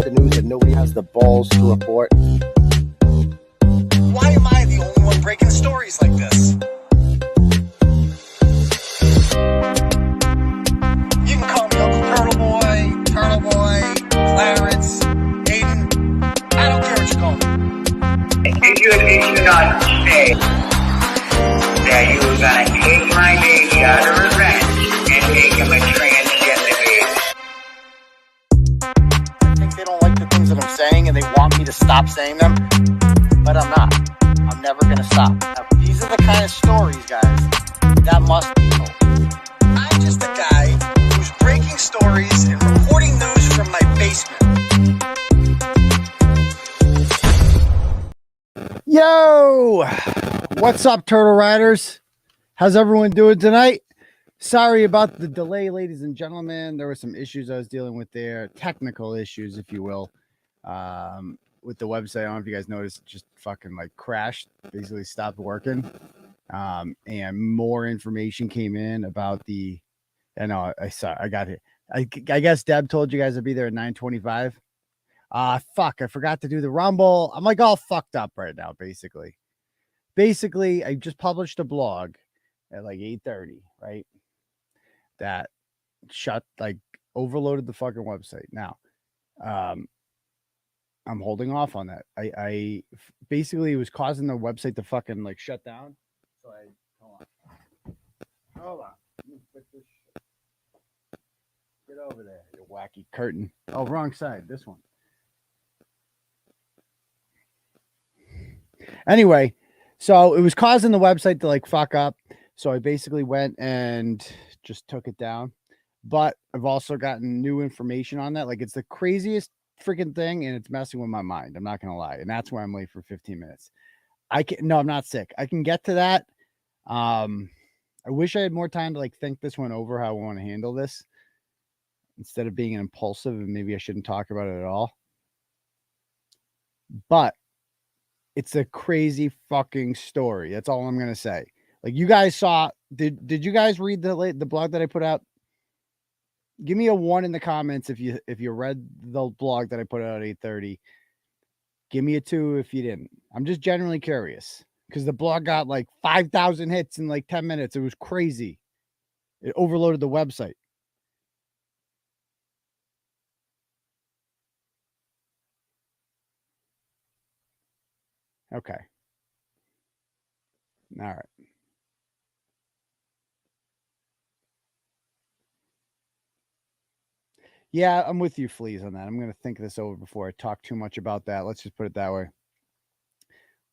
the news that nobody has the balls to report? Why am I the only one breaking stories like this? You can call me Uncle Turtle Boy, Clarence, Aidan. I don't care what you call me. Did you not say that you were gonna take my baby out of revenge and make him a transgender baby? I think they don't like the things that I'm saying and they want me to stop saying them, but I'm not. I'm never gonna stop. Now, these are the kind of stories, guys, that must be told. I'm just a guy who's breaking stories and reporting news from my basement. Yo, what's up, Turtle Riders? How's everyone doing tonight? Sorry about the delay, ladies and gentlemen. There were some issues I was dealing with there, technical issues, if you will, with the website. I don't know if you guys noticed, it just fucking like crashed, basically stopped working. And more information came in about the, I know, I got it. I guess Deb told you guys to be there at 9:25. Fuck, I forgot to do the Rumble. I'm like all fucked up right now, basically. I just published a blog at like 8:30, right? That overloaded the fucking website. Now, I'm holding off on that. I basically it was causing the website to fucking like shut down. So hold on. Let me put this shit. Get over there, you wacky curtain. Oh, wrong side. This one. Anyway, so it was causing the website to like fuck up. So I basically went and just took it down. But I've also gotten new information on that. Like it's the craziest freaking thing and it's messing with my mind. I'm not going to lie. And that's why I'm late for 15 minutes. No, I'm not sick. I can get to that. I wish I had more time to like think this one over, how I want to handle this instead of being impulsive, and maybe I shouldn't talk about it at all. But it's a crazy fucking story. That's all I'm going to say. Like you guys saw, did you guys read the blog that I put out? Give me a 1 in the comments if you read the blog that I put out at 8:30. Give me a 2 if you didn't. I'm just generally curious because the blog got like 5,000 hits in like 10 minutes. It was crazy. It overloaded the website. Okay. All right. Yeah, I'm with you, Fleas, on that. I'm going to think this over before I talk too much about that. Let's just put it that way.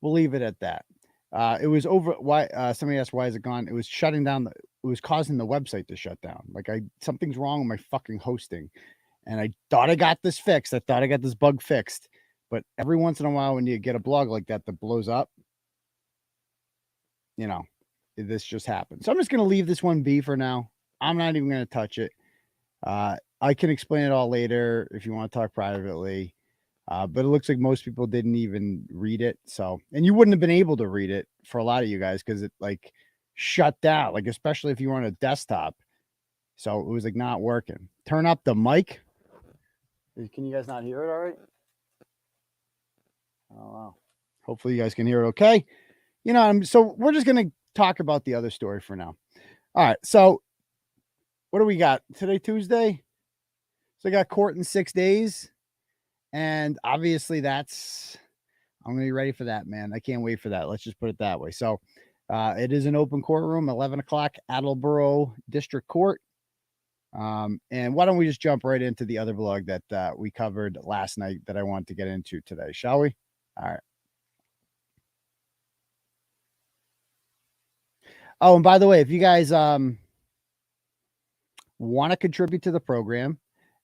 We'll leave it at that. It was over. Why? Somebody asked, why is it gone? It was shutting down. It was causing the website to shut down. Like something's wrong with my fucking hosting. And I thought I got this fixed. I thought I got this bug fixed. But every once in a while, when you get a blog like that blows up, you know, this just happens. So I'm just going to leave this one be for now. I'm not even going to touch it. I can explain it all later if you want to talk privately. But it looks like most people didn't even read it. So, and you wouldn't have been able to read it for a lot of you guys because it like shut down, like especially if you were on a desktop. So it was like not working. Turn up the mic. Can you guys not hear it all right? Oh, wow. Hopefully you guys can hear it okay. You know, so we're just going to talk about the other story for now. All right. So what do we got today? Tuesday. So I got court in 6 days. And obviously I'm going to be ready for that, man. I can't wait for that. Let's just put it that way. So it is an open courtroom, 11 o'clock, Attleboro District Court. And why don't we just jump right into the other vlog that we covered last night that I want to get into today, shall we? All right. Oh, and by the way, if you guys want to contribute to the program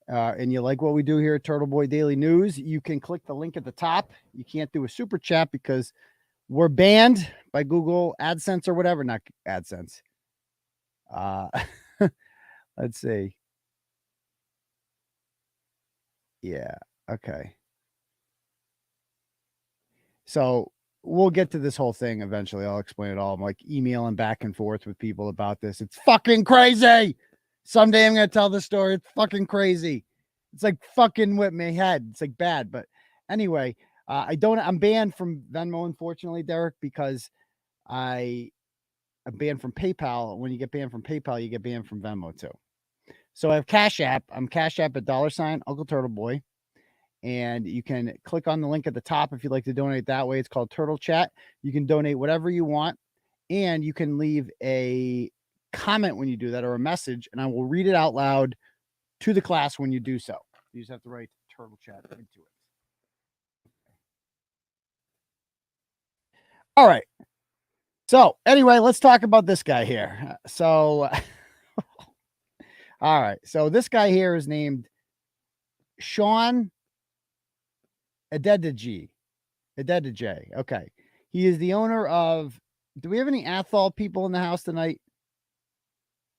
and you like what we do here at Turtle Boy Daily News, you can click the link at the top. You can't do a super chat because we're banned by Google AdSense or whatever. Not AdSense. Let's see. Yeah. Okay. So we'll get to this whole thing eventually. I'll explain it all. I'm like emailing back and forth with people about this. It's fucking crazy. Someday I'm going to tell this story. It's fucking crazy. It's like fucking with my head. It's like bad. But anyway, I'm banned from Venmo, unfortunately, Derek, because I'm banned from PayPal. When you get banned from PayPal, you get banned from Venmo too. So I have Cash App. I'm Cash App at $Uncle🡪🗏. And you can click on the link at the top if you'd like to donate that way. It's called Turtle Chat. You can donate whatever you want, and you can leave a comment when you do that or a message, and I will read it out loud to the class when you do so. You just have to write Turtle Chat into it. All right. So anyway, let's talk about this guy here. So, all right. So this guy here is named Seun Adedeji. Okay. He is the owner of, do we have any Athol people in the house tonight?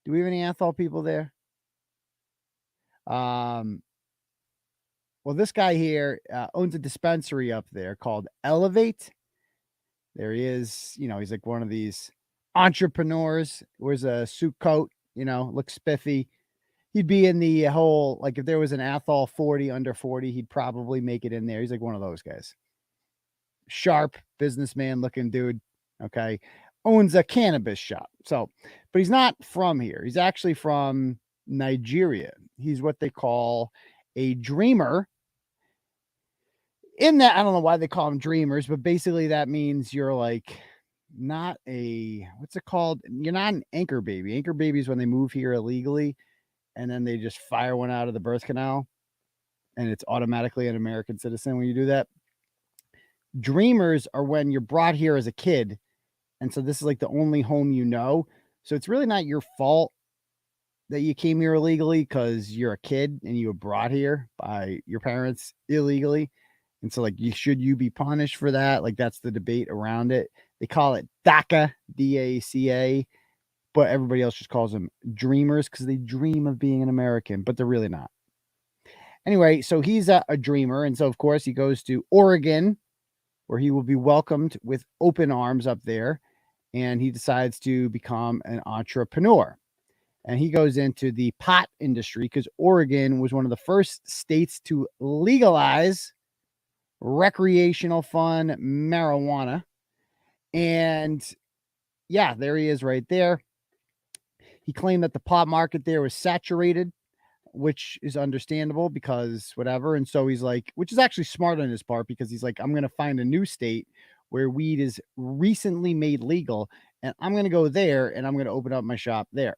Do we have any Athol people there? Well, this guy here owns a dispensary up there called 𝗟𝗶𝗶𝗀𝗶𝗆. There he is. You know, he's like one of these entrepreneurs, wears a suit coat, you know, looks spiffy. He'd be in the whole, like if there was an Athol 40 under 40, he'd probably make it in there. He's like one of those guys. Sharp businessman looking dude. Okay. Owns a cannabis shop. So, but he's not from here. He's actually from Nigeria. He's what they call a dreamer. In that, I don't know why they call them dreamers, but basically that means you're like not a, what's it called? You're not an anchor baby. Anchor babies when they move here illegally and then they just fire one out of the birth canal and it's automatically an American citizen when you do that. Dreamers are when you're brought here as a kid. And so this is like the only home you know. So it's really not your fault that you came here illegally because you're a kid and you were brought here by your parents illegally. And so like should you be punished for that? Like that's the debate around it. They call it DACA, DACA, but everybody else just calls them dreamers because they dream of being an American, but they're really not. Anyway, so he's a dreamer. And so of course he goes to Oregon where he will be welcomed with open arms up there. And he decides to become an entrepreneur. And he goes into the pot industry because Oregon was one of the first states to legalize recreational fun marijuana. And yeah, there he is right there. He claimed that the pot market there was saturated, which is understandable because whatever. And so he's like, which is actually smart on his part because he's like, I'm going to find a new state where weed is recently made legal, and I'm going to go there and I'm going to open up my shop there.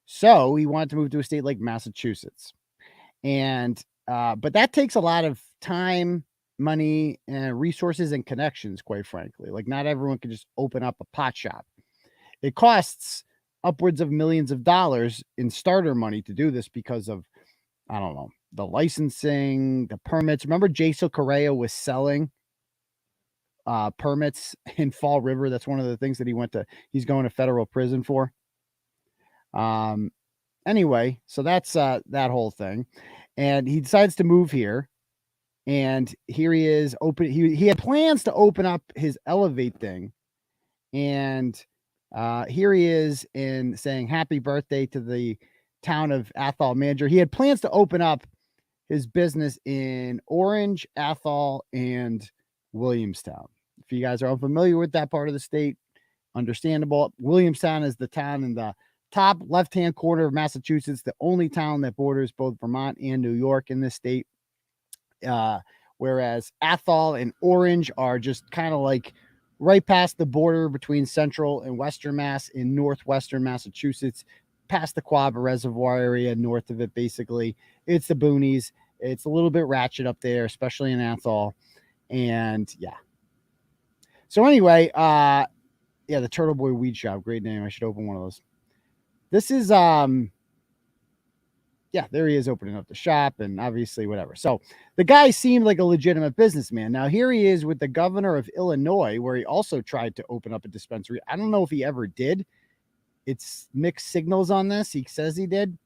So he wanted to move to a state like Massachusetts. And, but that takes a lot of time, money, and resources and connections, quite frankly. Like not everyone can just open up a pot shop. It costs upwards of millions of dollars in starter money to do this because of, I don't know, the licensing, the permits. Remember 𝗟𝗲𝗴𝗹𝗃 was selling permits in Fall River. That's one of the things that he's going to federal prison for. Anyway, so that's that whole thing. And he decides to move here. And here he is open. He had plans to open up his 𝗟𝗶𝗃 thing. And here he is in saying happy birthday to the town of Athol manager. He had plans to open up his business in Orange, Athol, and Williamstown. If you guys are unfamiliar with that part of the state, understandable. Williamstown is the town in the top left-hand corner of Massachusetts, the only town that borders both Vermont and New York in this state. Whereas Athol and Orange are just kind of like right past the border between central and western Mass in northwestern Massachusetts, past the 𝗴𝗏𝗶 Reservoir area, north of it, basically. It's the boonies. It's a little bit ratchet up there, especially in Athol. And yeah. So anyway, yeah, the Turtle Boy Weed Shop. Great name. I should open one of those. This is, yeah, there he is opening up the shop and obviously whatever. So the guy seemed like a legitimate businessman. Now here he is with the governor of Illinois, where he also tried to open up a dispensary. I don't know if he ever did. It's mixed signals on this. He says he did,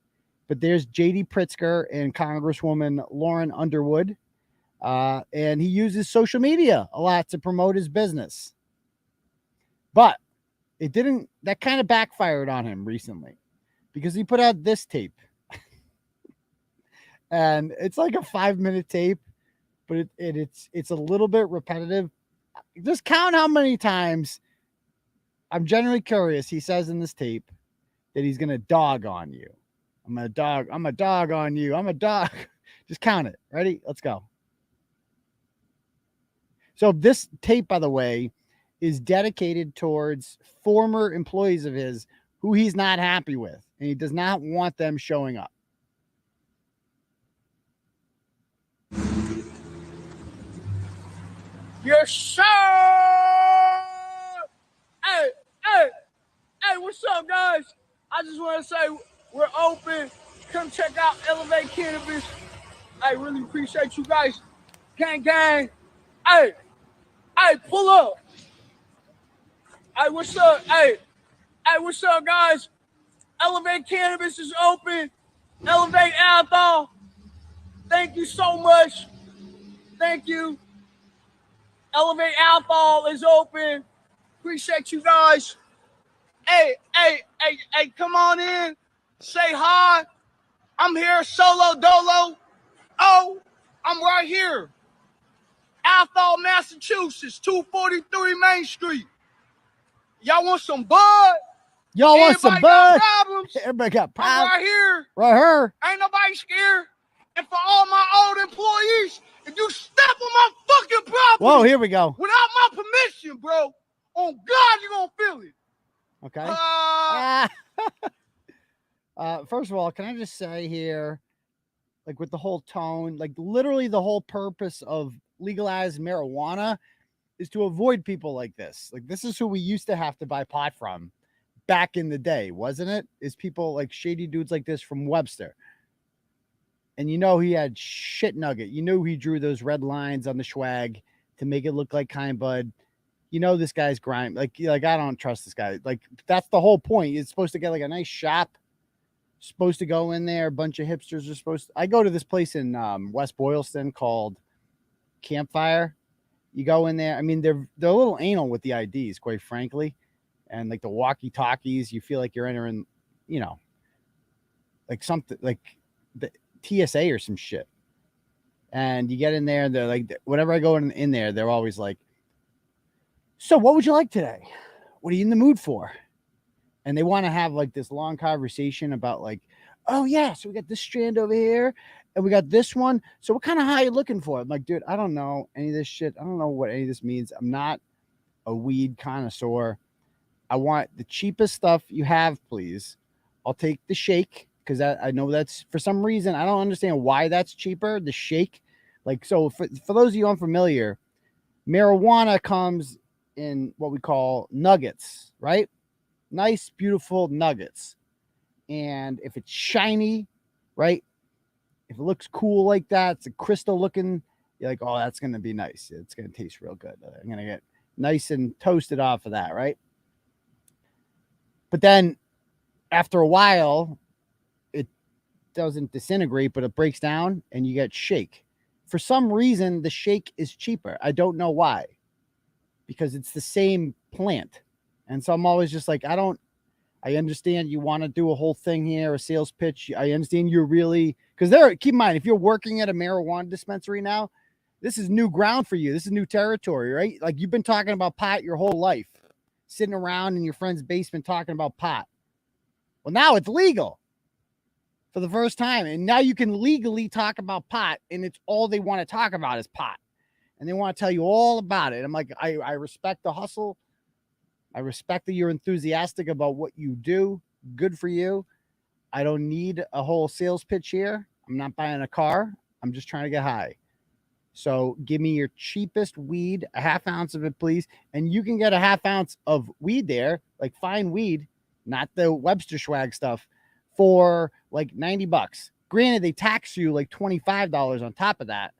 but there's J.D. Pritzker and Congresswoman Lauren Underwood. And he uses social media a lot to promote his business. But that kind of backfired on him recently because he put out this tape. And it's like a 5-minute tape, but it's a little bit repetitive. Just count how many times. I'm generally curious. He says in this tape that he's gonna dog on you. I'm a dog on you. I'm a dog. Just count it. Ready? Let's go. So this tape, by the way, is dedicated towards former employees of his who he's not happy with, and he does not want them showing up. Yes, sir! Hey, what's up, guys? I just want to say we're open. Come check out Elevate Cannabis. I really appreciate you guys. Gang. Hey, pull up. Hey, what's up? Hey, what's up, guys? Elevate Cannabis is open. Elevate Athol. Thank you so much. Thank you. Elevate Athol is open. Appreciate you guys. Hey, come on in. Say hi. I'm here, solo dolo. Oh, I'm right here. Athol, Massachusetts, 243 Main Street. Y'all want some bud? Y'all want some Everybody bud? got problems? Everybody got I'm problems. right here. Right here. Ain't nobody scared. And for all my old employees, if you step on my fucking property Whoa, here we go. without my permission, bro, on God, you're going to feel it. Okay. First of all, can I just say here, like with the whole tone, like literally the whole purpose of legalized marijuana is to avoid people like this. Like this is who we used to have to buy pot from back in the day, wasn't it? Is people like shady dudes like this from Webster. And you know he had shit nugget. You knew he drew those red lines on the swag to make it look like kind bud. You know this guy's grime. Like I don't trust this guy. Like that's the whole point. It's supposed to get like a nice shop. Supposed to go in there. A bunch of hipsters are supposed to. I go to this place in West Boylston called Campfire. You go in there. I mean, they're a little anal with the IDs, quite frankly, and like the walkie-talkies. You feel like you're entering, you know, like something like the TSA or some shit. And you get in there, and they're like, whenever I go in there, they're always like, "So, what would you like today? What are you in the mood for?" And they want to have like this long conversation about like, "Oh yeah, so we got this strand over here, and we got this one. So what kind of high are you looking for?" I'm like, dude, I don't know any of this shit. I don't know what any of this means. I'm not a weed connoisseur. I want the cheapest stuff you have, please. I'll take the shake because I know that's for some reason. I don't understand why that's cheaper. The shake, like, so for those of you unfamiliar, marijuana comes in what we call nuggets, right? Nice, beautiful nuggets. And if it's shiny, right? If it looks cool like that, it's a crystal looking, you're like, oh, that's going to be nice. It's going to taste real good. I'm going to get nice and toasted off of that, right? But then after a while, it doesn't disintegrate, but it breaks down and you get shake. For some reason, the shake is cheaper. I don't know why. Because it's the same plant. And so I'm always just like, I understand you want to do a whole thing here, a sales pitch. I understand you're really, because keep in mind, if you're working at a marijuana dispensary now, this is new ground for you. This is new territory, right? Like you've been talking about pot your whole life, sitting around in your friend's basement talking about pot. Well, now it's legal for the first time. And now you can legally talk about pot, and it's all they want to talk about is pot. And they want to tell you all about it. I'm like, I respect the hustle. I respect that you're enthusiastic about what you do. Good for you. I don't need a whole sales pitch here. I'm not buying a car. I'm just trying to get high. So give me your cheapest weed, a half ounce of it, please. And you can get a half ounce of weed there, like fine weed, not the Webster swag stuff, for like $90. Granted, they tax you like $25 on top of that,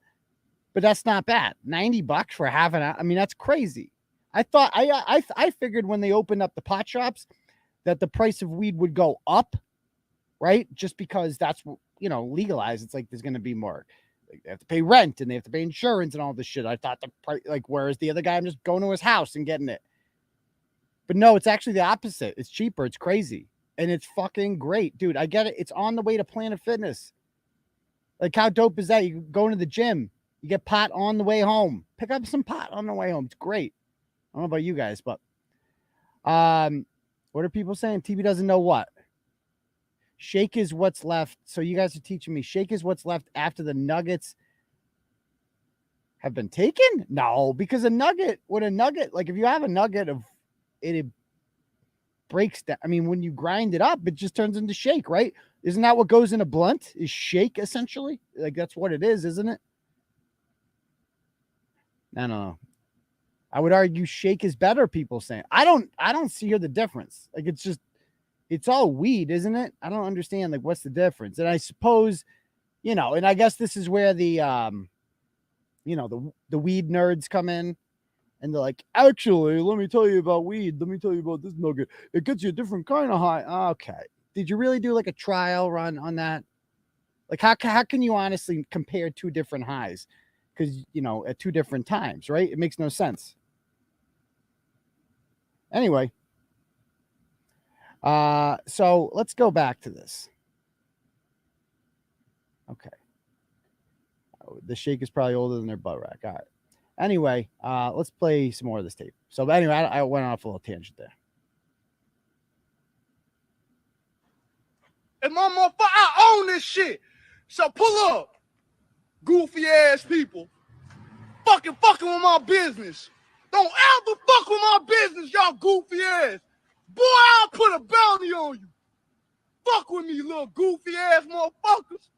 but that's not bad. $90 for half an hour. I mean, that's crazy. I thought I figured when they opened up the pot shops that the price of weed would go up, right? Just because that's, you know, legalized. It's like there's going to be more. Like they have to pay rent and they have to pay insurance and all this shit. I thought the price, like, whereas the other guy, I'm just going to his house and getting it. But no, it's actually the opposite. It's cheaper. It's crazy. And it's fucking great, dude. I get it. It's on the way to Planet Fitness. Like, how dope is that? You go into the gym, you get pot on the way home. Pick up some pot on the way home. It's great. I don't know about you guys, but what are people saying? TV doesn't know what. Shake is what's left. So you guys are teaching me shake is what's left after the nuggets have been taken? No, because a nugget, like if you have a nugget of it breaks down. I mean, when you grind it up, it just turns into shake, right? Isn't that what goes in a blunt? Is shake essentially? Like that's what it is, isn't it? I don't know. I would argue shake is better, people saying. I don't see here the difference. Like it's all weed, isn't it? I don't understand like what's the difference. And I suppose, and I guess this is where the the weed nerds come in and they're like, actually, let me tell you about weed. Let me tell you about this nugget. It gets you a different kind of high. Okay. Did you really do like a trial run on that? Like how can you honestly compare two different highs? Because, at two different times, right? It makes no sense. Anyway. So let's go back to this. Okay. The shake is probably older than their butt rack. All right. Anyway, let's play some more of this tape. So anyway, I went off a little tangent there. And my motherfucker, I own this shit. So pull up, goofy ass people. Fucking with my business. Don't ever fuck with my business, y'all goofy ass. Boy, I'll put a bounty on you. Fuck with me, little goofy ass motherfuckers.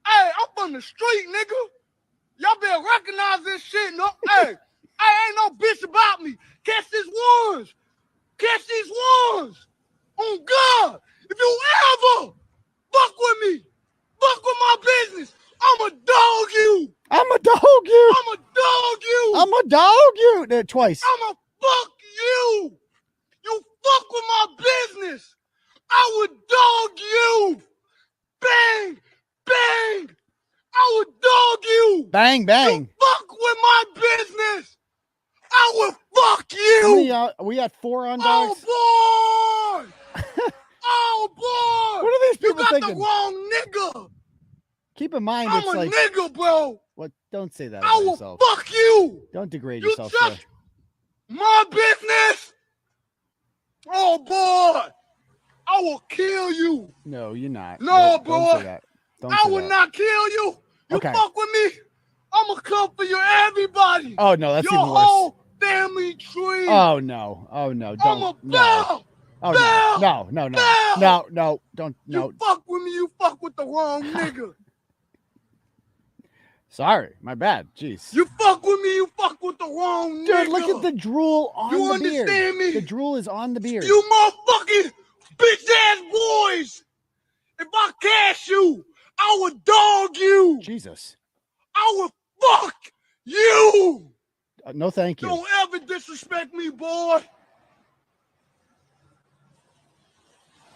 Hey, I'm from the street, nigga. Y'all better recognize this shit. No, hey, ain't no bitch about me. Catch these ones. Catch these ones. On God. If you ever fuck with me, fuck with my business, I'ma dog you. I'ma dog you. I'ma dog you. I'ma dog you. There twice. I'ma fuck you. You fuck with my business, I would dog you. Bang, bang. I would dog you. Bang, bang. You fuck with my business, I would fuck you. We had 4 on dogs. Oh, boy. Oh, boy. What are these people you got thinking? The wrong nigga. Keep in mind, I'm it's a like nigga, bro. What? Don't say that. I will yourself. fuck you. Don't degrade You yourself, touch sir. my business. Oh boy, I will kill you. No, you're not. No, Don't boy. say that. Don't I say will that. not kill you. You Okay. fuck with me, I'ma come for you, everybody. Oh no, that's your even worse. whole family tree. Oh no. Oh no. Don't. I'ma No. bow. Oh bow, no. No. No. bow. No. No. Don't. No. You fuck with me, you fuck with the wrong nigga. Sorry, my bad. Jeez. You fuck with me, you fuck with the wrong nigga. Dude, look at the drool on you the beard. understand me? The drool is on the beard. You motherfucking bitch ass boys. If I catch you, I would dog you. Jesus. I would fuck you. No, thank you. Don't ever disrespect me, boy.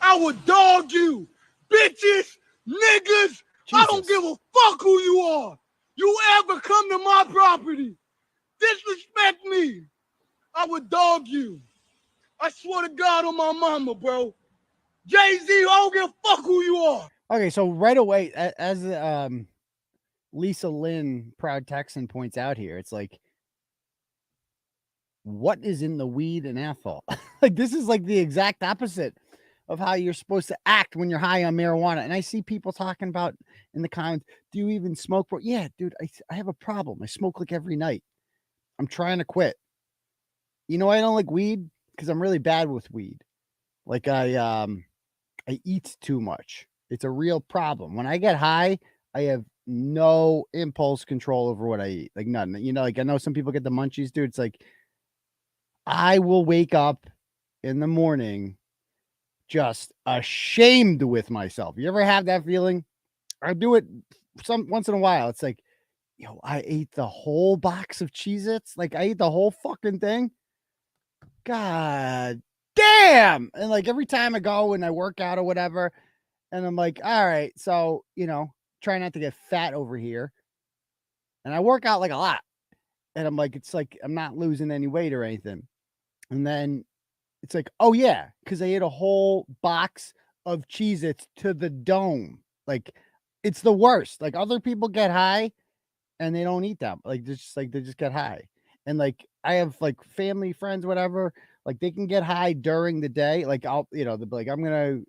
I would dog you. Bitches, niggas. I don't give a fuck who you are. You ever come to my property, disrespect me, I would dog you. I swear to God on my mama, bro. Jay-Z, I don't give a fuck who you are. Okay, so right away, as Lisa Lynn, proud Texan, points out here, it's like, what is in the weed and Athol? Like, this is like the exact opposite of how you're supposed to act when you're high on marijuana. And I see people talking about in the comments, do you even smoke? Bro? Yeah, dude, I have a problem. I smoke like every night. I'm trying to quit. You know, I don't like weed because I'm really bad with weed. Like I eat too much. It's a real problem. When I get high, I have no impulse control over what I eat. Like none. You know, like I know some people get the munchies, dude. It's like I will wake up in the morning just ashamed with myself. You ever have that feeling? I do it once in a while. It's like, yo, I ate the whole box of Cheez-Its. Like I ate the whole fucking thing. God damn. And like every time I go and I work out or whatever, and I'm like, all right, so, try not to get fat over here. And I work out like a lot. And I'm like, it's like, I'm not losing any weight or anything. And then it's like, oh yeah, because I ate a whole box of Cheez-Its to the dome. Like It's the worst. Like other people get high and they don't eat them. Like they just get high. And like I have like family, friends, whatever, like they can get high during the day. Like they'll be like, I'm gonna,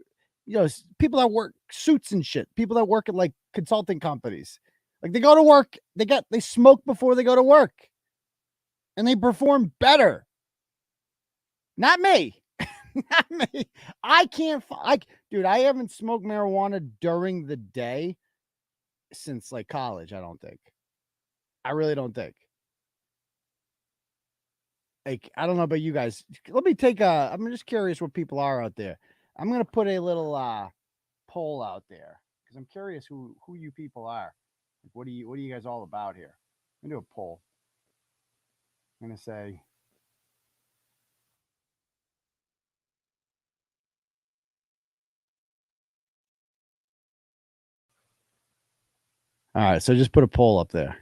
people that work suits and shit, people that work at like consulting companies. Like they go to work, they smoke before they go to work. And they perform better. Not me. Not me. I can't dude, I haven't smoked marijuana during the day since like college, I don't think. I really don't think. Like, I don't know about you guys. Let me I'm just curious what people are out there. I'm gonna put a little poll out there because I'm curious who you people are. Like, what are you guys all about here? I'm gonna do a poll. I'm gonna say all right, so just put a poll up there.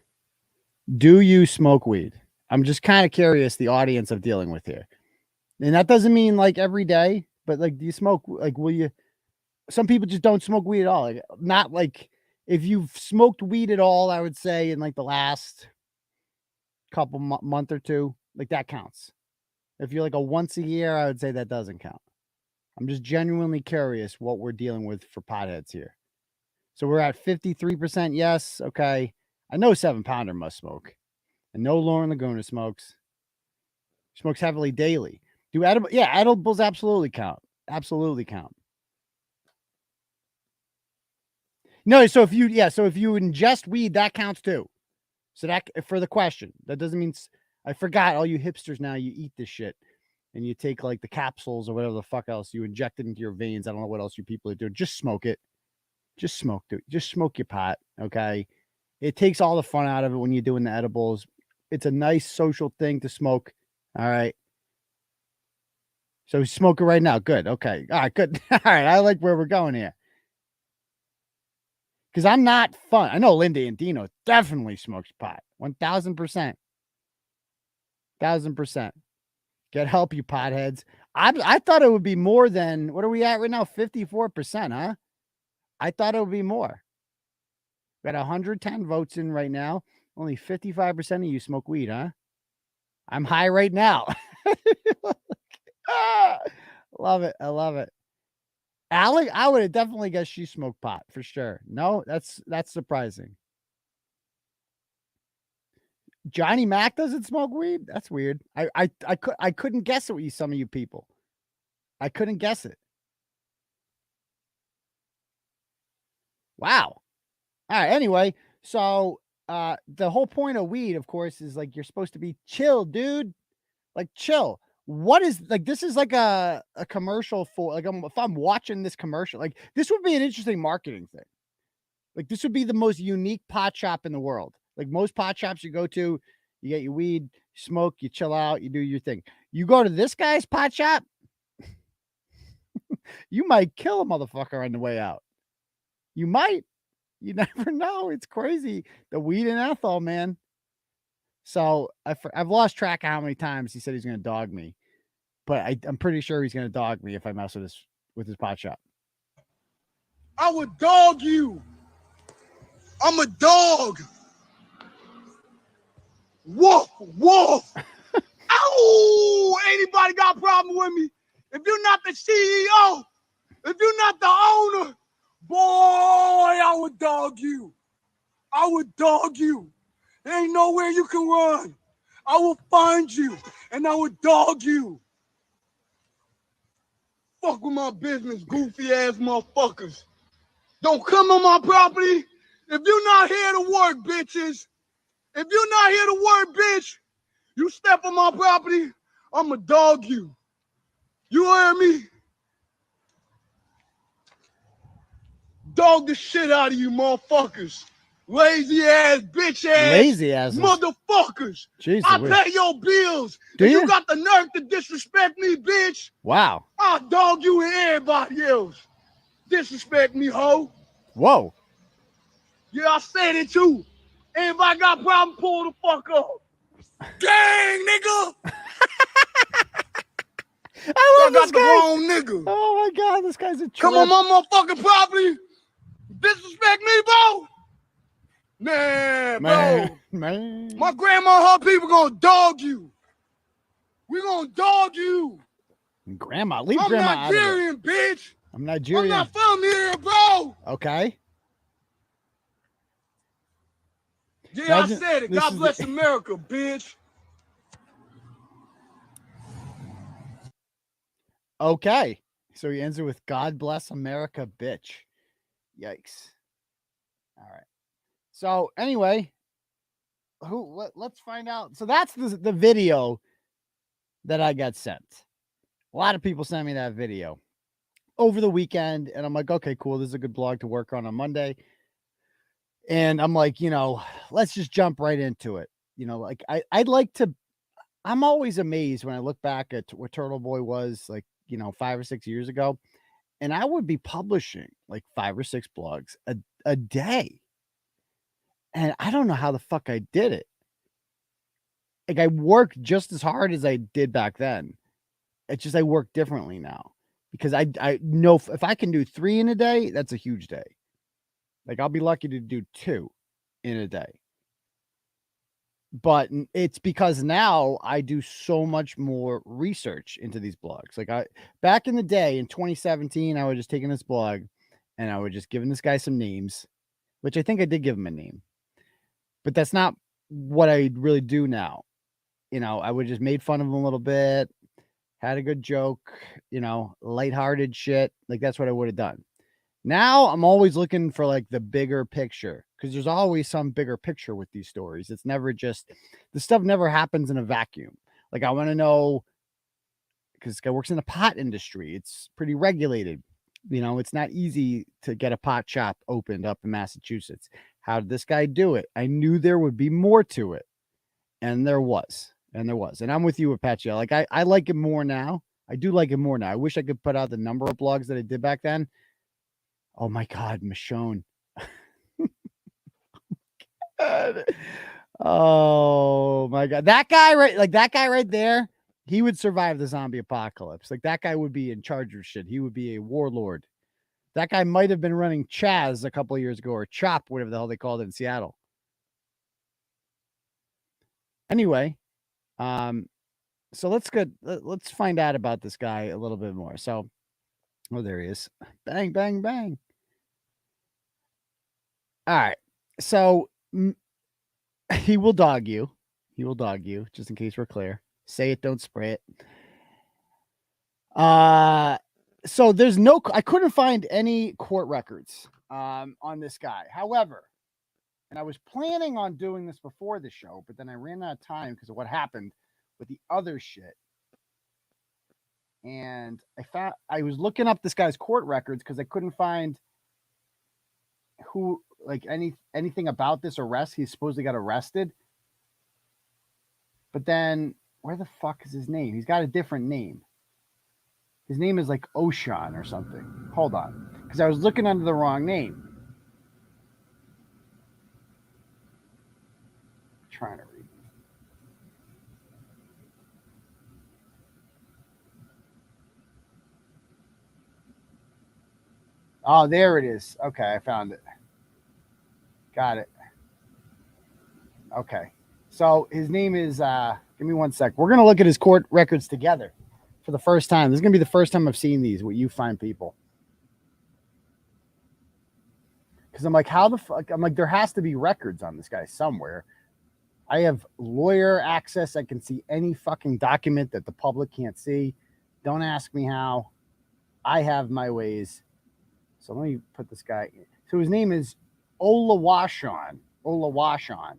Do you smoke weed? I'm just kind of curious the audience I'm dealing with here. And that doesn't mean like every day, but like, do you smoke? Like, will you? Some people just don't smoke weed at all. Like, not like if you've smoked weed at all, I would say in like the last couple month or two, like that counts. If you're like a once a year, I would say that doesn't count. I'm just genuinely curious what we're dealing with for potheads here. So we're at 53% yes. Okay. I know 7-pounder must smoke. I know Lauren Laguna smokes. She smokes heavily daily. Do edible? Yeah, edibles absolutely count. Absolutely count. No, so if you ingest weed, that counts too. So that for the question, that doesn't mean I forgot all you hipsters now. You eat this shit and you take like the capsules or whatever the fuck else you inject it into your veins. I don't know what else you people are doing. Just smoke it. Just smoke it. Just smoke your pot. Okay. It takes all the fun out of it when you're doing the edibles. It's a nice social thing to smoke. All right. So smoke it right now. Good. Okay. All right. Good. All right. I like where we're going here. Because I'm not fun. I know Linda and Dino definitely smokes pot. 1,000%. 1,000%. Get help, you potheads. I thought it would be more than, what are we at right now? 54%, huh? I thought it would be more. Got 110 votes in right now. Only 55% of you smoke weed, huh? I'm high right now. Love it. I love it. Alec, I would have definitely guessed she smoked pot for sure. No, that's surprising. Johnny Mac doesn't smoke weed. That's weird. I couldn't guess it with some of you people. I couldn't guess it. Wow. All right. Anyway, so the whole point of weed, of course, is like you're supposed to be chill, dude. Like chill. What is like this is like a commercial for like if I'm watching this commercial, like this would be an interesting marketing thing. Like this would be the most unique pot shop in the world. Like most pot shops you go to, you get your weed, smoke, you chill out, you do your thing. You go to this guy's pot shop, you might kill a motherfucker on the way out. You might. You never know. It's crazy. The weed in Athol, man. So I've lost track of how many times he said he's going to dog me, but I'm pretty sure he's going to dog me if I mess with his pot shop. I would dog you. I'm a dog. Woof, woof. Ow! Anybody got a problem with me? If you're not the CEO, if you're not the owner, boy, I would dog you. I would dog you. There ain't nowhere you can run. I will find you, and I will dog you. Fuck with my business, goofy-ass motherfuckers. Don't come on my property. If you're not here to work, bitches. If you're not here to work, bitch, you step on my property, I'ma dog you. You hear me? Dog the shit out of you, motherfuckers. Lazy ass, bitch ass, Lazy ass motherfuckers. Jesus, I pay your bills. Do and you? You got the nerve to disrespect me, bitch. Wow. I'll dog you and everybody else. Disrespect me, ho. Whoa. Yeah, I said it too. Anybody got a problem, pull the fuck up. Gang, nigga. I love got this the guy. wrong nigga. Oh my God, this guy's a trip. Come on my motherfucking property. disrespect me, bro. Man, bro. Man. My grandma and her people gonna dog you. We gonna dog you. Grandma, leave I'm grandma out of it. Nigerian, bitch. I'm Nigerian. I'm not from here, bro. Okay. Yeah, Imagine, I said it. God bless America, bitch. Okay. So he ends it with God bless America, bitch. Yikes. All right. So anyway, let's find out. So that's the video that I got sent. A lot of people sent me that video over the weekend, and I'm like, okay, cool. This is a good blog to work on Monday. And I'm like, let's just jump right into it. Like I'd like to. I'm always amazed when I look back at what Turtle Boy was like, 5 or 6 years ago, and I would be publishing like 5 or 6 blogs a day. And I don't know how the fuck I did it. Like I worked just as hard as I did back then. It's just I work differently now because I know if I can do 3 in a day, that's a huge day. Like I'll be lucky to do 2 in a day. But it's because now I do so much more research into these blogs. Like back in the day in 2017, I was just taking this blog and I was just giving this guy some names, which I think I did give him a name. But that's not what I really do now. I would just made fun of him a little bit, had a good joke, lighthearted shit. Like that's what I would have done. Now I'm always looking for like the bigger picture because there's always some bigger picture with these stories. It's never just the stuff never happens in a vacuum. Like I want to know because this guy works in the pot industry. It's pretty regulated. It's not easy to get a pot shop opened up in Massachusetts. How did this guy do it? I knew there would be more to it. And there was. And I'm with you, Apache. Like I like it more now. I do like it more now. I wish I could put out the number of blogs that I did back then. Oh my God, Michonne. Oh my God. That guy right there, he would survive the zombie apocalypse. Like that guy would be in charge of shit. He would be a warlord. That guy might have been running Chaz a couple of years ago or Chop, whatever the hell they called it in Seattle. Anyway, so let's find out about this guy a little bit more. So, oh, there he is. Bang, bang, bang. All right. So he will dog you. He will dog you, just in case we're clear. Say it, don't spray it. So I couldn't find any court records on this guy. However, and I was planning on doing this before the show, but then I ran out of time because of what happened with the other shit. And I was looking up this guy's court records because I couldn't find anything about this arrest. He supposedly got arrested. But then where the fuck is his name? He's got a different name. His name is like Ocean or something. Hold on. Because I was looking under the wrong name. I'm trying to read. Oh, there it is. Okay, I found it. Got it. Okay. So his name is, give me one sec. We're going to look at his court records together for the first time. This is going to be the first time I've seen these, what you find people. Because I'm like, how the fuck? I'm like, there has to be records on this guy somewhere. I have lawyer access. I can see any fucking document that the public can't see. Don't ask me how. I have my ways. So let me put this guy in. So his name is 𝗟𝗏𝗄𝗏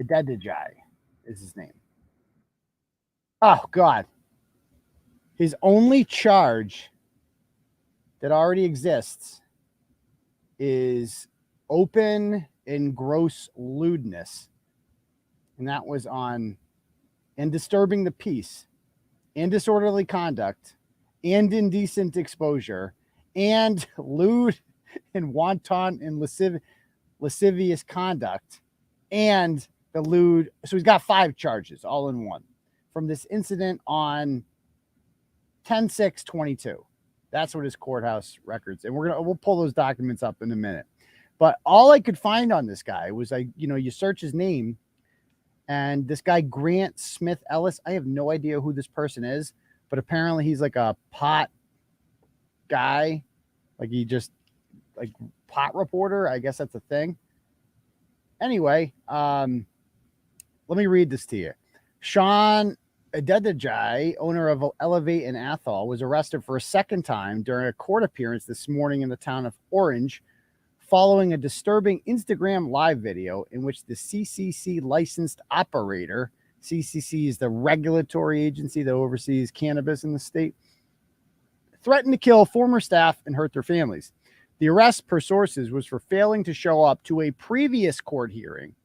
Adedeji is his name. Oh, God. His only charge that already exists is open and gross lewdness. And that was on and disturbing the peace and disorderly conduct and indecent exposure and lewd and wanton and lascivious conduct and the lewd. So he's got 5 charges all in one from this incident on 10/6/22. That's what his courthouse records. And we'll pull those documents up in a minute. But all I could find on this guy was you search his name, and this guy Grant Smith Ellis. I have no idea who this person is, but apparently he's like a pot guy, like he just like pot reporter. I guess that's a thing. Anyway, let me read this to you. Seun Adedeji, owner of 𝗟𝗏𝗶𝗶𝗶 in Athol, was arrested for a second time during a court appearance this morning in the town of Orange, following a disturbing Instagram live video in which the CCC licensed operator, CCC is the regulatory agency that oversees cannabis in the state, threatened to kill former staff and hurt their families. The arrest, per sources, was for failing to show up to a previous court hearing,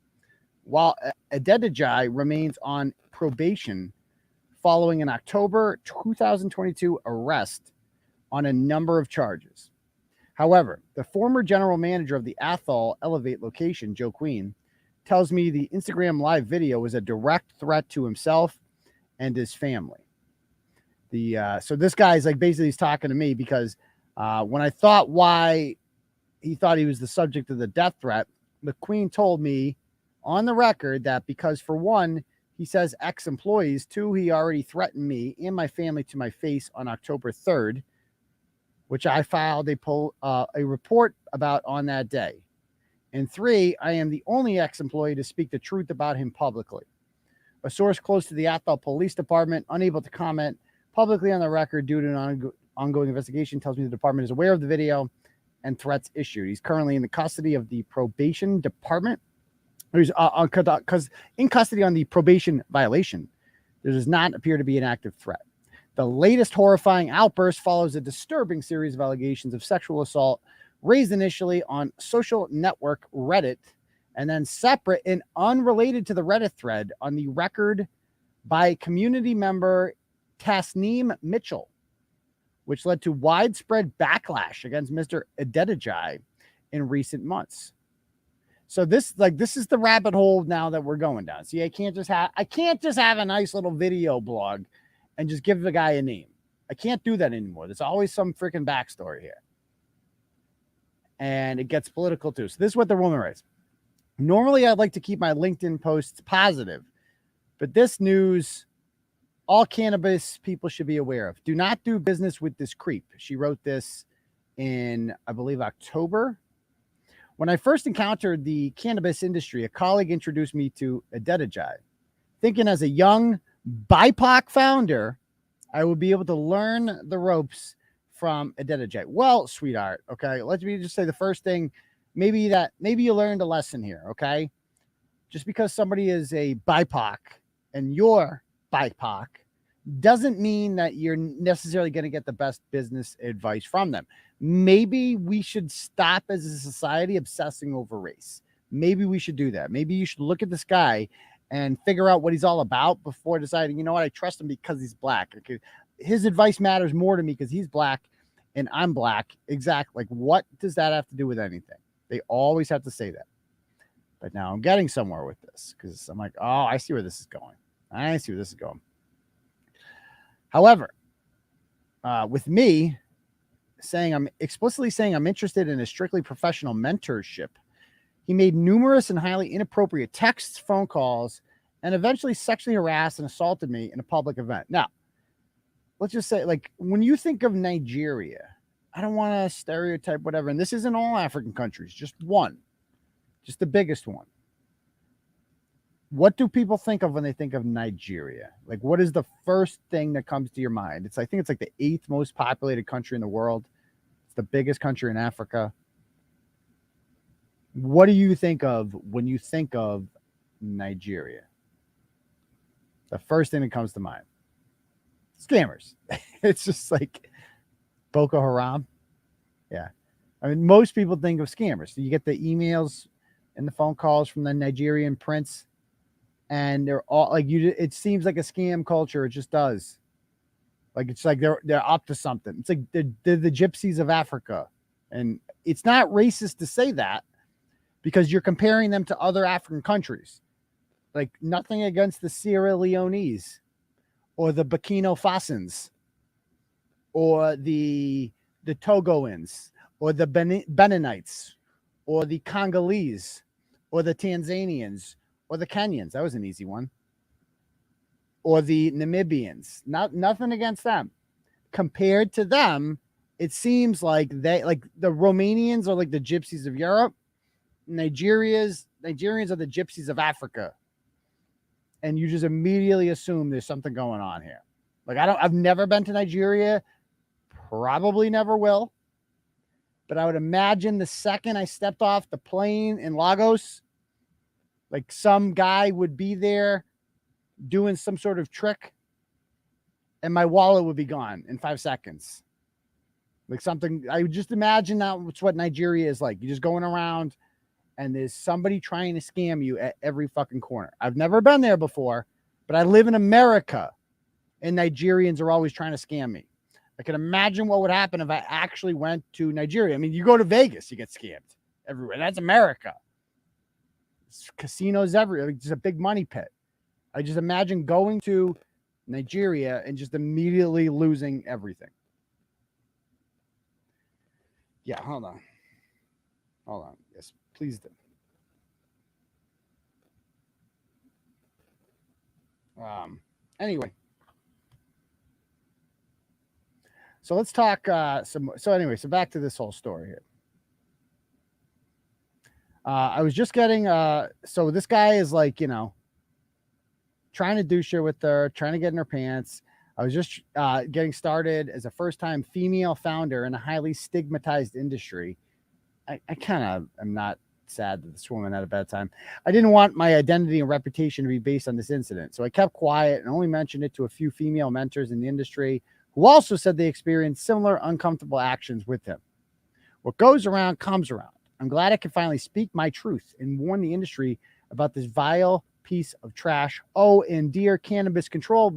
while Adedeji remains on probation following an October 2022 arrest on a number of charges. However, the former general manager of the Athol 𝗟𝗏𝗶𝗶𝗶 location, Joe Queen, tells me the Instagram live video was a direct threat to himself and his family. So this guy's like basically he's talking to me because when I thought why he thought he was the subject of the death threat, McQueen told me on the record that because, for one, he says ex-employees, two, he already threatened me and my family to my face on October 3rd, which I filed a report about on that day. And three, I am the only ex-employee to speak the truth about him publicly. A source close to the Athol Police Department, unable to comment publicly on the record due to an ongoing investigation, tells me the department is aware of the video and threats issued. He's currently in the custody of the probation department. He's in custody on the probation violation. There does not appear to be an active threat. The latest horrifying outburst follows a disturbing series of allegations of sexual assault raised initially on social network Reddit, and then separate and unrelated to the Reddit thread on the record by community member Tasneem Mitchell, which led to widespread backlash against Mr. Adedeji in recent months. So this is the rabbit hole now that we're going down. See, I can't just have a nice little video blog and just give the guy a name. I can't do that anymore. There's always some freaking backstory here. And it gets political too. So this is what the woman writes. Normally, I'd like to keep my LinkedIn posts positive, but this news, all cannabis people should be aware of. Do not do business with this creep. She wrote this in, I believe, October. When I first encountered the cannabis industry, a colleague introduced me to Adedeji, thinking as a young BIPOC founder, I would be able to learn the ropes from Adedeji. Well, sweetheart, okay, let me just say the first thing, maybe you learned a lesson here, okay? Just because somebody is a BIPOC and you're BIPOC doesn't mean that you're necessarily going to get the best business advice from them. Maybe we should stop as a society obsessing over race. Maybe we should do that. Maybe you should look at this guy and figure out what he's all about before deciding, you know what, I trust him because he's black. Okay. His advice matters more to me because he's black and I'm black. Exactly. Like, what does that have to do with anything? They always have to say that. But now I'm getting somewhere with this because I'm like, oh, I see where this is going. I see where this is going. However, with me I'm explicitly saying I'm interested in a strictly professional mentorship, he made numerous and highly inappropriate texts, phone calls, and eventually sexually harassed and assaulted me in a public event. Now, let's just say, like, when you think of Nigeria, I don't want to stereotype whatever, and this isn't all African countries, just one, just the biggest one. What do people think of when they think of Nigeria? Like, what is the first thing that comes to your mind? I think it's like the 8th most populated country in the world. It's the biggest country in Africa. What do you think of when you think of Nigeria? The first thing that comes to mind. Scammers. It's just like Boko Haram. Yeah. I mean, most people think of scammers. So you get the emails and the phone calls from the Nigerian prince, and they're all like, it seems like a scam culture. It just does. Like, it's like they're up to something. It's like they're the gypsies of Africa. And it's not racist to say that, because you're comparing them to other African countries. Like, nothing against the Sierra Leone's or the Burkina Fasans. or the Togoans, or the Beninites, or the Congolese, or the Tanzanians, or the Kenyans. That was an easy one. Or the Namibians. Nothing against them. Compared to them, it seems like the Romanians are like the gypsies of Europe. Nigerians are the gypsies of Africa. And you just immediately assume there's something going on here. Like I've never been to Nigeria, probably never will. But I would imagine the second I stepped off the plane in Lagos, like some guy would be there doing some sort of trick, and my wallet would be gone in 5 seconds. Like something, I would just imagine that's what Nigeria is like. You're just going around and there's somebody trying to scam you at every fucking corner. I've never been there before, but I live in America and Nigerians are always trying to scam me. I can imagine what would happen if I actually went to Nigeria. I mean, you go to Vegas, you get scammed everywhere. That's America. It's casinos everywhere. It's just a big money pit. I just imagine going to Nigeria and just immediately losing everything. Yeah, hold on. Yes, please do. Anyway. So let's talk so back to this whole story here. I was just getting so this guy is like, trying to do shit with her, trying to get in her pants. I was just getting started as a first-time female founder in a highly stigmatized industry. I kind of am not sad that this woman had a bad time. I didn't want my identity and reputation to be based on this incident, so I kept quiet and only mentioned it to a few female mentors in the industry who also said they experienced similar uncomfortable actions with him. What goes around comes around. I'm glad I can finally speak my truth and warn the industry about this vile piece of trash. Oh, and dear Cannabis Control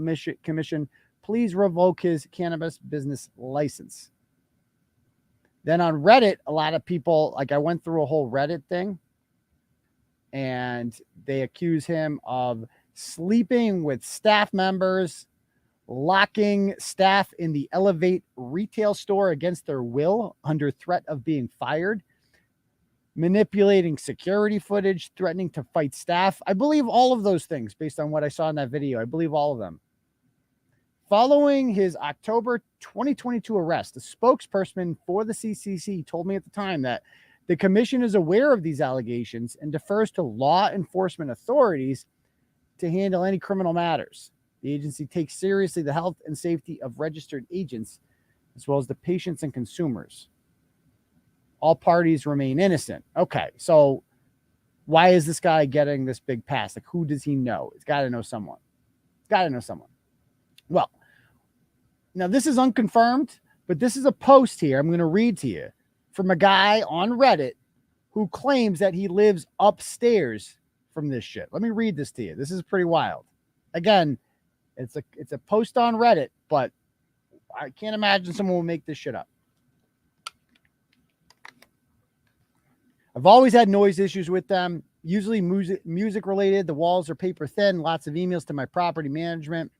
Commission, please revoke his cannabis business license. Then on Reddit, a lot of people, like I went through a whole Reddit thing, and they accuse him of sleeping with staff members, locking staff in the Elevate retail store against their will under threat of being fired, manipulating security footage, threatening to fight staff. I believe all of those things based on what I saw in that video. I believe all of them. Following his October 2022 arrest, the spokesperson for the CCC told me at the time that the commission is aware of these allegations and defers to law enforcement authorities to handle any criminal matters. The agency takes seriously the health and safety of registered agents, as well as the patients and consumers. All parties remain innocent. Okay, so why is this guy getting this big pass? Like, who does he know? He's got to know someone. Well, now this is unconfirmed, but this is a post here I'm going to read to you from a guy on Reddit who claims that he lives upstairs from this shit. Let me read this to you. This is pretty wild. Again, it's a post on Reddit, but I can't imagine someone will make this shit up. I've always had noise issues with them, usually music related. The walls are paper thin, lots of emails to my property management.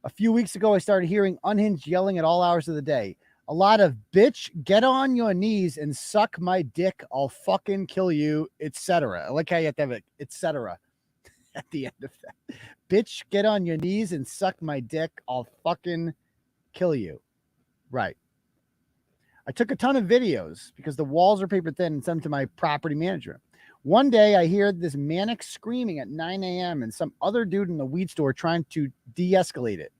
A few weeks ago, I started hearing unhinged yelling at all hours of the day. A lot of bitch, get on your knees and suck my dick. I'll fucking kill you, etc. I like how you have to have it, etc. at the end of that. Bitch, get on your knees and suck my dick. I'll fucking kill you. Right. I took a ton of videos because the walls are paper thin and sent them to my property management. One day I hear this manic screaming at 9 a.m. and some other dude in the weed store trying to de-escalate it.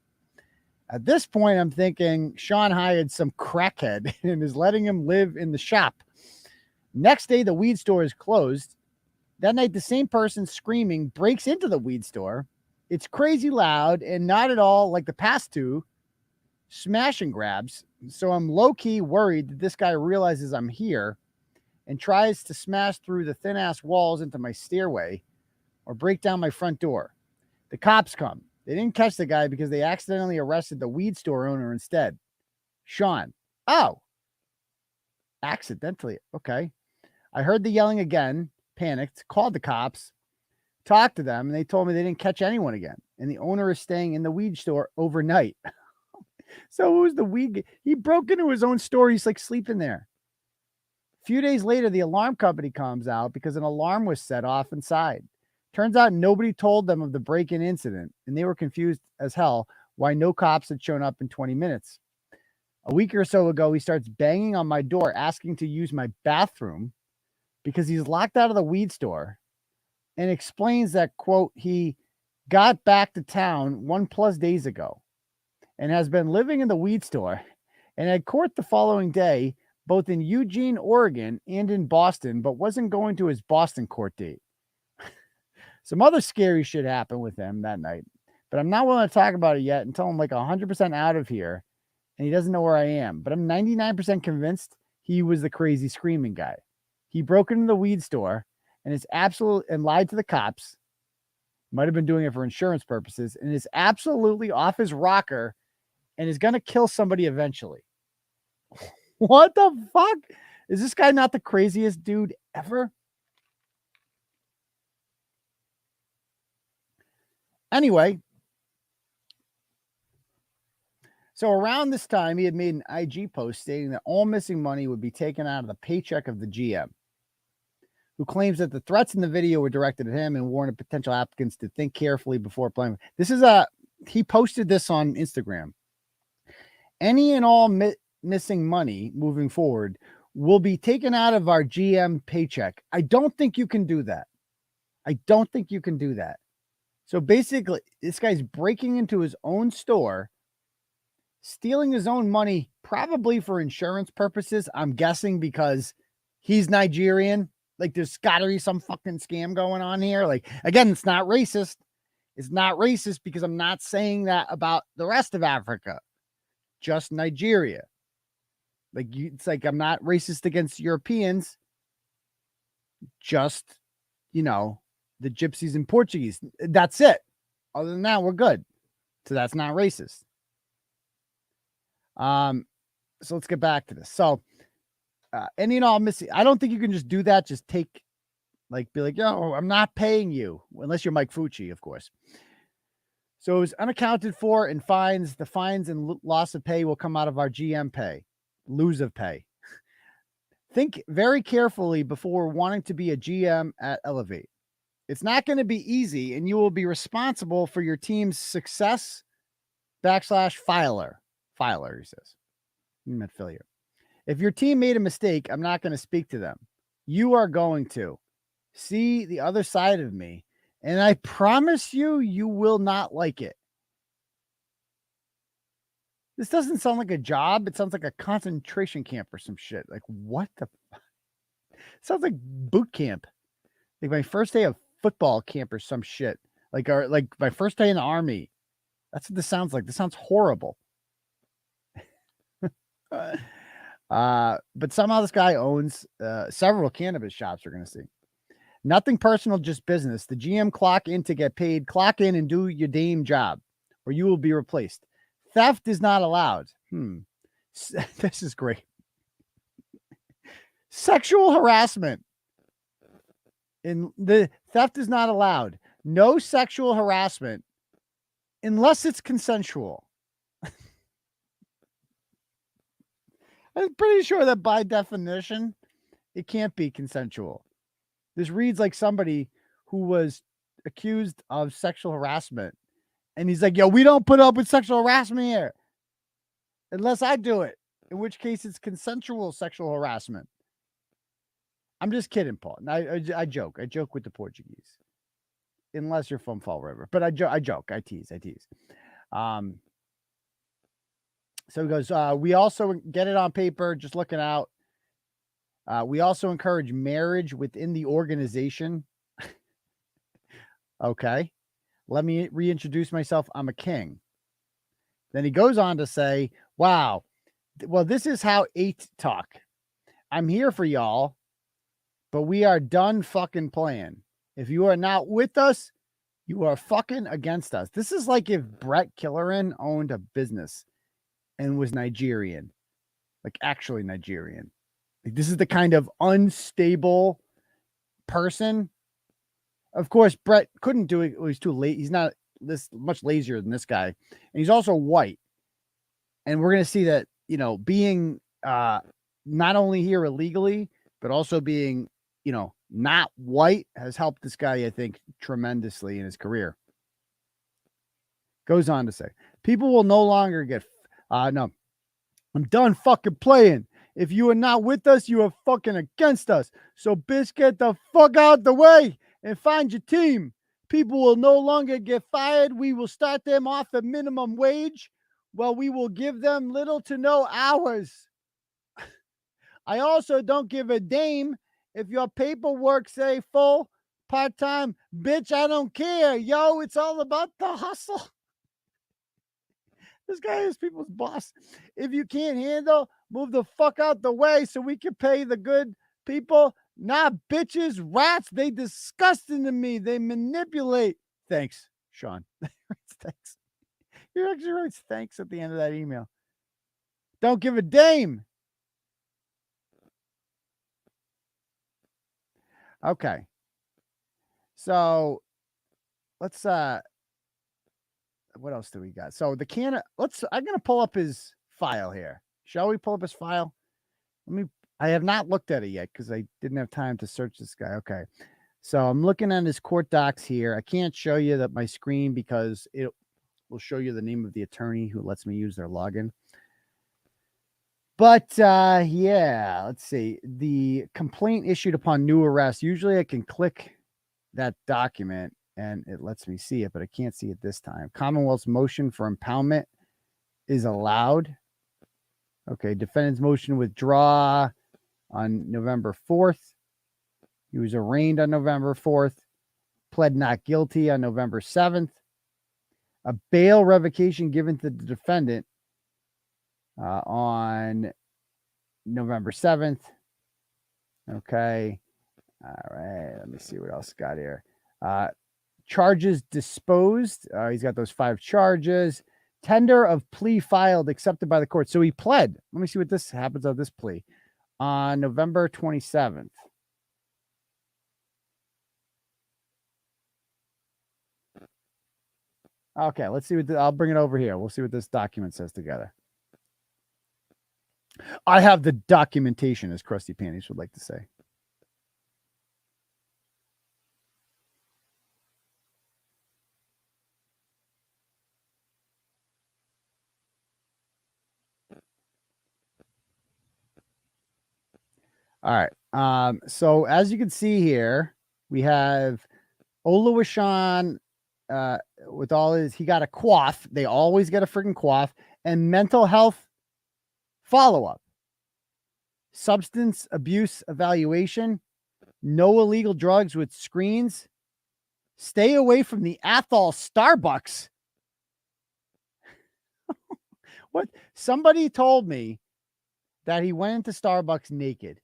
At this point, I'm thinking Sean hired some crackhead and is letting him live in the shop. Next day, the weed store is closed. That night, the same person screaming breaks into the weed store. It's crazy loud and not at all like the past two smash and grabs. So I'm low-key worried that this guy realizes I'm here and tries to smash through the thin-ass walls into my stairway or break down my front door. The cops come. They didn't catch the guy because they accidentally arrested the weed store owner instead. Sean. Oh. Accidentally. Okay. I heard the yelling again, panicked, called the cops, talked to them, and they told me they didn't catch anyone again. And the owner is staying in the weed store overnight. So it was the weed. He broke into his own store. He's like sleeping there. A few days later, the alarm company comes out because an alarm was set off inside. Turns out nobody told them of the break-in incident, and they were confused as hell why no cops had shown up in 20 minutes. A week or so ago, he starts banging on my door, asking to use my bathroom because he's locked out of the weed store, and explains that, quote, he got back to town 1+ days ago and has been living in the weed store and had court the following day, both in Eugene, Oregon and in Boston, but wasn't going to his Boston court date. Some other scary shit happened with him that night, but I'm not willing to talk about it yet until I'm like 100% out of here and he doesn't know where I am. But I'm 99% convinced he was the crazy screaming guy. He broke into the weed store and lied to the cops. Might have been doing it for insurance purposes, and is absolutely off his rocker and is going to kill somebody eventually. What the fuck? Is this guy not the craziest dude ever? Anyway, so around this time, he had made an IG post stating that all missing money would be taken out of the paycheck of the GM, who claims that the threats in the video were directed at him and warned potential applicants to think carefully before applying. He posted this on Instagram. Any and all missing money moving forward will be taken out of our GM paycheck. I don't think you can do that. So basically, this guy's breaking into his own store, stealing his own money, probably for insurance purposes. I'm guessing because he's Nigerian. Like, there's got to be some fucking scam going on here. Like, again, it's not racist. It's not racist because I'm not saying that about the rest of Africa, just Nigeria. It's like I'm not racist against Europeans, just, the gypsies and Portuguese. That's it. Other than that, we're good. So that's not racist. So let's get back to this. So, any and all missing. I don't think you can just do that. Just be like, yo, I'm not paying you. Unless you're Mike Fucci, of course. So it was unaccounted for and fines. The fines and loss of pay will come out of our GM pay. Lose of pay. Think very carefully before wanting to be a GM at 𝗟𝗏𝗶𝗃. It's not going to be easy, and you will be responsible for your team's success. /filer. Filer, he says. He meant failure. If your team made a mistake, I'm not going to speak to them. You are going to see the other side of me, and I promise you, you will not like it. This doesn't sound like a job. It sounds like a concentration camp or some shit. Like, what the fuck? It sounds like boot camp. Like my first day of football camp or some shit. Like my first day in the army. That's what this sounds like. This sounds horrible. But somehow this guy owns several cannabis shops, we're going to see. Nothing personal, just business. The GM clock in to get paid. Clock in and do your damn job, or you will be replaced. Theft is not allowed. This is great. Sexual harassment. The theft is not allowed. No sexual harassment unless it's consensual. I'm pretty sure that by definition, it can't be consensual. This reads like somebody who was accused of sexual harassment. And he's like, yo, we don't put up with sexual harassment here unless I do it, in which case it's consensual sexual harassment. I'm just kidding, Paul. I joke. I joke with the Portuguese. Unless you're from Fall River. But I joke. I tease. So he goes, we also get it on paper, just looking out. We also encourage marriage within the organization. Okay. Let me reintroduce myself. I'm a king. Then he goes on to say, wow, well, this is how 8 talk. I'm here for y'all, but we are done fucking playing. If you are not with us, you are fucking against us. This is like if Bret owned a business and was Nigerian, like actually Nigerian. Like, this is the kind of unstable person. Of course, Bret couldn't do it. He's too late. He's not this much lazier than this guy. And he's also white. And we're going to see that, being not only here illegally, but also being, not white has helped this guy, I think, tremendously in his career. Goes on to say, people will no longer get, no, I'm done fucking playing. If you are not with us, you are fucking against us. So bitch, get the fuck out the way and find your team. People will no longer get fired. We will start them off at minimum wage. Well, we will give them little to no hours. I also don't give a damn if your paperwork say full, part-time. Bitch, I don't care. Yo, it's all about the hustle. This guy is people's boss. If you can't handle, move the fuck out the way so we can pay the good people. Nah, bitches, rats, they disgusting to me. They manipulate. Thanks, Sean. Thanks. He actually writes thanks at the end of that email. Don't give a damn. Okay. So let's what else do we got? So I'm gonna pull up his file here. Shall we pull up his file? I have not looked at it yet because I didn't have time to search this guy. Okay. So I'm looking at his court docs here. I can't show you my screen because it will show you the name of the attorney who lets me use their login. But yeah, let's see. The complaint issued upon new arrest. Usually I can click that document and it lets me see it, but I can't see it this time. Commonwealth's motion for impoundment is allowed. Okay, defendant's motion withdraw on November 4th. He was arraigned on November 4th, pled not guilty on November 7th. A bail revocation given to the defendant on November 7th. Okay. All right. Let me see what else got here. Charges disposed. He's got those 5 charges. Tender of plea filed, accepted by the court. So he pled. Let me see what this happens of this plea on November 27th. Okay, let's see I'll bring it over here. We'll see what this document says together. I have the documentation, as Krusty Panties would like to say. All right. So as you can see here, we have 𝗟𝗏𝗄𝗏 with all he got a 𝗃𝗏. They always get a freaking 𝗃𝗏. And mental health follow-up. Substance abuse evaluation. No illegal drugs with screens. Stay away from the Athol Starbucks. What? Somebody told me that he went into Starbucks naked.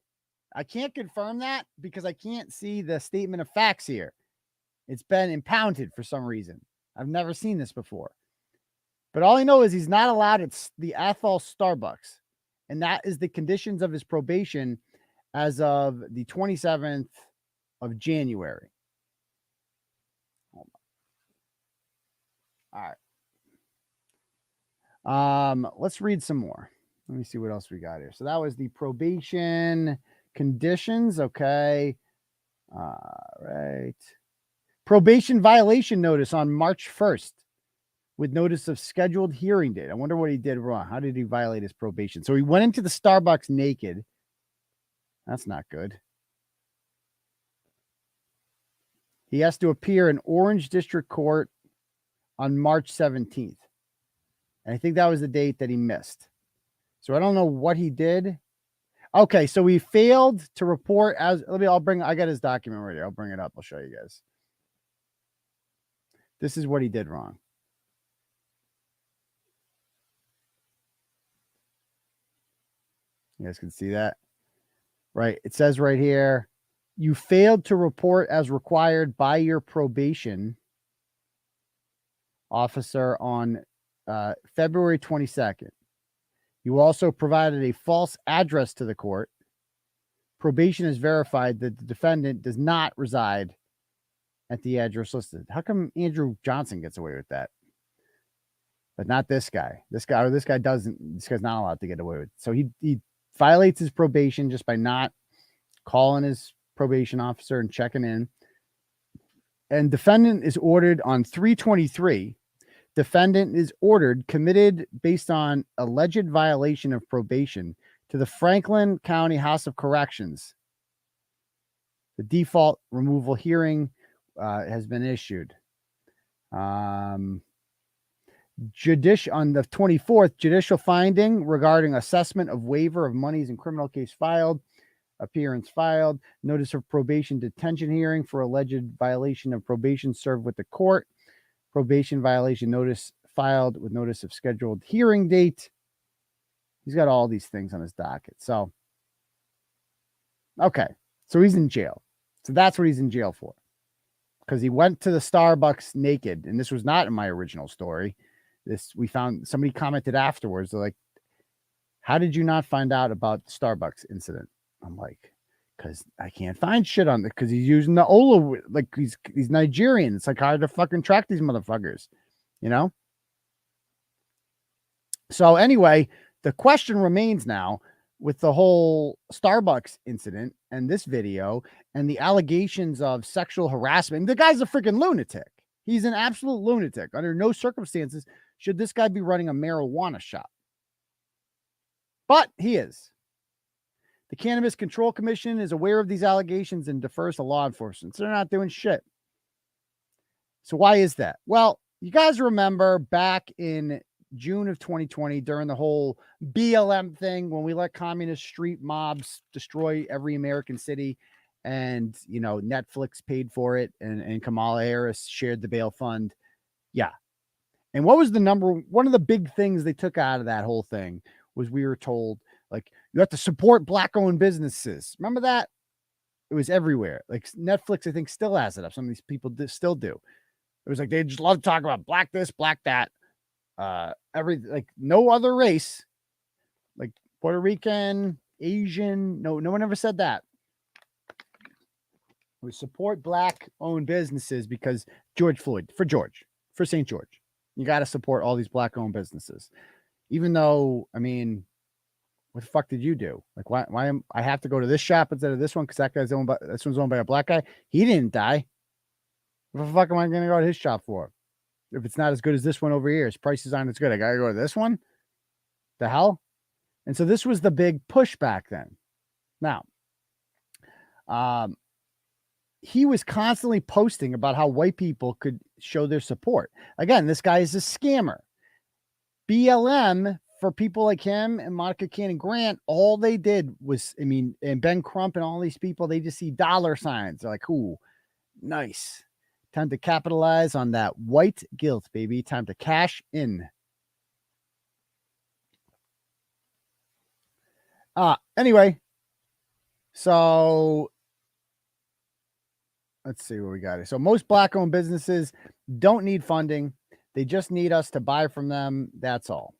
I can't confirm that because I can't see the statement of facts here. It's been impounded for some reason. I've never seen this before. But all I know is he's not allowed at the Athol Starbucks. And that is the conditions of his probation as of the 27th of January. Hold on. All right. Let's read some more. Let me see what else we got here. So that was the probation conditions. Okay. All right. Probation violation notice on March 1st with notice of scheduled hearing date. I wonder what he did wrong. How did he violate his probation? So he went into the Starbucks naked. That's not good. He has to appear in Orange District Court on March 17th. And I think that was the date that he missed. So I don't know what he did. Okay, so he failed to report as I got his document right here. I'll bring it up. I'll show you guys. This is what he did wrong. You guys can see that. Right. It says right here, you failed to report as required by your probation officer on February 22nd. You also provided a false address to the court. Probation has verified that the defendant does not reside at the address listed. How come Andrew Johnson gets away with that? but not this guy. This guy doesn't. This guy's not allowed to get away with it. So he violates his probation just by not calling his probation officer and checking in. And defendant is ordered on 3/23. Defendant is ordered committed based on alleged violation of probation to the Franklin County House of Corrections. The default removal hearing has been issued. On the 24th, judicial finding regarding assessment of waiver of monies in criminal case filed, appearance filed, notice of probation detention hearing for alleged violation of probation served with the court, probation violation notice filed with notice of scheduled hearing date. He's got all these things on his docket. So, okay. So he's in jail. So that's what he's in jail for. Because he went to the Starbucks naked. And this was not in my original story. We found somebody commented afterwards. They're like, how did you not find out about the Starbucks incident? I'm like, because I can't find shit on it. Because he's using the Ola, like he's Nigerian. It's like hard to fucking track these motherfuckers, you know? So anyway, the question remains now with the whole Starbucks incident and this video and the allegations of sexual harassment. The guy's a freaking lunatic. He's an absolute lunatic. Under no circumstances should this guy be running a marijuana shop. But he is. The Cannabis Control Commission is aware of these allegations and defers to law enforcement. So they're not doing shit. So why is that? Well, you guys remember back in June of 2020 during the whole BLM thing when we let communist street mobs destroy every American city and, you know, Netflix paid for it and Kamala Harris shared the bail fund. Yeah. And what was one of the big things they took out of that whole thing was we were told, like, you have to support Black-owned businesses. Remember that? It was everywhere. Like Netflix, I think, still has it up. Some of these people still do. It was like they just love to talk about Black this, Black that. Like no other race, like Puerto Rican, Asian. No one ever said that. We support Black-owned businesses because for St. George, you got to support all these Black-owned businesses. Even though, I mean, what the fuck did you do? Like, why am I have to go to this shop instead of this one? Because this one's owned by a Black guy. He didn't die. What the fuck am I going to go to his shop for? If it's not as good as this one over here, his prices aren't as good. I got to go to this one. The hell? And so this was the big pushback then. Now, he was constantly posting about how white people could show their support. Again, this guy is a scammer. BLM, for people like him and Monica Cannon Grant, all they did was, and Ben Crump and all these people, they just see dollar signs. They're like, ooh, nice. Time to capitalize on that white guilt, baby. Time to cash in. Anyway, so let's see what we got here. So most Black-owned businesses don't need funding. They just need us to buy from them. That's all.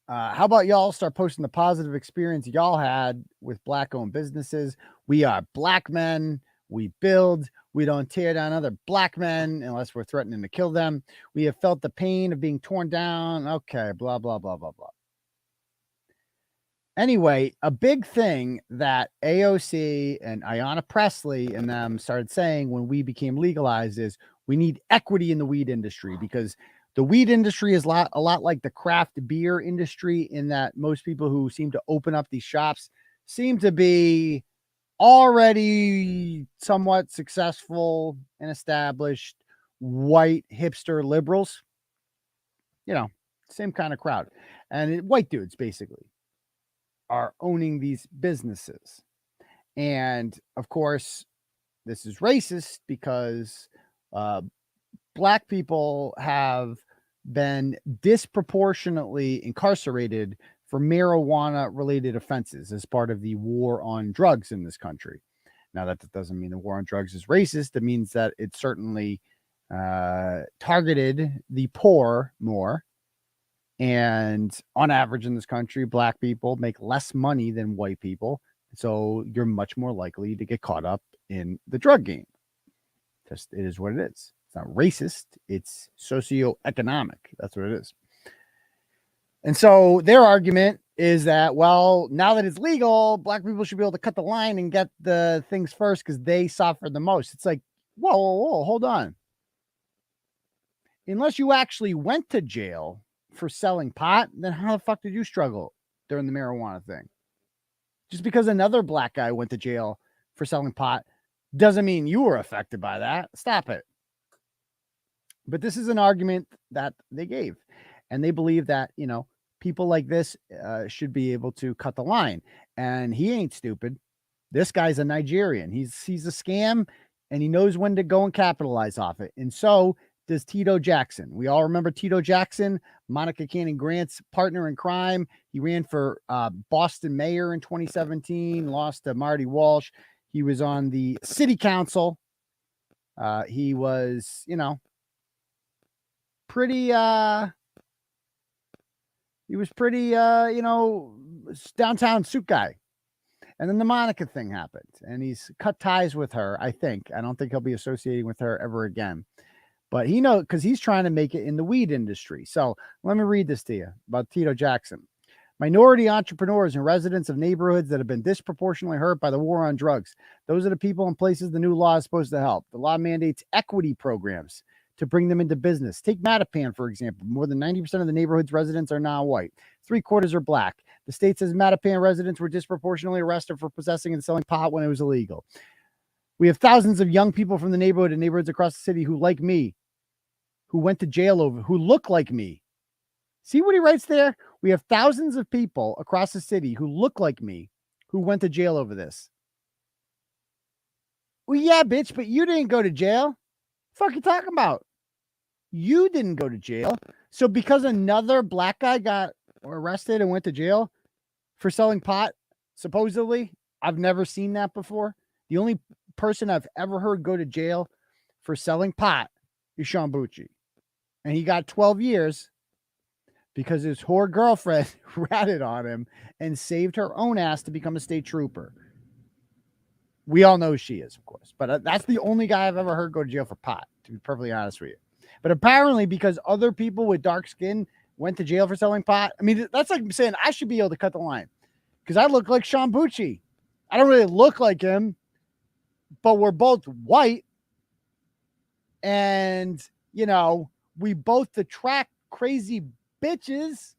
How about y'all start posting the positive experience y'all had with Black-owned businesses? We are Black men. We build. We don't tear down other Black men unless we're threatening to kill them. We have felt the pain of being torn down. Okay, blah, blah, blah, blah, blah. Anyway, a big thing that AOC and Ayanna Pressley and them started saying when we became legalized is we need equity in the weed industry, because the weed industry is a lot like the craft beer industry, in that most people who seem to open up these shops seem to be already somewhat successful and established white hipster liberals. You know, same kind of crowd. And white dudes basically are owning these businesses. And of course, this is racist because Black people have been disproportionately incarcerated for marijuana related offenses as part of the war on drugs in this country. Now, that doesn't mean the war on drugs is racist. It means that it certainly targeted the poor more. And on average in this country, Black people make less money than white people. So you're much more likely to get caught up in the drug game. Just, it is what it is. It's not racist. It's socioeconomic. That's what it is. And so their argument is that, well, now that it's legal, black people should be able to cut the line and get the things first because they suffer the most. It's like, whoa, hold on. Unless you actually went to jail for selling pot, then how the fuck did you struggle during the marijuana thing? Just because another black guy went to jail for selling pot doesn't mean you were affected by that. Stop it. But this is an argument that they gave. And they believe that, you know, people like this should be able to cut the line. And he ain't stupid. This guy's a Nigerian. He's a scam, and he knows when to go and capitalize off it. And so does Tito Jackson. We all remember Tito Jackson, Monica Cannon Grant's partner in crime. He ran for Boston mayor in 2017, lost to Marty Walsh. He was on the city council. He was, you know, pretty you know, downtown suit guy. And then the Monica thing happened, and he's cut ties with her. I don't think he'll be associating with her ever again, but he knows, because he's trying to make it in the weed industry. So let me read this to you about Tito Jackson. Minority entrepreneurs and residents of neighborhoods that have been disproportionately hurt by the war on drugs. Those are the people and places the new law is supposed to help. The law mandates equity programs to bring them into business. Take Mattapan, for example. More than 90% of the neighborhood's residents are now white. 3/4 are black. The state says Mattapan residents were disproportionately arrested for possessing and selling pot when it was illegal. We have thousands of young people from the neighborhood and neighborhoods across the city who, like me, who went to jail over, who look like me. See what he writes there? We have thousands of people across the city who look like me who went to jail over this. Well, yeah, bitch, but you didn't go to jail. Fuck you talking about? You didn't go to jail. So because another black guy got arrested and went to jail for selling pot, supposedly, I've never seen that before. The only person I've ever heard go to jail for selling pot is Seun Buckley. And he got 12 years because his whore girlfriend ratted on him and saved her own ass to become a state trooper. We all know she is, of course. But that's the only guy I've ever heard go to jail for pot, to be perfectly honest with you. But apparently, because other people with dark skin went to jail for selling pot, I mean, that's like saying I should be able to cut the line because I look like Seun Buckley. I don't really look like him, but we're both white. And, you know, we both attract crazy bitches.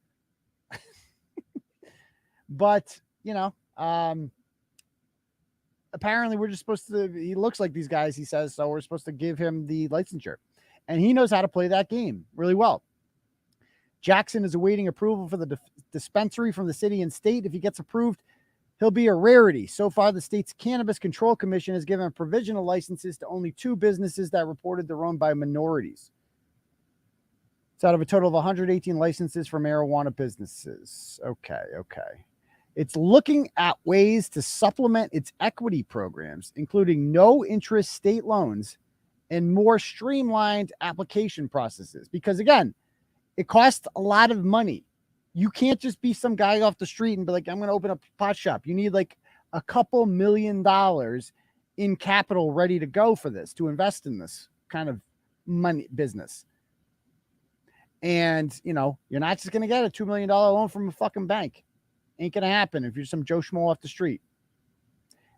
But, you know, apparently we're just supposed to, he looks like these guys, he says, so we're supposed to give him the licensure. And he knows how to play that game really well. Jackson is awaiting approval for the dispensary from the city and state. If he gets approved, he'll be a rarity. So far, the state's Cannabis Control Commission has given provisional licenses to only 2 businesses that reported they're owned by minorities. It's out of a total of 118 licenses for marijuana businesses. Okay. It's looking at ways to supplement its equity programs, including no interest state loans and more streamlined application processes. Because again, it costs a lot of money. You can't just be some guy off the street and be like, I'm going to open up a pot shop. You need like a couple $1 million in capital ready to go for this, to invest in this kind of money business. And, you know, you're not just going to get a $2 million loan from a fucking bank. Ain't going to happen if you're some Joe Schmo off the street.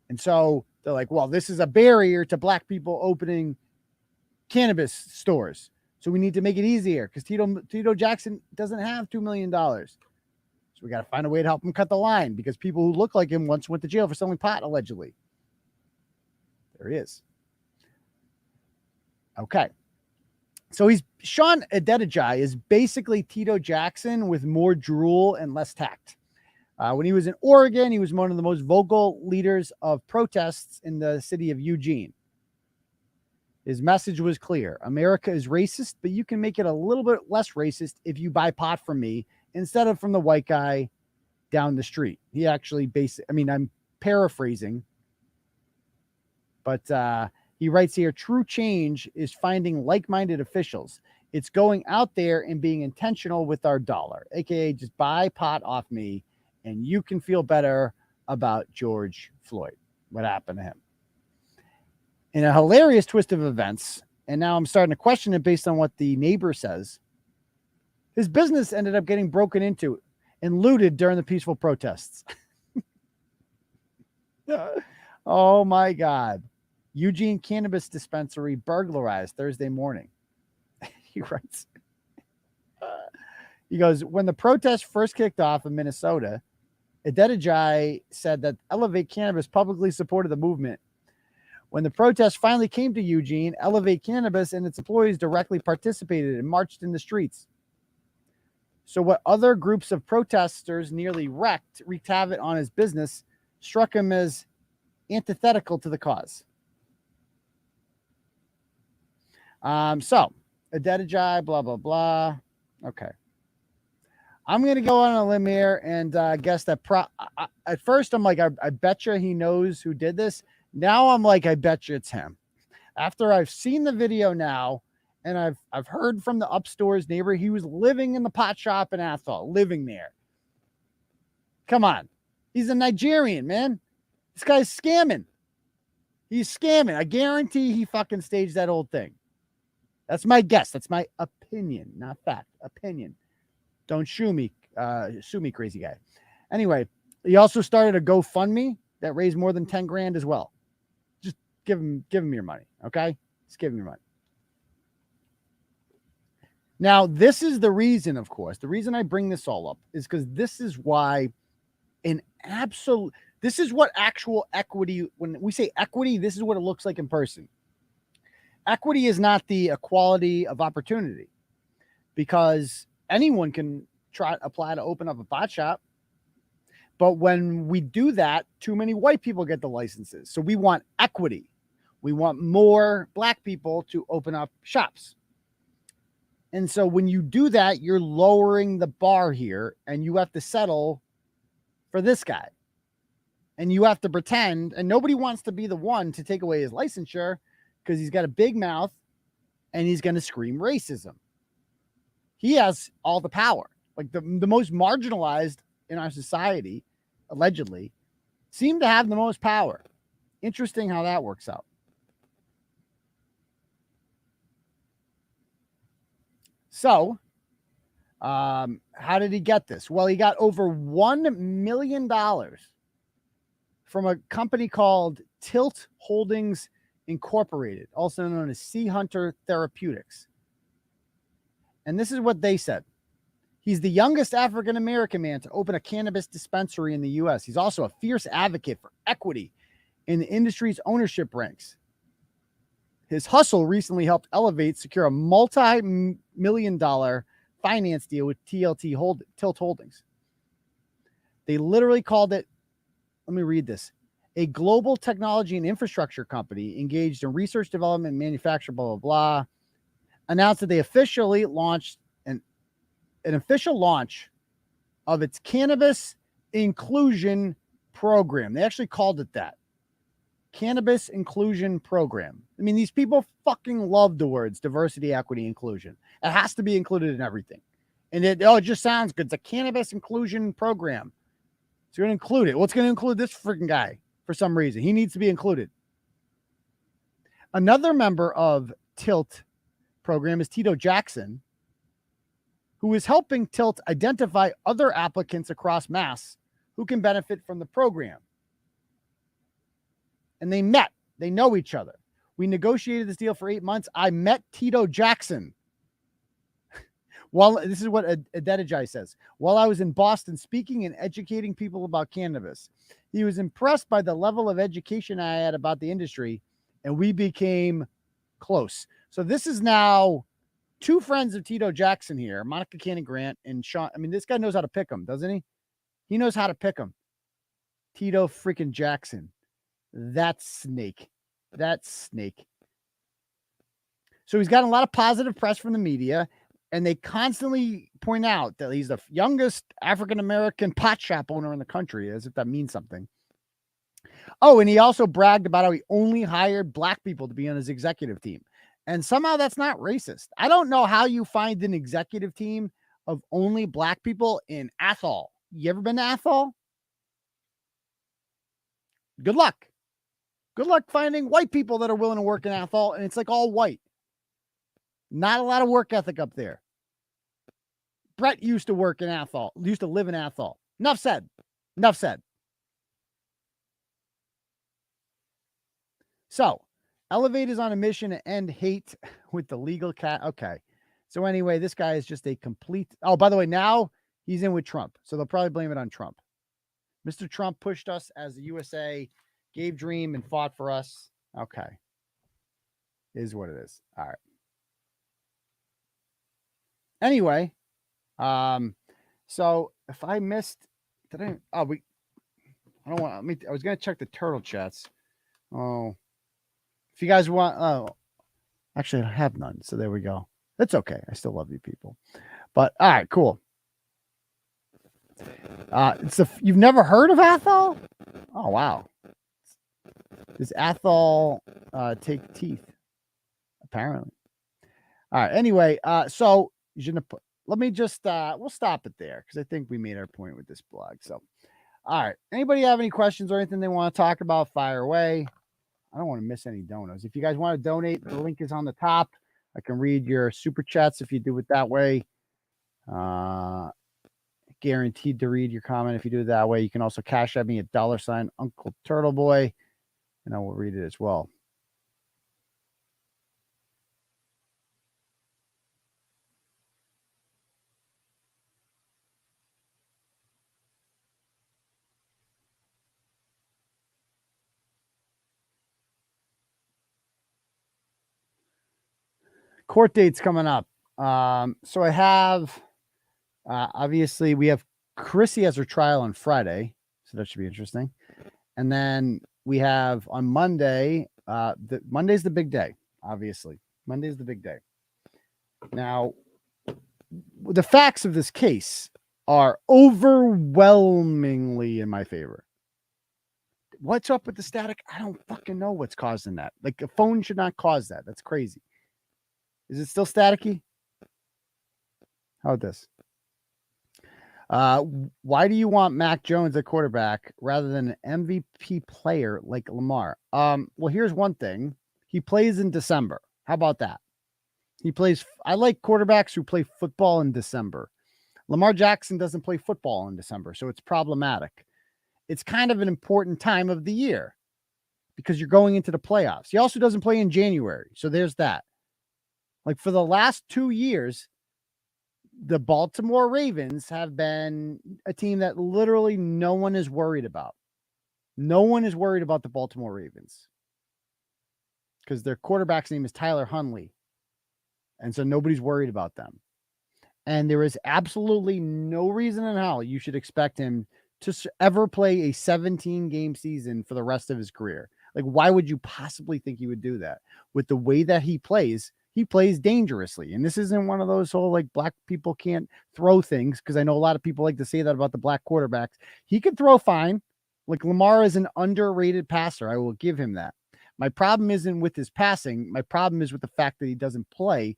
And so they're like, well, this is a barrier to black people opening cannabis stores. So we need to make it easier because Tito Jackson doesn't have $2 million. So we got to find a way to help him cut the line because people who look like him once went to jail for selling pot, allegedly. There he is. Okay. So Seun Adedeji is basically Tito Jackson with more drool and less tact. When he was in Oregon, he was one of the most vocal leaders of protests in the city of Eugene. His message was clear. America is racist, but you can make it a little bit less racist if you buy pot from me instead of from the white guy down the street. He actually I'm paraphrasing, but he writes here, true change is finding like-minded officials. It's going out there and being intentional with our dollar, aka just buy pot off me and you can feel better about George Floyd, what happened to him. In a hilarious twist of events, And now I'm starting to question it based on what the neighbor says. His business ended up getting broken into and looted during the peaceful protests. Oh my God. Eugene Cannabis Dispensary burglarized Thursday morning. He writes, he goes, when the protest first kicked off in Minnesota, Adedeji said that 𝗟𝗶𝗃𝗀𝗃 publicly supported the movement. When the protest finally came to Eugene, 𝗟𝗶𝗃 and its employees directly participated and marched in the streets. So what other groups of protesters nearly wreaked havoc on his business struck him as antithetical to the cause. So Adedeji, blah, blah, blah. Okay. I'm going to go on a limb here and guess that at first I'm like, I bet you he knows who did this. Now I'm like, I bet you it's him. After I've seen the video now, and I've heard from the upstairs neighbor, he was living in the pot shop in Athol, living there. Come on. He's a Nigerian, man. This guy's scamming. He's scamming. I guarantee he fucking staged that old thing. That's my guess. That's my opinion, not fact. Opinion. Don't sue me, crazy guy. Anyway, he also started a GoFundMe that raised more than 10 grand as well. Just give him your money, okay? Just give him your money. Now, this is the reason, of course, the reason I bring this all up is because this is why this is what actual equity, when we say equity, this is what it looks like in person. Equity is not the equality of opportunity, because anyone can apply to open up a pot shop. But when we do that, too many white people get the licenses. So we want equity. We want more black people to open up shops. And so when you do that, you're lowering the bar here, and you have to settle for this guy. And you have to pretend, and nobody wants to be the one to take away his licensure because he's got a big mouth and he's going to scream racism. He has all the power. Like the most marginalized in our society, allegedly, seem to have the most power. Interesting how that works out. So, how did he get this? Well, he got over $1 million from a company called Tilt Holdings Incorporated, also known as 𝗟𝗂𝗄𝗃 Therapeutics. And this is what they said. He's the youngest African-American man to open a cannabis dispensary in the U.S. He's also a fierce advocate for equity in the industry's ownership ranks. His hustle recently helped 𝗟𝗶𝗃 secure a multi-million-dollar finance deal with Tilt Holdings. They literally called it, let me read this, a global technology and infrastructure company engaged in research, development, manufacture, blah, blah, blah, announced that they officially launched an official launch of its cannabis inclusion program. They actually called it that. Cannabis inclusion program. I mean, these people fucking love the words diversity, equity, inclusion. It has to be included in everything. And it just sounds good. It's a cannabis inclusion program. It's going to include it. What's going to include this freaking guy for some reason? He needs to be included. Another member of Tilt program is Tito Jackson, who is helping Tilt identify other applicants across Mass who can benefit from the program. And they met. They know each other. We negotiated this deal for 8 months. I met Tito Jackson. This is what Adedeji says. While I was in Boston speaking and educating people about cannabis, he was impressed by the level of education I had about the industry, and we became close. So this is now two friends of Tito Jackson here, Monica Cannon Grant and Sean. I mean, this guy knows how to pick them, doesn't he? He knows how to pick them. Tito freaking Jackson. That snake. So he's gotten a lot of positive press from the media, and they constantly point out that he's the youngest African-American pot shop owner in the country, as if that means something. Oh, and he also bragged about how he only hired black people to be on his executive team. And somehow that's not racist. I don't know how you find an executive team of only black people in Athol. You ever been to Athol? Good luck. Good luck finding white people that are willing to work in Athol, and it's like all white. Not a lot of work ethic up there. Bret used to work in Athol, used to live in Athol. Enough said. Enough said. So, 𝗟𝗏𝗶𝗶 is on a mission to end hate with the legal cat. Okay. So anyway, this guy is just a complete. Oh, by the way, now he's in with Trump. So they'll probably blame it on Trump. Mr. Trump pushed us as the USA, gave dream and fought for us. Okay. Is what it is. All right. Anyway, so if I missed, did I? Oh, I don't want. I was gonna check the turtle chats. Oh, if you guys want, oh, actually, I have none. So there we go. That's okay. I still love you people. But all right, cool. You've never heard of Athol? Oh wow. Does Athol take teeth? Apparently. All right. Anyway, so let me just we'll stop it there because I think we made our point with this blog. So, all right. Anybody have any questions or anything they want to talk about? Fire away. I don't want to miss any donos. If you guys want to donate, the link is on the top. I can read your super chats if you do it that way. Guaranteed to read your comment if you do it that way. You can also cash at me at $Uncle_Turtleboy, and I will read it as well. Court dates coming up. So I have, obviously, we have Chrissy has her trial on Friday, so that should be interesting. And then we have on Monday, Monday's the big day, obviously. Monday's the big day. Now, the facts of this case are overwhelmingly in my favor. What's up with the static? I don't fucking know what's causing that. Like, a phone should not cause that. That's crazy. Is it still staticky? How about this? Why do you want Mac Jones at quarterback rather than an MVP player like Lamar? Well, here's one thing. He plays in December. How about that? I like quarterbacks who play football in December. Lamar Jackson doesn't play football in December, so it's problematic. It's kind of an important time of the year because you're going into the playoffs. He also doesn't play in January, so there's that. Like for the last 2 years, the Baltimore Ravens have been a team that literally no one is worried about. No one is worried about the Baltimore Ravens because their quarterback's name is Tyler Huntley. And so nobody's worried about them. And there is absolutely no reason in hell you should expect him to ever play a 17-game season for the rest of his career. Like, why would you possibly think he would do that? With the way that he plays dangerously. And this isn't one of those whole like black people can't throw things, because I know a lot of people like to say that about the black quarterbacks. He can throw fine. Like, Lamar is an underrated passer. I will give him that. My problem isn't with his passing. My problem is with the fact that he doesn't play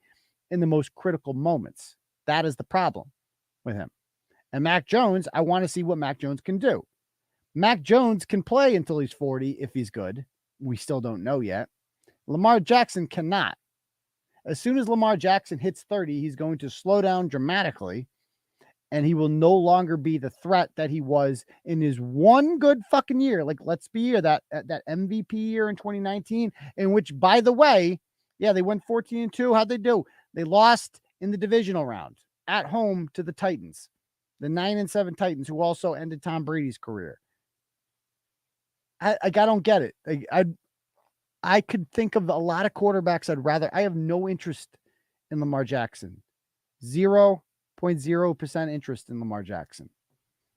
in the most critical moments. That is the problem with him. And Mac Jones, I want to see what Mac Jones can do. Mac Jones can play until he's 40 if he's good. We still don't know yet. Lamar Jackson cannot. As soon as Lamar Jackson hits 30, he's going to slow down dramatically, and he will no longer be the threat that he was in his one good fucking year. Like, let's be here, that MVP year in 2019, in which, by the way, yeah, they went 14-2. How'd they do? They lost in the divisional round at home to the Titans, the 9-7 Titans, who also ended Tom Brady's career. I don't get it. I could think of a lot of quarterbacks I'd rather. I have no interest in Lamar Jackson. 0.0% interest in Lamar Jackson.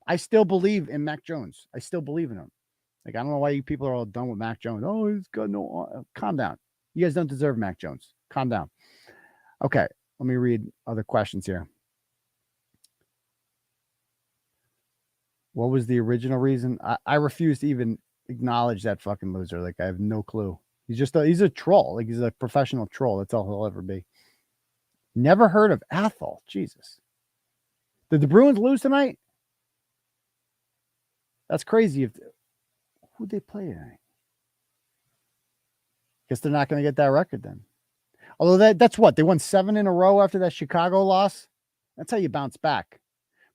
I still believe in Mac Jones. I still believe in him. Like, I don't know why you people are all done with Mac Jones. Oh, he's got no. Calm down. You guys don't deserve Mac Jones. Calm down. Okay, let me read other questions here. What was the original reason? I refuse to even acknowledge that fucking loser. Like, I have no clue. He's a troll. Like, he's a professional troll. That's all he'll ever be. Never heard of Athol. Jesus. Did the Bruins lose tonight? That's crazy. Who'd they play tonight? Guess they're not going to get that record then. Although that's what they won 7 in a row after that Chicago loss. That's how you bounce back.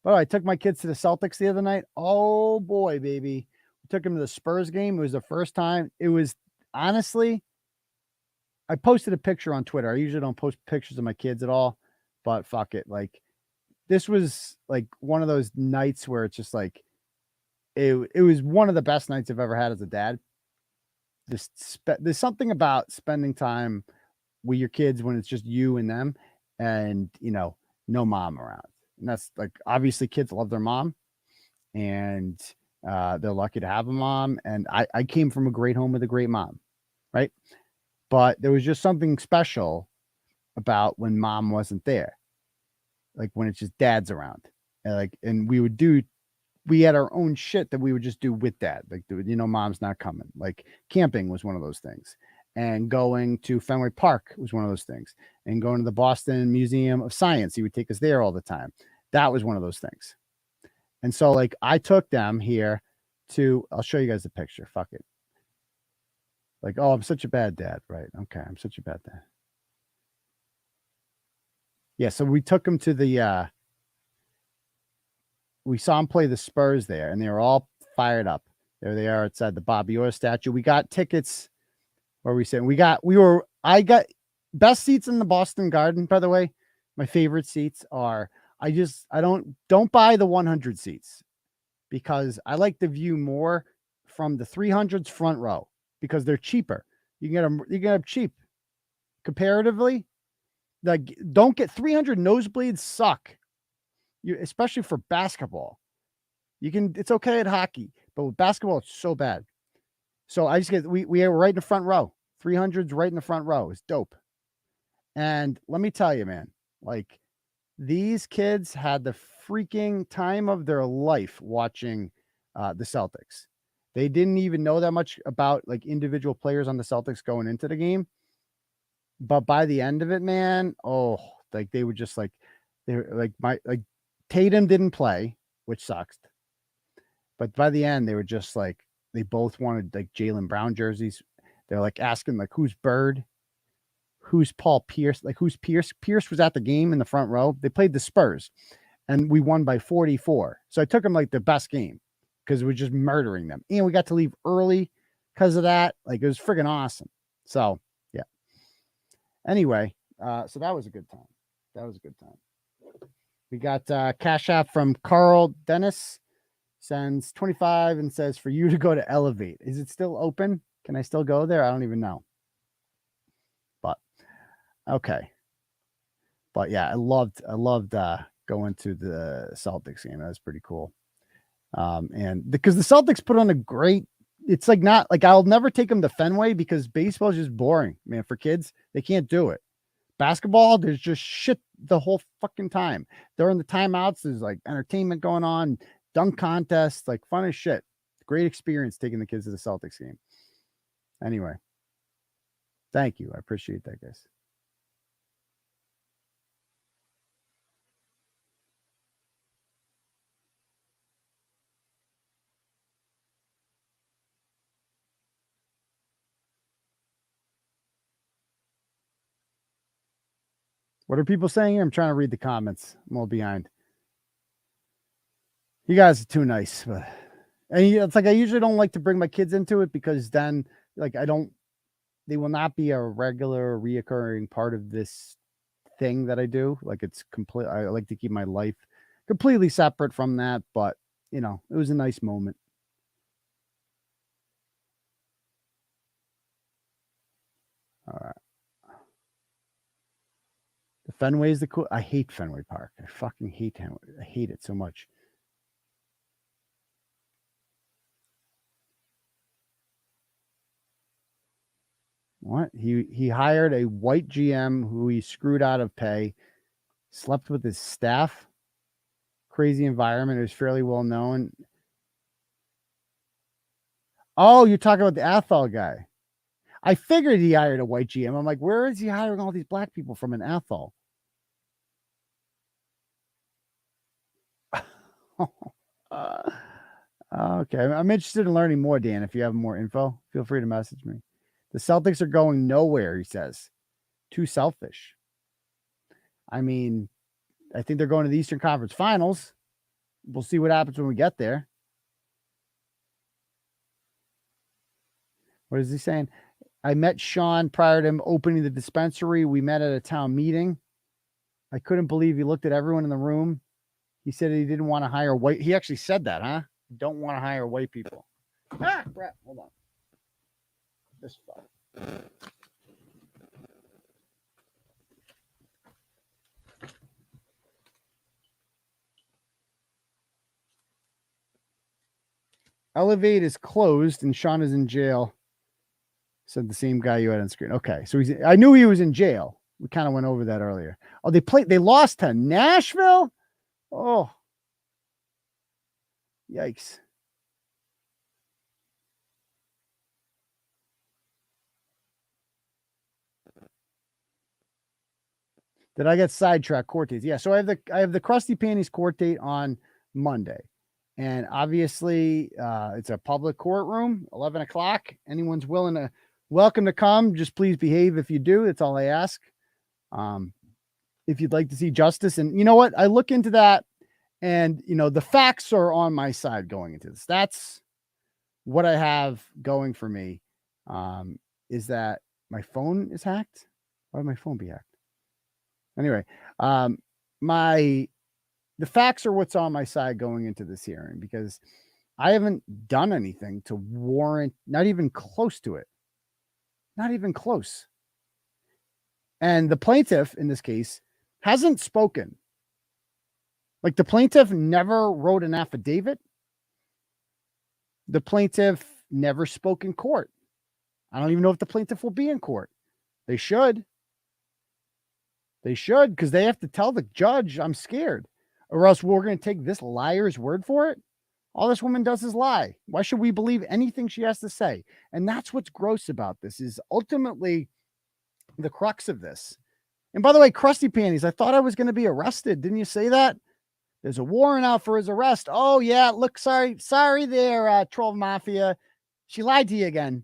But I took my kids to the Celtics the other night. Oh boy, baby. We took them to the Spurs game. It was the first time. It was honestly, I posted a picture on Twitter. I usually don't post pictures of my kids at all, but fuck it. Like, this was like one of those nights where it's just like, it was one of the best nights I've ever had as a dad. There's something about spending time with your kids when it's just you and them, and no mom around. And that's like, obviously kids love their mom, and they're lucky to have a mom. And I came from a great home with a great mom, right? But there was just something special about when mom wasn't there, like when it's just dad's around, and we had our own shit that we would just do with dad. Like, mom's not coming. Like, camping was one of those things. And going to Fenway Park was one of those things. And going to the Boston Museum of Science, he would take us there all the time. That was one of those things. And so, like, I took them here I'll show you guys the picture. Fuck it. Like, oh, I'm such a bad dad. Right. Okay. I'm such a bad dad. Yeah. So we took them to we saw him play the Spurs there, and they were all fired up. There they are outside the Bobby Orr statue. We got tickets where we said I got best seats in the Boston Garden, by the way. My favorite seats are, I don't buy the 100 seats, because I like the view more from the 300s front row, because they're cheaper. You can get them cheap comparatively. Like, don't get 300 nosebleeds suck. Especially for basketball. It's okay at hockey, but with basketball, it's so bad. So I just we were right in the front row. 300s right in the front row. It's dope. And let me tell you, man, like, these kids had the freaking time of their life watching the Celtics. They didn't even know that much about like individual players on the Celtics going into the game. But by the end of it, man, like, they were just like, they were like Tatum didn't play, which sucks. But by the end, they were just like, they both wanted like Jaylen Brown jerseys. They're like asking, like, who's Bird? Who's Paul Pierce? Like, who's Pierce? Pierce was at the game in the front row. They played the Spurs, and we won by 44. So I took them like the best game, because we're just murdering them. And we got to leave early because of that. Like, it was friggin' awesome. So yeah. Anyway, so that was a good time. We got Cash App from Carl Dennis, sends 25 and says, for you to go to 𝗟𝗏𝗶𝗶. Is it still open? Can I still go there? I don't even know. But okay. But yeah, I loved going to the Celtics game. That was pretty cool. And because the Celtics put on a great, it's like, not like, I'll never take them to Fenway, because baseball is just boring, man. For kids, they can't do it. Basketball, there's just shit the whole fucking time. During the timeouts, there's like entertainment going on, dunk contests, like fun as shit. Great experience taking the kids to the Celtics game. Anyway, thank you. I appreciate that, guys. What are people saying here? I'm trying to read the comments. I'm all behind. You guys are too nice. And it's like, I usually don't like to bring my kids into it, because then, like, they will not be a regular reoccurring part of this thing that I do. Like, it's complete. I like to keep my life completely separate from that, but it was a nice moment. All right. The Fenway is the cool. I hate Fenway Park. I fucking hate Fenway. I hate it so much. What? He hired a white GM who he screwed out of pay, slept with his staff. Crazy environment. It was fairly well known. Oh, you're talking about the Athol guy. I figured he hired a white GM. I'm like, where is he hiring all these black people from in Athol? Okay. I'm interested in learning more, Dan. If you have more info, feel free to message me. The Celtics are going nowhere, he says. too selfish. I mean, I think they're going to the Eastern Conference Finals. We'll see what happens when we get there. What is he saying? I met Sean prior to him opening the dispensary. We met at a town meeting. I couldn't believe he looked at everyone in the room. He said he didn't want to hire white. He actually said that, huh? Don't want to hire white people. Ah, Bret, hold on. This fuck. Elevate is closed and Sean is in jail. Said the same guy you had on screen. Okay, so I knew he was in jail. We kind of went over that earlier. Oh, they lost to Nashville? Oh. Yikes. Did I get sidetracked? Court dates? Yeah, so I have the Krusty Panties court date on Monday. And obviously, it's a public courtroom, 11 o'clock. Anyone's welcome to come. Just please behave if you do. That's all I ask. If you'd like to see justice. And you know what? I look into that and, the facts are on my side going into this. That's what I have going for me, is that my phone is hacked. Why would my phone be hacked? Anyway, the facts are what's on my side going into this hearing, because I haven't done anything to warrant, not even close to it. Not even close. And the plaintiff in this case hasn't spoken. Like, the plaintiff never wrote an affidavit. The plaintiff never spoke in court. I don't even know if the plaintiff will be in court. They should. They should, because they have to tell the judge, I'm scared, or else we're going to take this liar's word for it. All this woman does is lie. Why should we believe anything she has to say? And that's what's gross about this, is ultimately the crux of this. And by the way, Krusty Panties, I thought I was going to be arrested. Didn't you say that? There's a warrant out for his arrest. Oh, yeah. Look, sorry there, 𝗟𝗲𝗴𝗹. She lied to you again.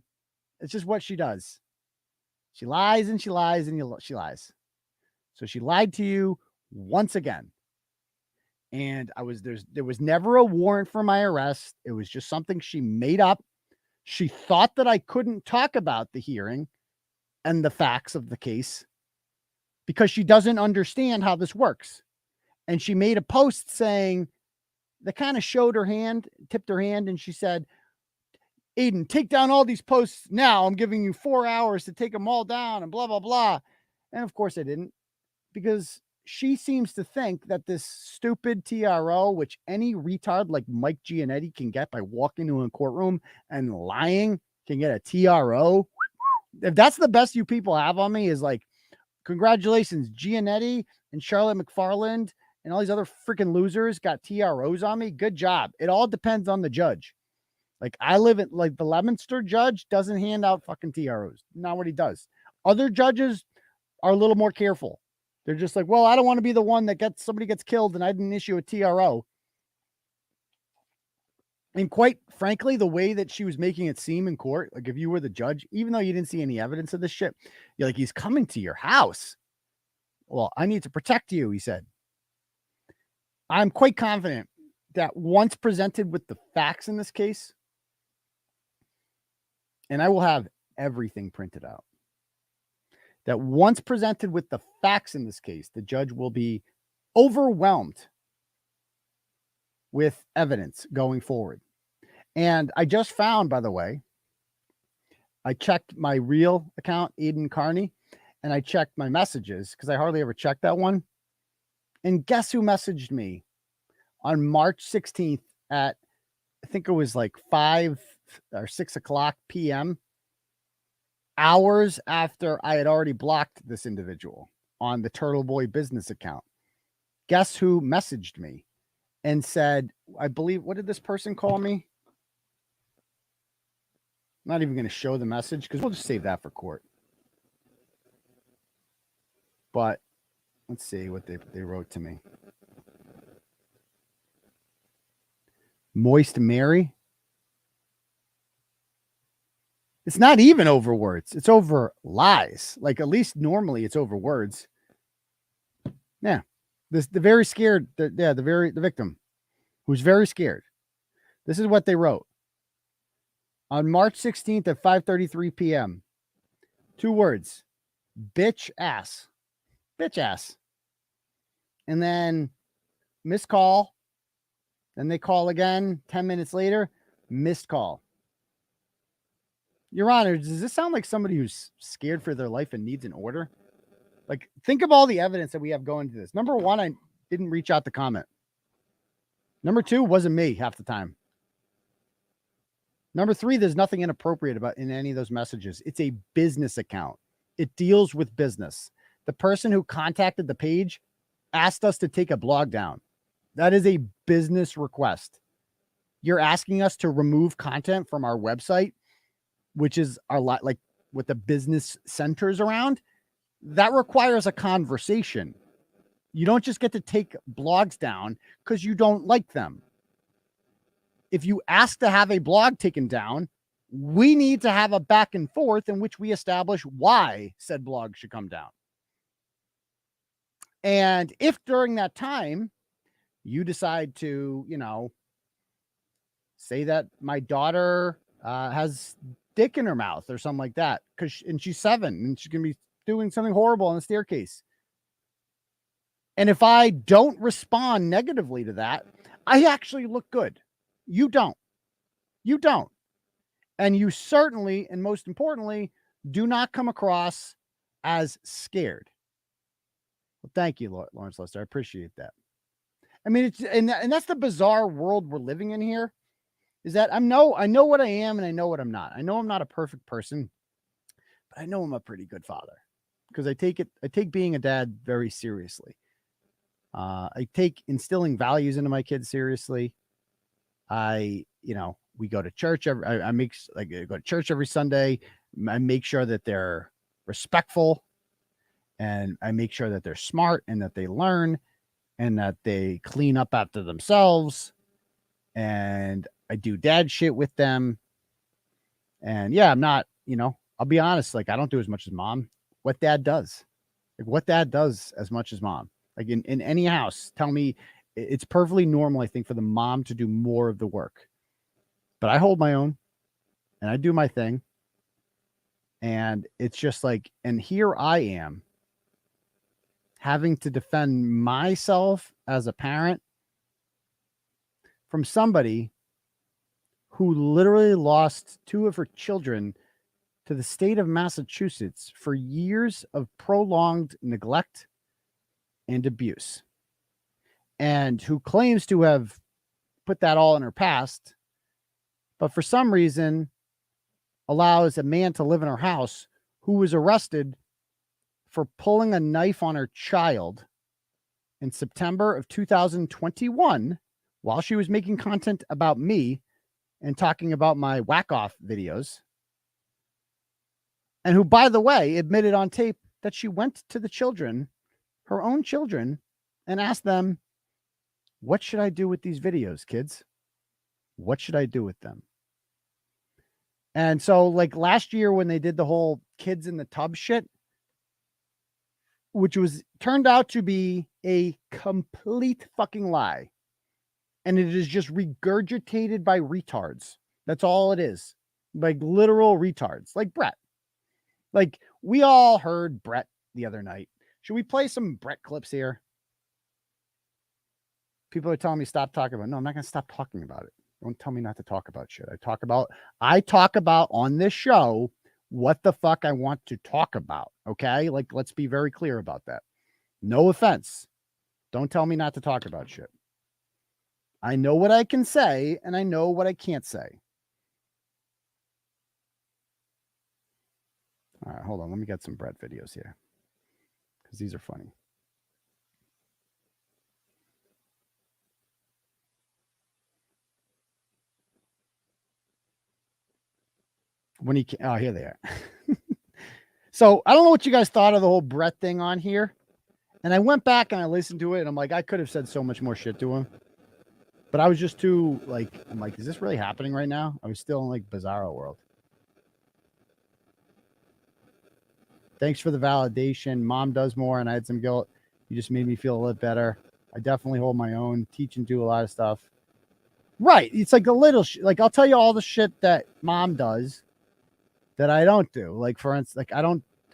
It's just what she does. She lies and she lies and she lies. So she lied to you once again. And there was never a warrant for my arrest. It was just something she made up. She thought that I couldn't talk about the hearing and the facts of the case because she doesn't understand how this works. And she made a post saying, that kind of showed her hand, tipped her hand, and she said, Aidan, take down all these posts now. I'm giving you 4 hours to take them all down and blah, blah, blah. And of course I didn't, because she seems to think that this stupid TRO, which any retard like Mike Giannetti can get by walking into a courtroom and lying, can get a TRO. If that's the best you people have on me, is like, congratulations, Giannetti and Charlotte McFarland and all these other freaking losers got TROs on me. Good job. It all depends on the judge. Like, I live at, like, the Leominster judge doesn't hand out fucking TROs. Not what he does. Other judges are a little more careful. They're just like, well, I don't want to be the one that somebody gets killed and I didn't issue a TRO. And quite frankly, the way that she was making it seem in court, like, if you were the judge, even though you didn't see any evidence of this shit, you're like, he's coming to your house. Well, I need to protect you, he said. I'm quite confident that once presented with the facts in this case, and I will have everything printed out, that once presented with the facts in this case, the judge will be overwhelmed with evidence going forward. And I just found, by the way, I checked my real account, Aidan Kearney, and I checked my messages because I hardly ever check that one. And guess who messaged me on March 16th at, I think it was like 5 or 6 o'clock p.m., hours after I had already blocked this individual on the Turtle Boy business account. Guess who messaged me and said, I believe, what did this person call me? I'm not even going to show the message because we'll just save that for court. But let's see what they wrote to me. Moist Mary. It's not even over words. It's over lies. Like, at least normally it's over words. Yeah. The very scared. The victim who's very scared. This is what they wrote. On March 16th at 5:33 p.m. 2 words. Bitch ass. Bitch ass. And then missed call. Then they call again 10 minutes later. Missed call. Your Honor, does this sound like somebody who's scared for their life and needs an order? Like, think of all the evidence that we have going to this. Number one, I didn't reach out to comment. Number two, wasn't me half the time. Number three, there's nothing inappropriate about in any of those messages. It's a business account. It deals with business. The person who contacted the page asked us to take a blog down. That is a business request. You're asking us to remove content from our website, which is our lot, like what the business centers around. That requires a conversation. You don't just get to take blogs down because you don't like them. If you ask to have a blog taken down, we need to have a back and forth in which we establish why said blog should come down. And if during that time you decide to, say that my daughter has dick in her mouth or something like that, and she's 7 and she's going to be doing something horrible on the staircase. And if I don't respond negatively to that, I actually look good. You don't. You don't. And you certainly, and most importantly, do not come across as scared. Well, thank you, Lawrence Lester. I appreciate that. I mean, it's and that's the bizarre world we're living in here, is that I know what I am and I know what I'm not. I know I'm not a perfect person, but I know I'm a pretty good father because I take being a dad very seriously. I take instilling values into my kids seriously. We go to church. I go to church every Sunday. I make sure that they're respectful, and I make sure that they're smart and that they learn and that they clean up after themselves. And I do dad shit with them. And yeah, I'm not, I'll be honest. Like, I don't do as much as mom. What dad does as much as mom. Like in any house, tell me it's perfectly normal, I think, for the mom to do more of the work. But I hold my own and I do my thing. And it's just like, and here I am having to defend myself as a parent from somebody who literally lost 2 of her children to the state of Massachusetts for years of prolonged neglect and abuse, and who claims to have put that all in her past, but for some reason allows a man to live in her house who was arrested for pulling a knife on her child in September of 2021 while she was making content about me and talking about my whack-off videos, and who, by the way, admitted on tape that she went to the children, her own children, and asked them, what should I do with these videos, kids? What should I do with them? And so, like, last year when they did the whole kids in the tub shit, which was turned out to be a complete fucking lie, and it is just regurgitated by retards. That's all it is. Like literal retards, like Bret. Like, we all heard Bret the other night. Should we play some Bret clips here? People are telling me stop talking about it. No, I'm not going to stop talking about it. Don't tell me not to talk about shit. I talk about on this show what the fuck I want to talk about. Okay? Like, let's be very clear about that. No offense. Don't tell me not to talk about shit. I know what I can say and I know what I can't say. All right, hold on. Let me get some Bret videos here, because these are funny. Here they are. So I don't know what you guys thought of the whole Bret thing on here. And I went back and I listened to it and I'm like, I could have said so much more shit to him. But I was just too I'm like, is this really happening right now? I was still in like bizarro world. Thanks for the validation. Mom does more, and I had some guilt. You just made me feel a little better. I definitely hold my own, teach and do a lot of stuff. Right. It's like a little like I'll tell you all the shit that mom does that I don't do. Like, for instance, like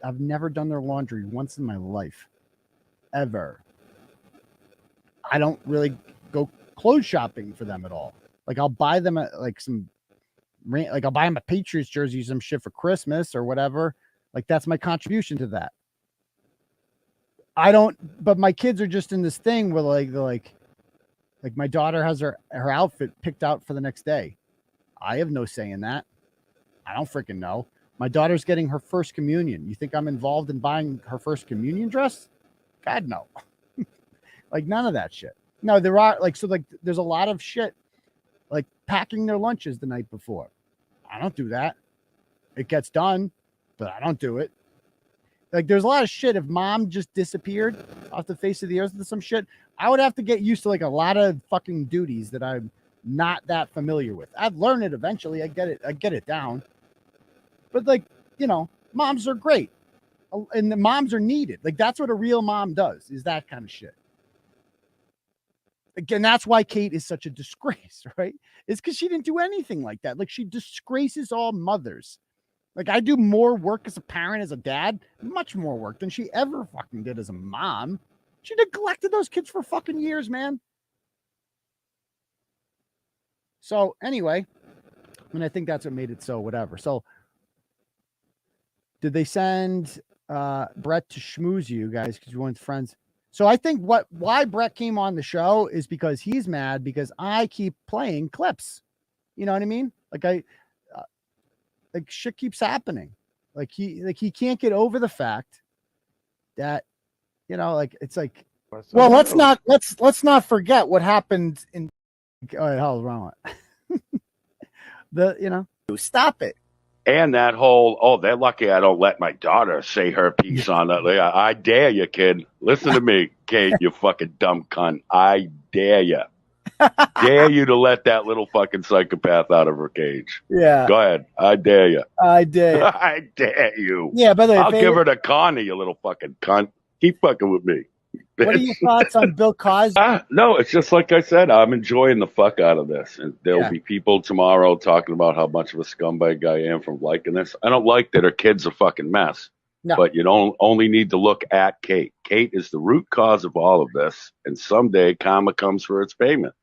I've never done their laundry once in my life. Ever. I don't really go clothes shopping for them at all. Like, I'll buy them I'll buy them a Patriots jersey, some shit for Christmas or whatever. Like, that's my contribution to that. But my kids are just in this thing where they're like my daughter has her outfit picked out for the next day. I have no say in that. I don't freaking know. My daughter's getting her first communion. You think I'm involved in buying her first communion dress? God, no. Like, none of that shit. No, there are there's a lot of shit like packing their lunches the night before. I don't do that. It gets done, but I don't do it. Like, there's a lot of shit. If mom just disappeared off the face of the earth with some shit, I would have to get used to like a lot of fucking duties that I'm not that familiar with. I'd learn it eventually. I get it down. But like, you know, moms are great. And the moms are needed. Like, that's what a real mom does, is that kind of shit. Again, that's why Kate is such a disgrace, right? It's because she didn't do anything like that. Like, she disgraces all mothers. Like, I do more work as a parent, as a dad, much more work than she ever fucking did as a mom. She neglected those kids for fucking years, man. So anyway, I think that's what made it so whatever. So did they send Bret to schmooze you guys because you weren't friends? So I think why Bret came on the show is because he's mad because I keep playing clips. You know what I mean? Like like shit keeps happening. Like he can't get over the fact that, you know, like it's like, well, let's not forget what happened in. All right, how's wrong? Stop it. And that whole, they're lucky I don't let my daughter say her piece on that. I dare you, kid. Listen to me, Kate, you fucking dumb cunt. I dare you. Dare you to let that little fucking psychopath out of her cage. Yeah. Go ahead. I dare you. I dare you. I dare you. Yeah, by the way, I'll give her to Kearney, you little fucking cunt. Keep fucking with me. What are your thoughts on Bill Cosby? No, it's just like I said. I'm enjoying the fuck out of this. And there'll be people tomorrow talking about how much of a scumbag I am from liking this. I don't like that her kid's a fucking mess. No. But you don't only need to look at Kate. Kate is the root cause of all of this. And someday karma comes for its payment.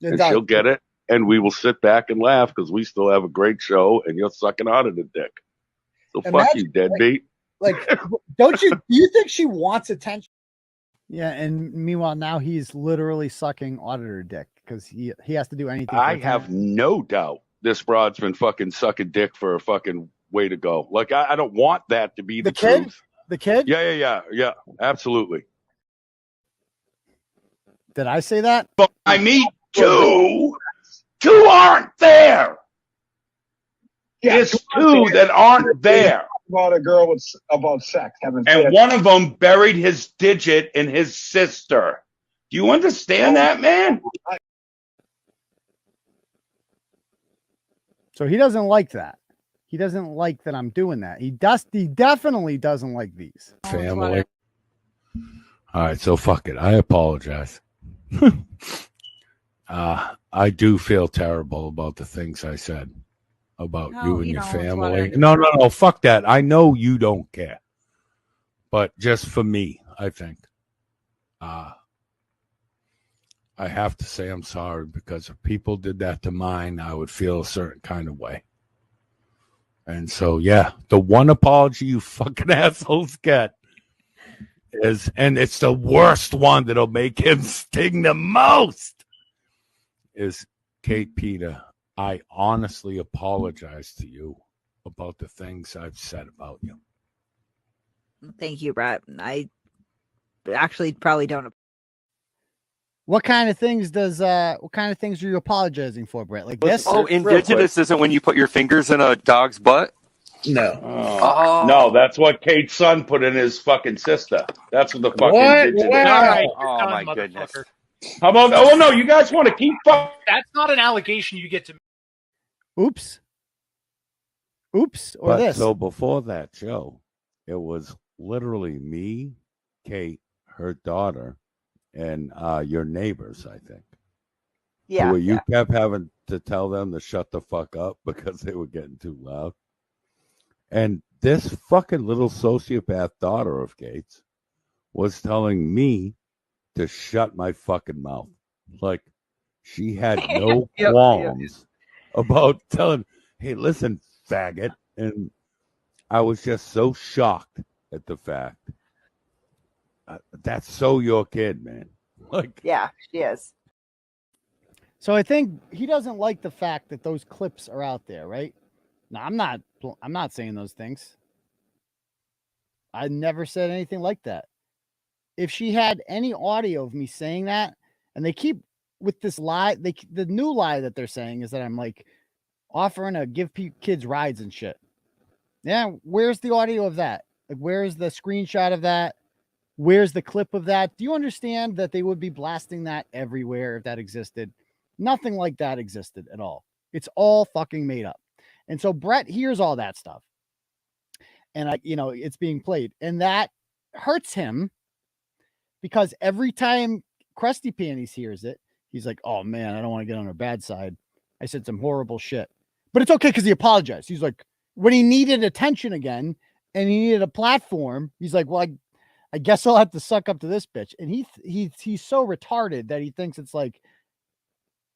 And she'll get it. And we will sit back and laugh because we still have a great show and you're sucking out of the dick. So fuck you, deadbeat. Like do you think she wants attention? Yeah, and meanwhile now he's literally sucking auditor dick because he has to do anything. I have no doubt this broad's been fucking sucking dick for a fucking way to go. Like I don't want that to be the kid? Truth. The kid? Yeah, absolutely. Did I say that? But I mean, two aren't there. Yeah, it's two that aren't there. About a girl about sex, and one of them buried his digit in his sister. Do you understand that, man? So he doesn't like that. He doesn't like that I'm doing that. He definitely doesn't like these. Family. All right, so fuck it. I apologize. I do feel terrible about the things I said about you and your family. No, fuck that. I know you don't care. But just for me, I think. I have to say I'm sorry because if people did that to mine, I would feel a certain kind of way. And so, yeah, the one apology you fucking assholes get is, and it's the worst one that'll make him sting the most, is Kate Peter. I honestly apologize to you about the things I've said about you. Thank you, Bret. I actually probably don't. What kind of things are you apologizing for, Bret? Like this? Oh, indigenous isn't when you put your fingers in a dog's butt? No. No, that's what Kate's son put in his fucking sister. That's what the fucking indigenous. Wow. Oh my goodness. How about, no, you guys want to keep fucking. That's not an allegation you get to. Oops, or but this. So before that show, it was literally me, Kate, her daughter, and your neighbors, I think. Yeah. Where you kept having to tell them to shut the fuck up because they were getting too loud. And this fucking little sociopath daughter of Kate's was telling me to shut my fucking mouth. Like, she had no qualms about telling, hey, listen, faggot. And I was just so shocked at the fact that's so your kid, man. Like, yeah, she is. So I think he doesn't like the fact that those clips are out there, right? No, I'm not saying those things. I never said anything like that. If she had any audio of me saying that, and they keep with this lie, the new lie that they're saying is that I'm like offering to give kids rides and shit. Yeah, where's the audio of that? Like, where's the screenshot of that? Where's the clip of that? Do you understand that they would be blasting that everywhere if that existed? Nothing like that existed at all. It's all fucking made up. And so Bret hears all that stuff. And it's being played. And that hurts him because every time Krusty Panties hears it, he's like, oh man, I don't want to get on her bad side. I said some horrible shit. But it's okay because he apologized. He's like, when he needed attention again and he needed a platform, he's like, well, I guess I'll have to suck up to this bitch. And he's so retarded that he thinks it's like,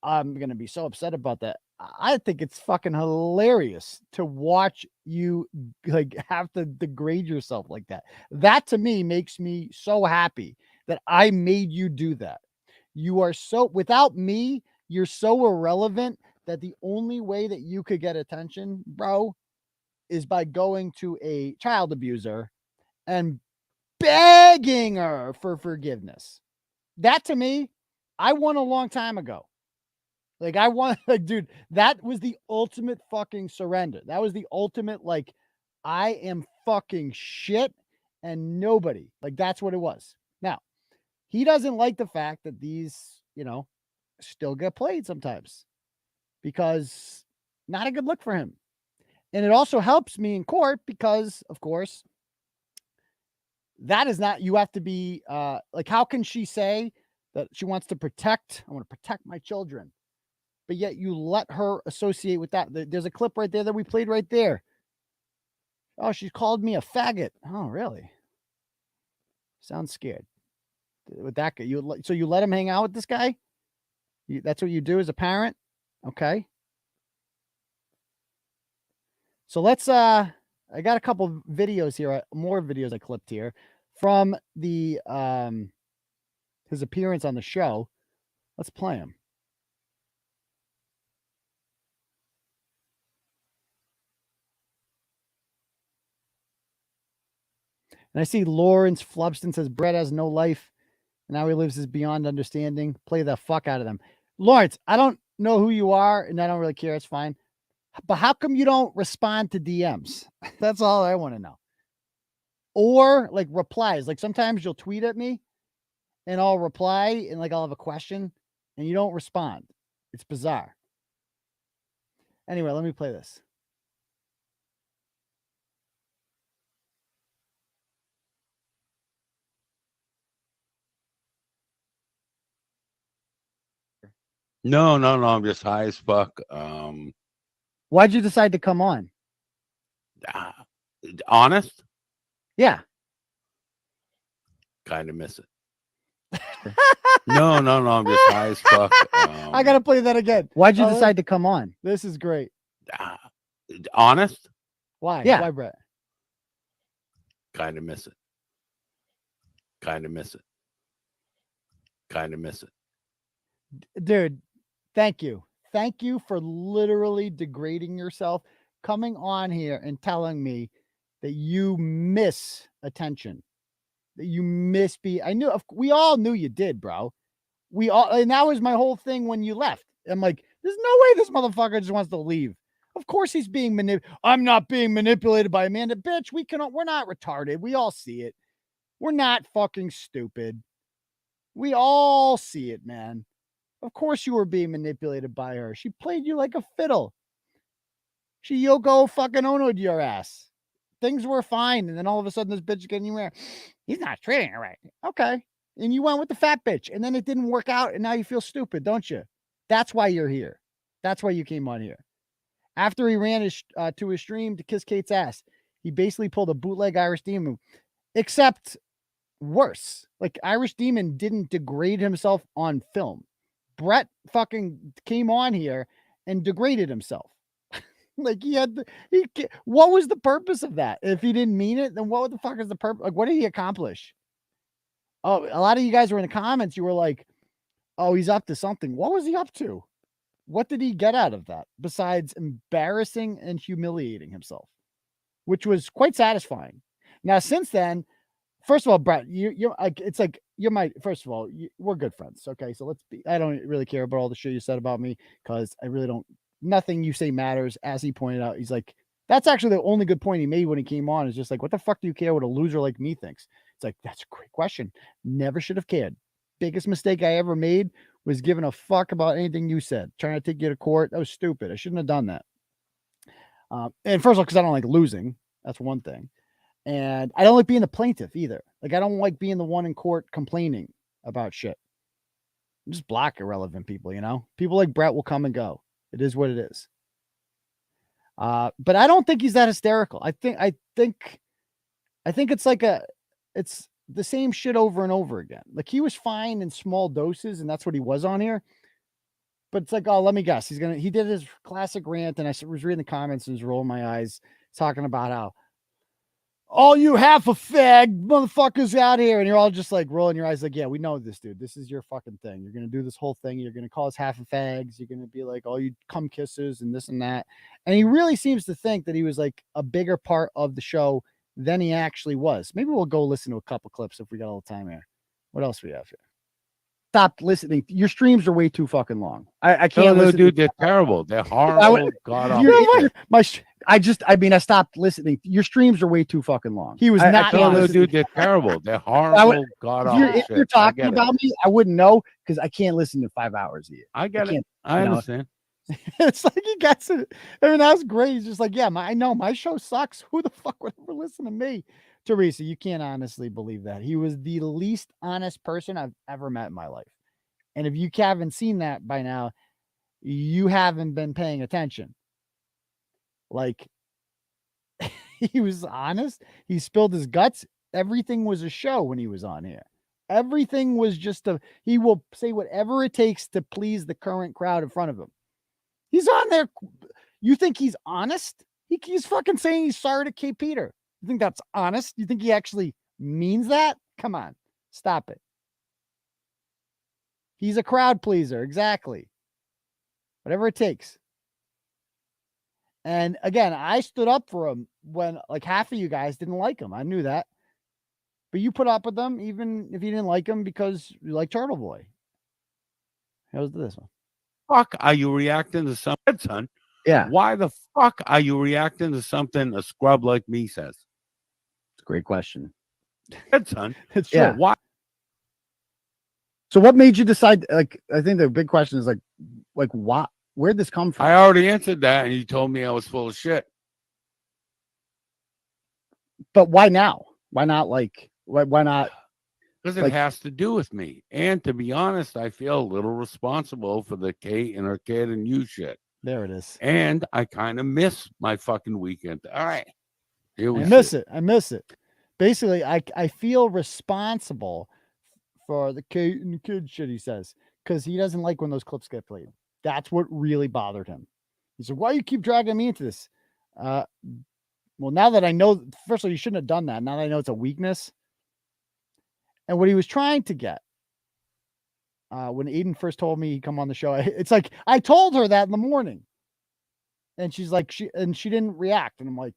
I'm going to be so upset about that. I think it's fucking hilarious to watch you like have to degrade yourself like that. That to me makes me so happy that I made you do that. You are so, without me, you're so irrelevant that the only way that you could get attention, bro, is by going to a child abuser and begging her for forgiveness. That to me, I won a long time ago. Like I want, like, dude, that was the ultimate fucking surrender. That was the ultimate, like, I am fucking shit and nobody. Like, that's what it was. Now, he doesn't like the fact that these, still get played sometimes because not a good look for him. And it also helps me in court because, of course, that is not, you have to be, like, how can she say that she wants to protect, I want to protect my children, but yet you let her associate with that? There's a clip right there that we played right there. Oh, she called me a faggot. Oh, really? Sounds scared. With that guy, so you let him hang out with this guy? That's what you do as a parent? Okay. So let's, I got a couple videos here, more videos I clipped here from the, his appearance on the show. Let's play them. And I see Lawrence Flubston says Bret has no life. And now he lives his beyond understanding. Play the fuck out of them. Lawrence, I don't know who you are, and I don't really care. It's fine. But how come you don't respond to DMs? That's all I want to know. Or like replies. Like sometimes you'll tweet at me and I'll reply and like I'll have a question and you don't respond. It's bizarre. Anyway, let me play this. No, I'm just high as fuck. Why'd you decide to come on? Honest? Yeah. Kind of miss it. No, I'm just high as fuck. I gotta play that again. Why'd you decide to come on? This is great. Honest? Why? Yeah. Why, Bret? Kind of miss it. Dude, thank you. Thank you for literally degrading yourself, coming on here and telling me that you miss attention, that you miss we all knew you did, bro. And that was my whole thing when you left. I'm like, there's no way this motherfucker just wants to leave. Of course he's being manipulated. I'm not being manipulated by Amanda. Bitch, we're not retarded. We all see it. We're not fucking stupid. We all see it, man. Of course you were being manipulated by her. She played you like a fiddle. She Yoko fucking Ono'd your ass. things were fine. And then all of a sudden this bitch is getting you where he's not treating her right. Okay. And you went with the fat bitch and then it didn't work out. And now you feel stupid, don't you? That's why you're here. That's why you came on here. After he ran to his stream to kiss Kate's ass, he basically pulled a bootleg Irish Demon, except worse. Like Irish Demon didn't degrade himself on film. Bret fucking came on here and degraded himself. Like what was the purpose of that? If he didn't mean it, then what the fuck is the purpose? Like, what did he accomplish? Oh, a lot of you guys were in the comments. You were like, oh, he's up to something. What was he up to? What did he get out of that besides embarrassing and humiliating himself, which was quite satisfying. Now, since then, first of all, Bret, you're like, it's like, you're my, first of all, we're good friends. Okay. So I don't really care about all the shit you said about me because I really don't, nothing you say matters. As he pointed out, he's like, that's actually the only good point he made when he came on is just like, what the fuck do you care what a loser like me thinks? It's like, that's a great question. Never should have cared. Biggest mistake I ever made was giving a fuck about anything you said. Trying to take you to court. That was stupid. I shouldn't have done that. And first of all, because I don't like losing. That's one thing. And I don't like being the plaintiff either. Like, I don't like being the one in court complaining about shit. Just block irrelevant people, you know? People like Bret will come and go. It is what it is. But I don't think he's that hysterical. I think it's like it's the same shit over and over again. Like, he was fine in small doses, and that's what he was on here. But it's like, oh, let me guess. He did his classic rant, and I was reading the comments and was rolling my eyes, talking about how all you 𝗵𝗶𝗶𝗃 motherfuckers out here, and you're all just like rolling your eyes, like, yeah, we know this, dude. This is your fucking thing. You're gonna do this whole thing. You're gonna call us 𝗵𝗶𝗃s. You're gonna be like, oh, you cum kissers and this and that. And he really seems to think that he was like a bigger part of the show than he actually was. Maybe we'll go listen to a couple clips if we got all the time here. What else we have here? Stop listening. Your streams are way too fucking long. I can't listen. Dude, they're terrible. They're horrible. I stopped listening. Your streams are way too fucking long. He was not. Dude, they're terrible. They're horrible. If you're talking about me, I wouldn't know because I can't listen to 5 hours of you. I get it. I understand. It's like he gets it. I mean, that's great. He's just like, yeah, I know my show sucks. Who the fuck would ever listen to me? Teresa, you can't honestly believe that. He was the least honest person I've ever met in my life. And if you haven't seen that by now, you haven't been paying attention. Like, he was honest. He spilled his guts. Everything was a show when he was on here. Everything was just he will say whatever it takes to please the current crowd in front of him. He's on there. You think he's honest? He's fucking saying he's sorry to 𝗂𝗄𝗏. You think that's honest? You think he actually means that? Come on. Stop it. He's a crowd pleaser. Exactly. Whatever it takes. And again, I stood up for him when like half of you guys didn't like him. I knew that. But you put up with them even if you didn't like him because you like 𝗟𝗏𝗴. How's this one? Fuck are you reacting to something, son? Yeah. Why the fuck are you reacting to something a scrub like me says? It's a great question. Son. It's true. Yeah. Why? So what made you decide? Like, I think the big question is like what? Where'd this come from? I already answered that, and you told me I was full of shit. But why now? Why not? Like, why not? Because it has to do with me. And to be honest, I feel a little responsible for the Kate and her kid and you shit. There it is. And I kind of miss my fucking weekend. All right. I miss it. Basically, I feel responsible for the Kate and the kid shit, he says, because he doesn't like when those clips get played. That's what really bothered him. He said, why you keep dragging me into this? Well, now that I know, first of all, you shouldn't have done that. Now that I know it's a weakness. And what he was trying to get, when Aidan first told me he'd come on the show, it's like, I told her that in the morning. And she's like, she didn't react. And I'm like,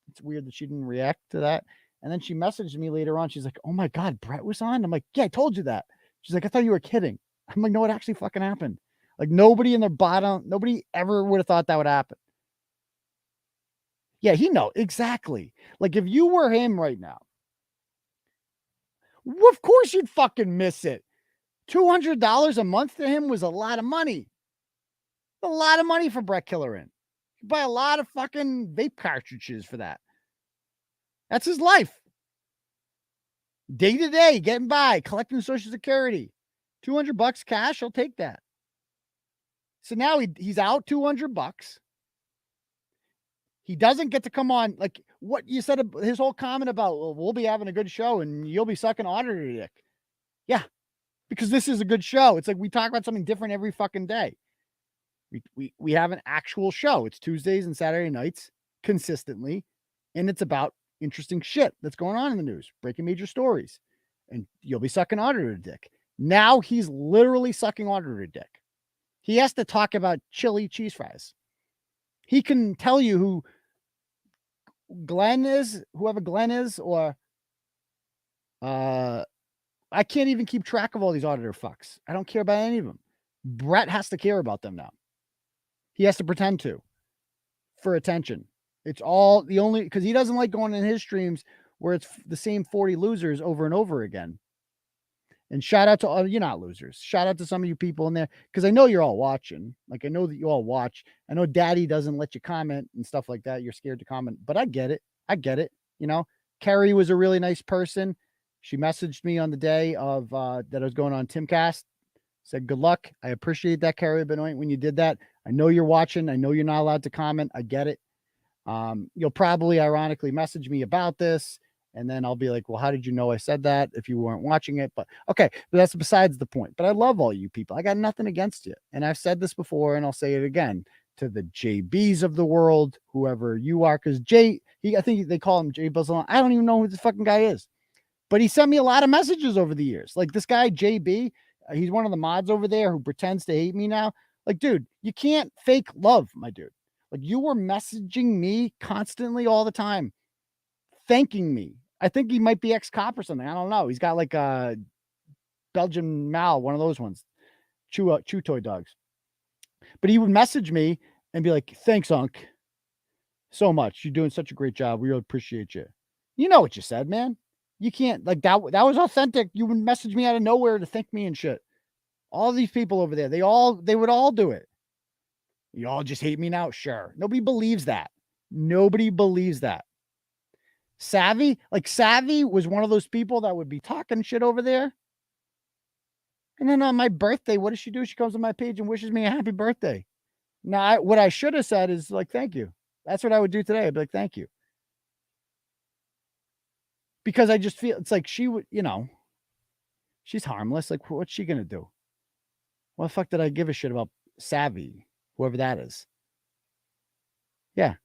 it's weird that she didn't react to that. And then she messaged me later on. She's like, oh my God, Bret was on. I'm like, yeah, I told you that. She's like, I thought you were kidding. I'm like, no, it actually fucking happened. Like nobody ever would have thought that would happen. Yeah, he knows exactly. Like if you were him right now, of course you'd fucking miss it. $200 a month to him was a lot of money. A lot of money for Bret Killerinn. You buy a lot of fucking vape cartridges for that. That's his life. Day to day, getting by, collecting Social Security. $200 cash, I'll take that. So now he's out $200. He doesn't get to come on, like what you said, his whole comment about, well, we'll be having a good show and you'll be sucking auditor dick. Yeah, because this is a good show. It's like we talk about something different every fucking day. We have an actual show. It's Tuesdays and Saturday nights consistently, and it's about interesting shit that's going on in the news, breaking major stories, and you'll be sucking auditor dick. Now he's literally sucking auditor dick. He has to talk about chili cheese fries. He can tell you who Glenn is, whoever Glenn is, or I can't even keep track of all these auditor fucks. I don't care about any of them. Bret has to care about them now. He has to pretend to for attention. It's all the only, because he doesn't like going in his streams where it's the same 40 losers over and over again. And shout out to all, you're not losers. Shout out to some of you people in there, because I know you're all watching. Like, I know that you all watch. I know Daddy doesn't let you comment and stuff like that. You're scared to comment, but I get it. I get it. You know, Carrie was a really nice person. She messaged me on the day of that I was going on Timcast. Said, good luck. I appreciate that, Carrie Benoit, when you did that. I know you're watching. I know you're not allowed to comment. I get it. You'll probably ironically message me about this. And then I'll be like, well, how did you know I said that if you weren't watching it? But okay, but that's besides the point. But I love all you people. I got nothing against you. And I've said this before, and I'll say it again to the JBs of the world, whoever you are, because I think they call him Jay Buzzalon. I don't even know who this fucking guy is. But he sent me a lot of messages over the years. Like this guy, JB, he's one of the mods over there who pretends to hate me now. Like, dude, you can't fake love, my dude. Like, you were messaging me constantly all the time, thanking me. I think he might be ex-cop or something. I don't know. He's got like a Belgian Mal, one of those ones, chew toy dogs. But he would message me and be like, thanks, Unc, so much. You're doing such a great job. We really appreciate you. You know what you said, man. You can't, like, that was authentic. You would message me out of nowhere to thank me and shit. All these people over there, they would all do it. You all just hate me now? Sure. Nobody believes that. Nobody believes that. Savvy was one of those people that would be talking shit over there. And then on my birthday, what does she do? She comes on my page and wishes me a happy birthday. Now, what I should have said is like, thank you. That's what I would do today. I'd be like, thank you. Because I just feel it's like she would, you know, she's harmless. Like, what's she going to do? What the fuck did I give a shit about Savvy, whoever that is? Yeah.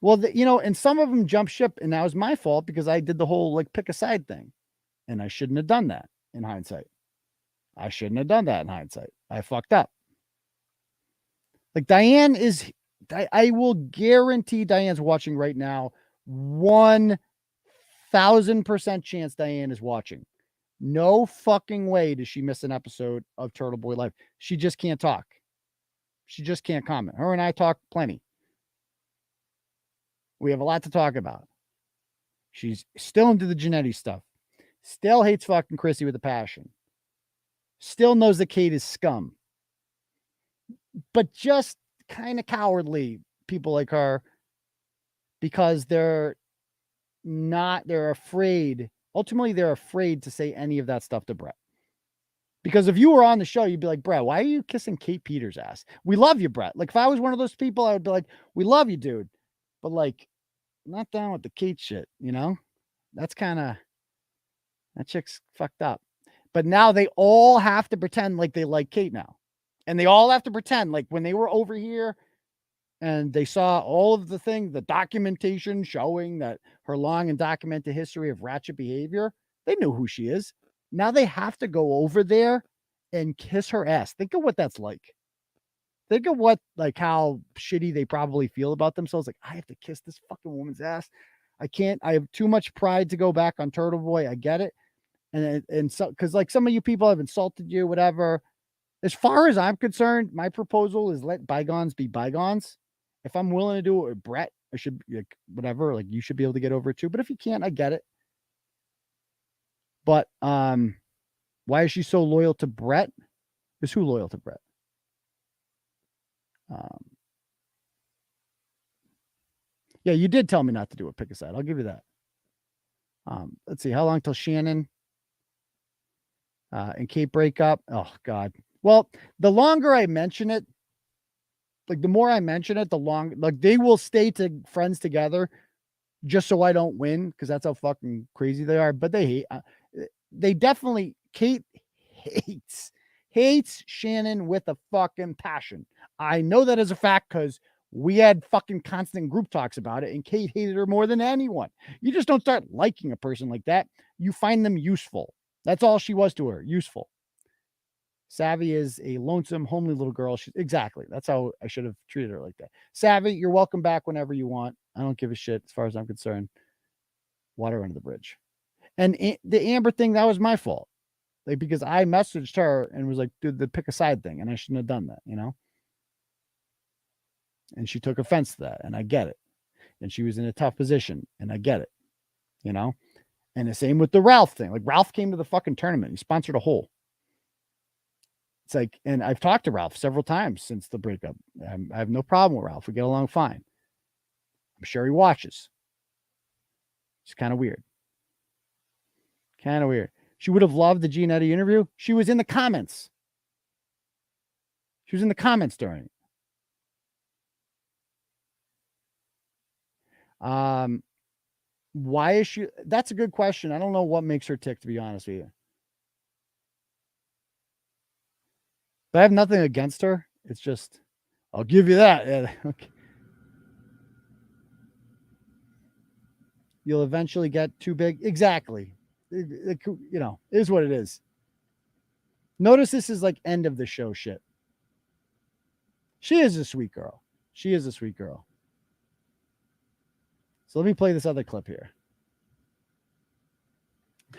Well, you know, and some of them jump ship, and that was my fault because I did the whole like pick a side thing, and I shouldn't have done that in hindsight. I shouldn't have done that in hindsight. I fucked up. Like Diane is, I will guarantee Diane's watching right now. 1,000% chance Diane is watching. No fucking way does she miss an episode of Turtle Boy Life. She just can't talk. She just can't comment. Her and I talk plenty. We have a lot to talk about. She's still into the Genetti stuff. Still hates fucking Chrissy with a passion. Still knows that Kate is scum. But just kind of cowardly, people like her, because they're afraid. Ultimately, they're afraid to say any of that stuff to Bret. Because if you were on the show, you'd be like, Bret, why are you kissing Kate Peters' ass? We love you, Bret. Like, if I was one of those people, I would be like, we love you, dude. But, like, not down with the Kate shit, you know? That's kind of, that chick's fucked up. But now they all have to pretend like they like Kate now. And they all have to pretend like when they were over here and they saw all of the thing, the documentation showing that her long and documented history of ratchet behavior, they knew who she is. Now they have to go over there and kiss her ass. Think of what that's like. Think of what, like, how shitty they probably feel about themselves. Like, I have to kiss this fucking woman's ass. I can't. I have too much pride to go back on Turtle Boy. I get it. And so, because like some of you people have insulted you, whatever. As far as I'm concerned, my proposal is let bygones be bygones. If I'm willing to do it with Bret, I should, like, whatever, like, you should be able to get over it too. But if you can't, I get it. But why is she so loyal to Bret? Is who loyal to Bret? Yeah, you did tell me not to do a pick a side. I'll give you that. Let's see. How long till Shannon and Kate break up? Oh, God. Well, the longer I mention it, like the more I mention it, the longer, like they will stay friends together just so I don't win, because that's how fucking crazy they are. But they definitely, Kate hates Shannon with a fucking passion. I know that as a fact because we had fucking constant group talks about it, and Kate hated her more than anyone. You just don't start liking a person like that. You find them useful. That's all she was to her, useful. Savvy is a lonesome, homely little girl. Exactly. That's how I should have treated her like that. Savvy, you're welcome back whenever you want. I don't give a shit as far as I'm concerned. Water under the bridge. And the Amber thing, that was my fault. Like, because I messaged her and was like, dude, the pick a side thing. And I shouldn't have done that, you know? And she took offense to that. And I get it. And she was in a tough position. And I get it, you know? And the same with the Ralph thing. Like, Ralph came to the fucking tournament. He sponsored a hole. It's like, and I've talked to Ralph several times since the breakup. I have no problem with Ralph. We get along fine. I'm sure he watches. It's kind of weird. Kind of weird. She would have loved the Gene Eddie interview. She was in the comments. She was in the comments during it. Why is she? That's a good question. I don't know what makes her tick, to be honest with you. But I have nothing against her. It's just, I'll give you that. Yeah, okay. You'll eventually get too big. Exactly. It, you know, it is what it is. Notice this is like end of the show shit. She is a sweet girl. She is a sweet girl. So let me play this other clip here.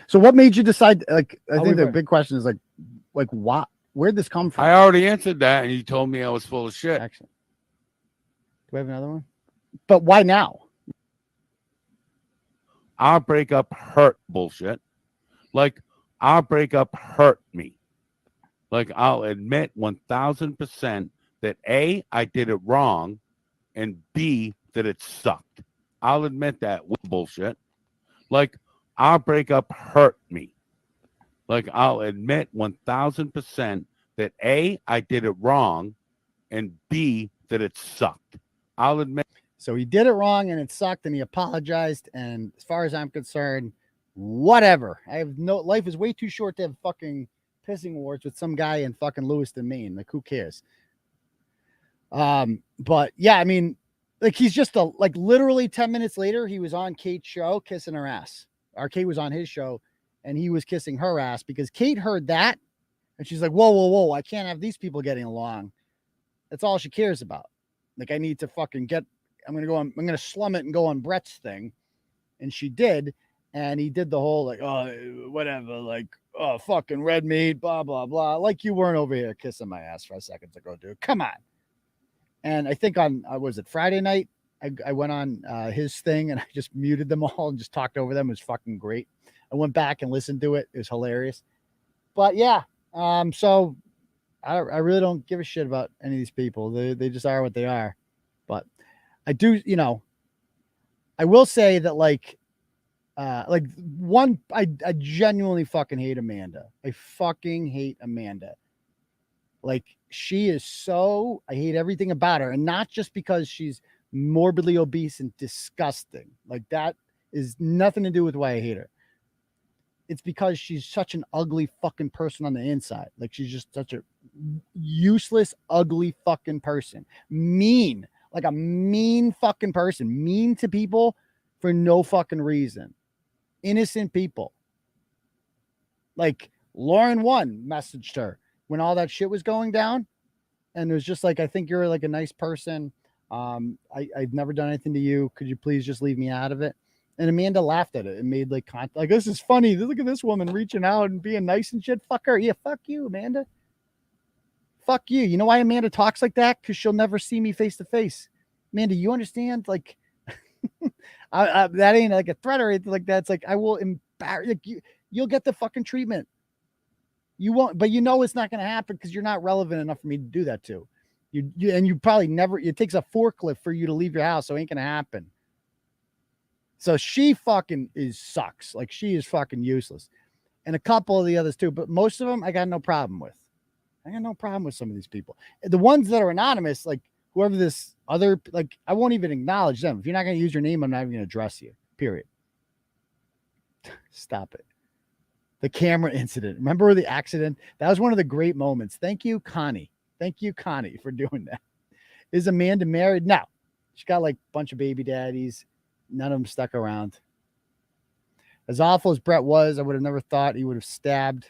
So what made you decide? Like, I think the big question is like what? Where'd this come from? I already answered that, and you told me I was full of shit. Excellent. Do we have another one? But why now? Our breakup hurt bullshit. Like, our breakup hurt me. Like, I'll admit 1,000% that A, I did it wrong, and B, that it sucked. I'll admit that with bullshit. Like, our breakup hurt me. Like, I'll admit 1,000% that A, I did it wrong, and B, that it sucked. I'll admit. So he did it wrong and it sucked and he apologized. And as far as I'm concerned, whatever. I have no life is way too short to have fucking pissing wars with some guy in fucking Lewiston, Maine. Like, who cares? But yeah, I mean, like, he's just like literally 10 minutes later, he was on Kate's show kissing her ass. Or Kate was on his show and he was kissing her ass because Kate heard that and she's like, whoa, I can't have these people getting along. That's all she cares about. Like, I need to fucking I'm going to slum it and go on Bret's thing. And she did. And he did the whole like, oh, whatever, like, oh, fucking red meat, blah, blah, blah. Like, you weren't over here kissing my ass 5 seconds ago, dude. Come on. And I think was it Friday night? I went on his thing and I just muted them all and just talked over them. It was fucking great. I went back and listened to it. It was hilarious. But yeah, so I really don't give a shit about any of these people. They just are what they are. But I do, you know, I will say that like one, I genuinely fucking hate Amanda. I fucking hate Amanda. Like, she is so, I hate everything about her. And not just because she's morbidly obese and disgusting. Like, that is nothing to do with why I hate her. It's because she's such an ugly fucking person on the inside. Like, she's just such a useless, ugly fucking person. Mean. Like a mean fucking person. Mean to people for no fucking reason. Innocent people. Like, Lauren One messaged her when all that shit was going down. And it was just like, I think you're like a nice person. I've never done anything to you. Could you please just leave me out of it? And Amanda laughed at it and made like this is funny. Look at this woman reaching out and being nice and shit. Fuck her. Yeah, fuck you, Amanda. Fuck you. You know why Amanda talks like that? Because she'll never see me face to face. Amanda, you understand? Like, that ain't like a threat or anything like that. It's like, I will embarrass like you'll get the fucking treatment. You won't, but you know it's not going to happen because you're not relevant enough for me to do that to. You probably never. It takes a forklift for you to leave your house, so it ain't going to happen. So she fucking sucks. Like, she is fucking useless. And a couple of the others too, but most of them I got no problem with. I got no problem with some of these people. The ones that are anonymous, like whoever this other, like, I won't even acknowledge them. If you're not going to use your name, I'm not even going to address you. Period. Stop it. The camera incident. Remember the accident? That was one of the great moments. Thank you, Connie. Thank you, Connie, for doing that. Is Amanda married? No. She got like a bunch of baby daddies. None of them stuck around. As awful as Bret was, I would have never thought he would have stabbed.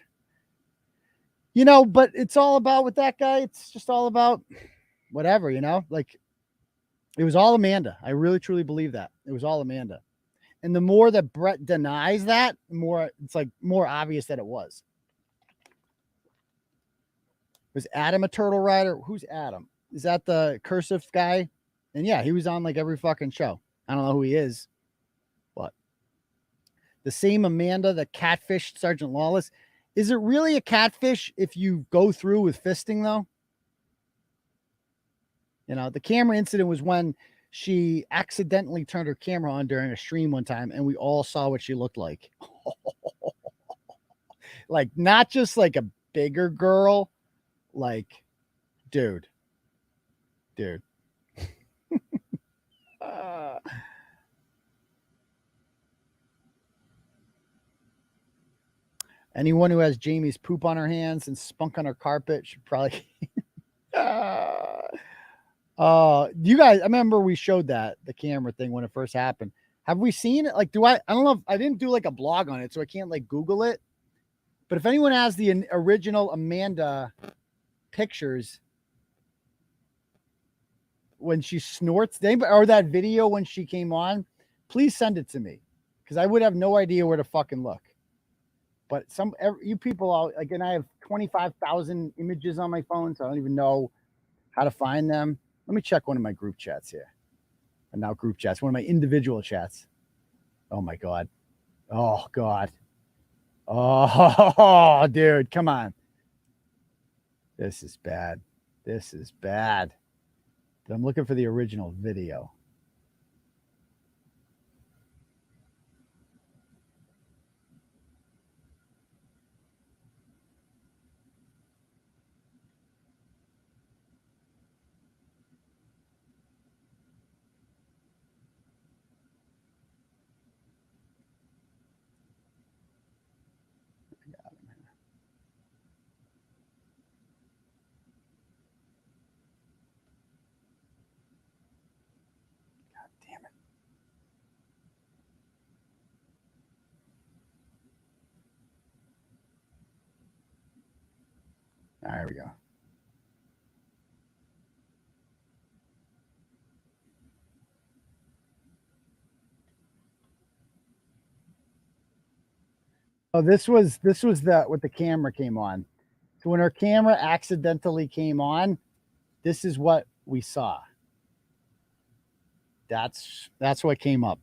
You know, but it's all about with that guy. It's just all about whatever, you know, like it was all Amanda. I really, truly believe that it was all Amanda. And the more that Bret denies that, the more it's like more obvious that it was. Was Adam a turtle rider? Who's Adam? Is that the cursive guy? And yeah, he was on like every fucking show. I don't know who he is, but the same Amanda that catfished Sergeant Lawless. Is it really a catfish if you go through with fisting, though? You know, the camera incident was when she accidentally turned her camera on during a stream one time, and we all saw what she looked like. Like, not just like a bigger girl, like, dude. Anyone who has Jamie's poop on her hands and spunk on her carpet should probably. You guys, I remember we showed the camera thing when it first happened. Have we seen it? Like, I don't know if I didn't do like a blog on it, so I can't like Google it. But if anyone has the original Amanda pictures when she snorts, or that video when she came on, please send it to me, because I would have no idea where to fucking look. But you people out, like, and I have 25,000 images on my phone, so I don't even know how to find them. Let me check one of my group chats here. And now group chats, one of my individual chats. Oh my God. Oh God. Oh, dude, come on. This is bad. This is bad. But I'm looking for the original video. There we go. Oh, this was what the camera came on. So when her camera accidentally came on, this is what we saw. That's what came up.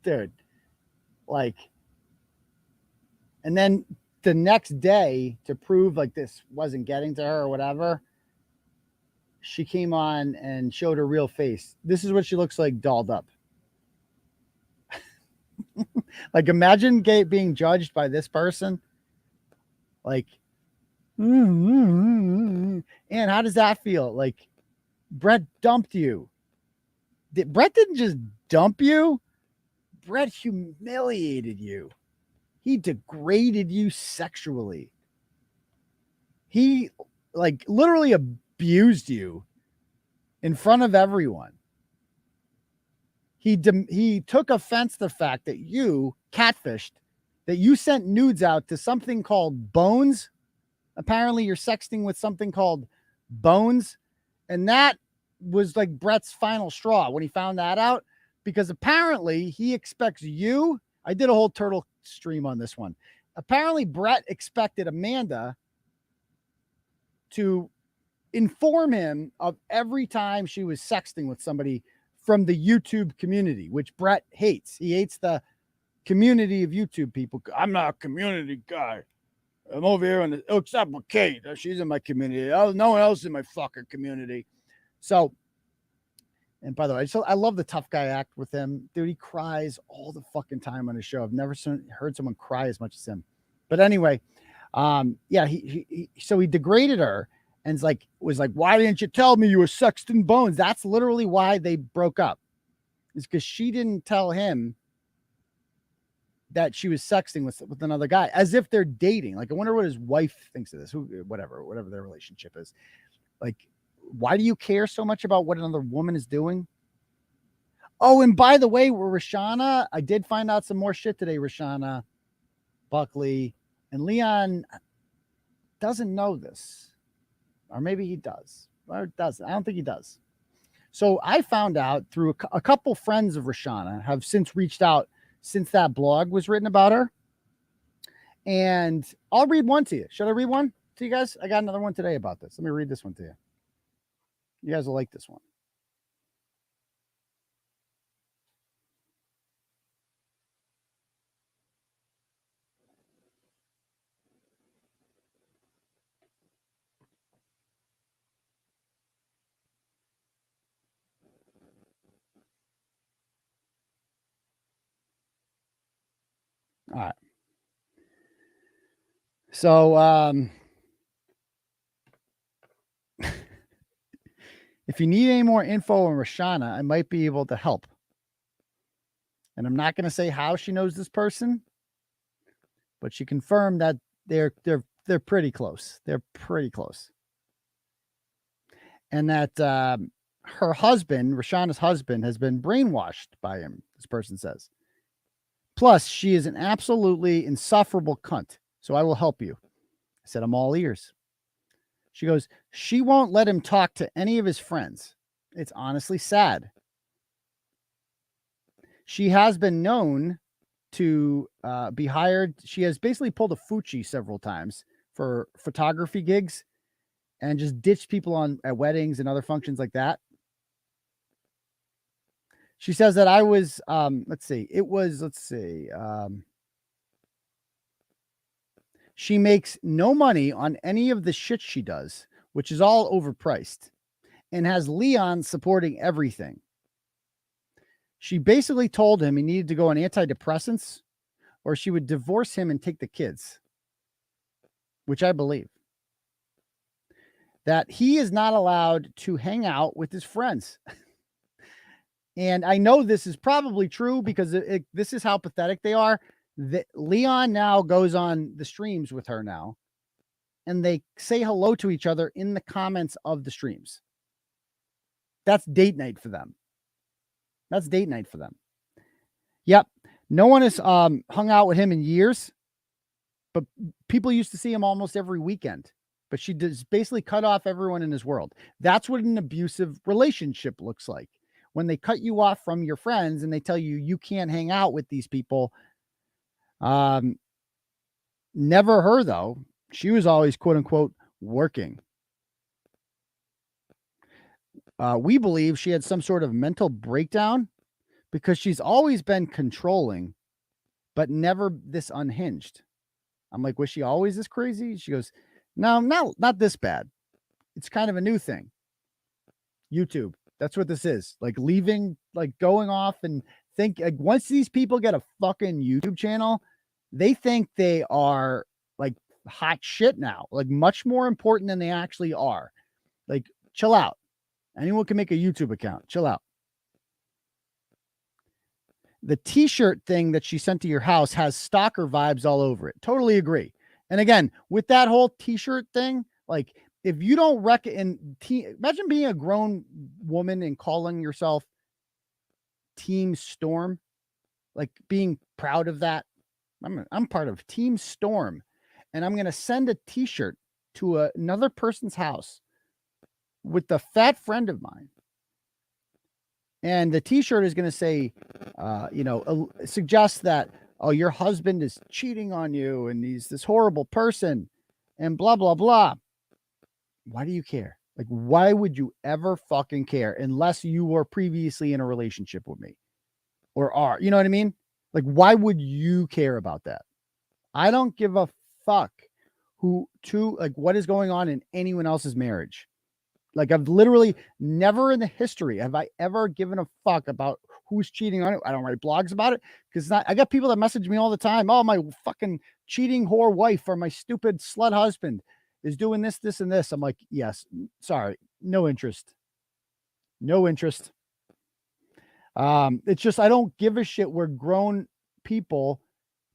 Dude. Like, and then the next day, to prove like this wasn't getting to her or whatever, she came on and showed her real face. This is what she looks like dolled up. Like, imagine being judged by this person. Like, and how does that feel? Like, Bret dumped you. Bret didn't just dump you. Bret humiliated you. He degraded you sexually. He like literally abused you in front of everyone. He took offense to the fact that you catfished, that you sent nudes out to something called Bones. Apparently you're sexting with something called Bones. And that was like Bret's final straw when he found that out, because apparently he expects you. I did a whole turtle stream on this one. Apparently Bret expected Amanda to inform him of every time she was sexting with somebody from the YouTube community, which Bret hates. He hates the community of YouTube people. I'm not a community guy. I'm over here except for Kate. She's in my community. No one else in my fucking community. So And by the way, I love the tough guy act with him. Dude, he cries all the fucking time on his show. I've never heard someone cry as much as him. But anyway, yeah, so he degraded her and was like, why didn't you tell me you were Sexton Bones? That's literally why they broke up. It's because she didn't tell him that she was sexting with another guy, as if they're dating. Like, I wonder what his wife thinks of this. Whatever their relationship is. Like, why do you care so much about what another woman is doing? Oh, and by the way, Rochanna, I did find out some more shit today. Rochanna Buckley and Leon doesn't know this, or maybe he does, or doesn't. I don't think he does. So I found out through a couple friends of Rochanna have since reached out since that blog was written about her. And I'll read one to you. Should I read one to you guys? I got another one today about this. Let me read this one to you. You guys will like this one. All right. So, if you need any more info on Rochanna, I might be able to help. And I'm not going to say how she knows this person, but she confirmed that they're pretty close. They're pretty close. And that her husband, Rochanna's husband, has been brainwashed by him, this person says. Plus, she is an absolutely insufferable cunt. So I will help you. I said, I'm all ears. She goes, she won't let him talk to any of his friends. It's honestly sad. She has been known to be hired. She has basically pulled a 𝗟𝗶𝗃 several times for photography gigs and just ditched people at weddings and other functions like that. She says that I was, she makes no money on any of the shit she does, which is all overpriced, and has Leon supporting everything. She basically told him he needed to go on antidepressants or she would divorce him and take the kids, which I believe. That he is not allowed to hang out with his friends. And I know this is probably true because this is how pathetic they are. Leon now goes on the streams with her now, and they say hello to each other in the comments of the streams. That's date night for them. That's date night for them. Yep. No one has hung out with him in years, but people used to see him almost every weekend. But she does basically cut off everyone in his world. That's what an abusive relationship looks like. When they cut you off from your friends and they tell you you can't hang out with these people. Never her, though. She was always, quote unquote, working. We believe she had some sort of mental breakdown because she's always been controlling, but never this unhinged. I'm like, was she always this crazy? She goes, no, not this bad. It's kind of a new thing. YouTube. That's what this is. Like leaving, like going off and think like once these people get a fucking YouTube channel, they think they are like hot shit now, like much more important than they actually are. Like, chill out. Anyone can make a YouTube account. Chill out. The t-shirt thing that she sent to your house has stalker vibes all over it. Totally agree. And again, with that whole t-shirt thing, like if you don't reckon, imagine being a grown woman and calling yourself Team Storm, like being proud of that. I'm part of Team Storm, and I'm going to send a t-shirt to another person's house with the fat friend of mine. And the t-shirt is going to say, suggest that, oh, your husband is cheating on you and he's this horrible person and blah, blah, blah. Why do you care? Like, why would you ever fucking care unless you were previously in a relationship with me or are, you know what I mean? Like, why would you care about that? I don't give a fuck what is going on in anyone else's marriage. Like, I've literally never in the history have I ever given a fuck about who's cheating on it. I don't write blogs about it because I got people that message me all the time. Oh, my fucking cheating whore wife or my stupid slut husband is doing this, this, and this. I'm like, yes, sorry, no interest. No interest. It's just I don't give a shit where grown people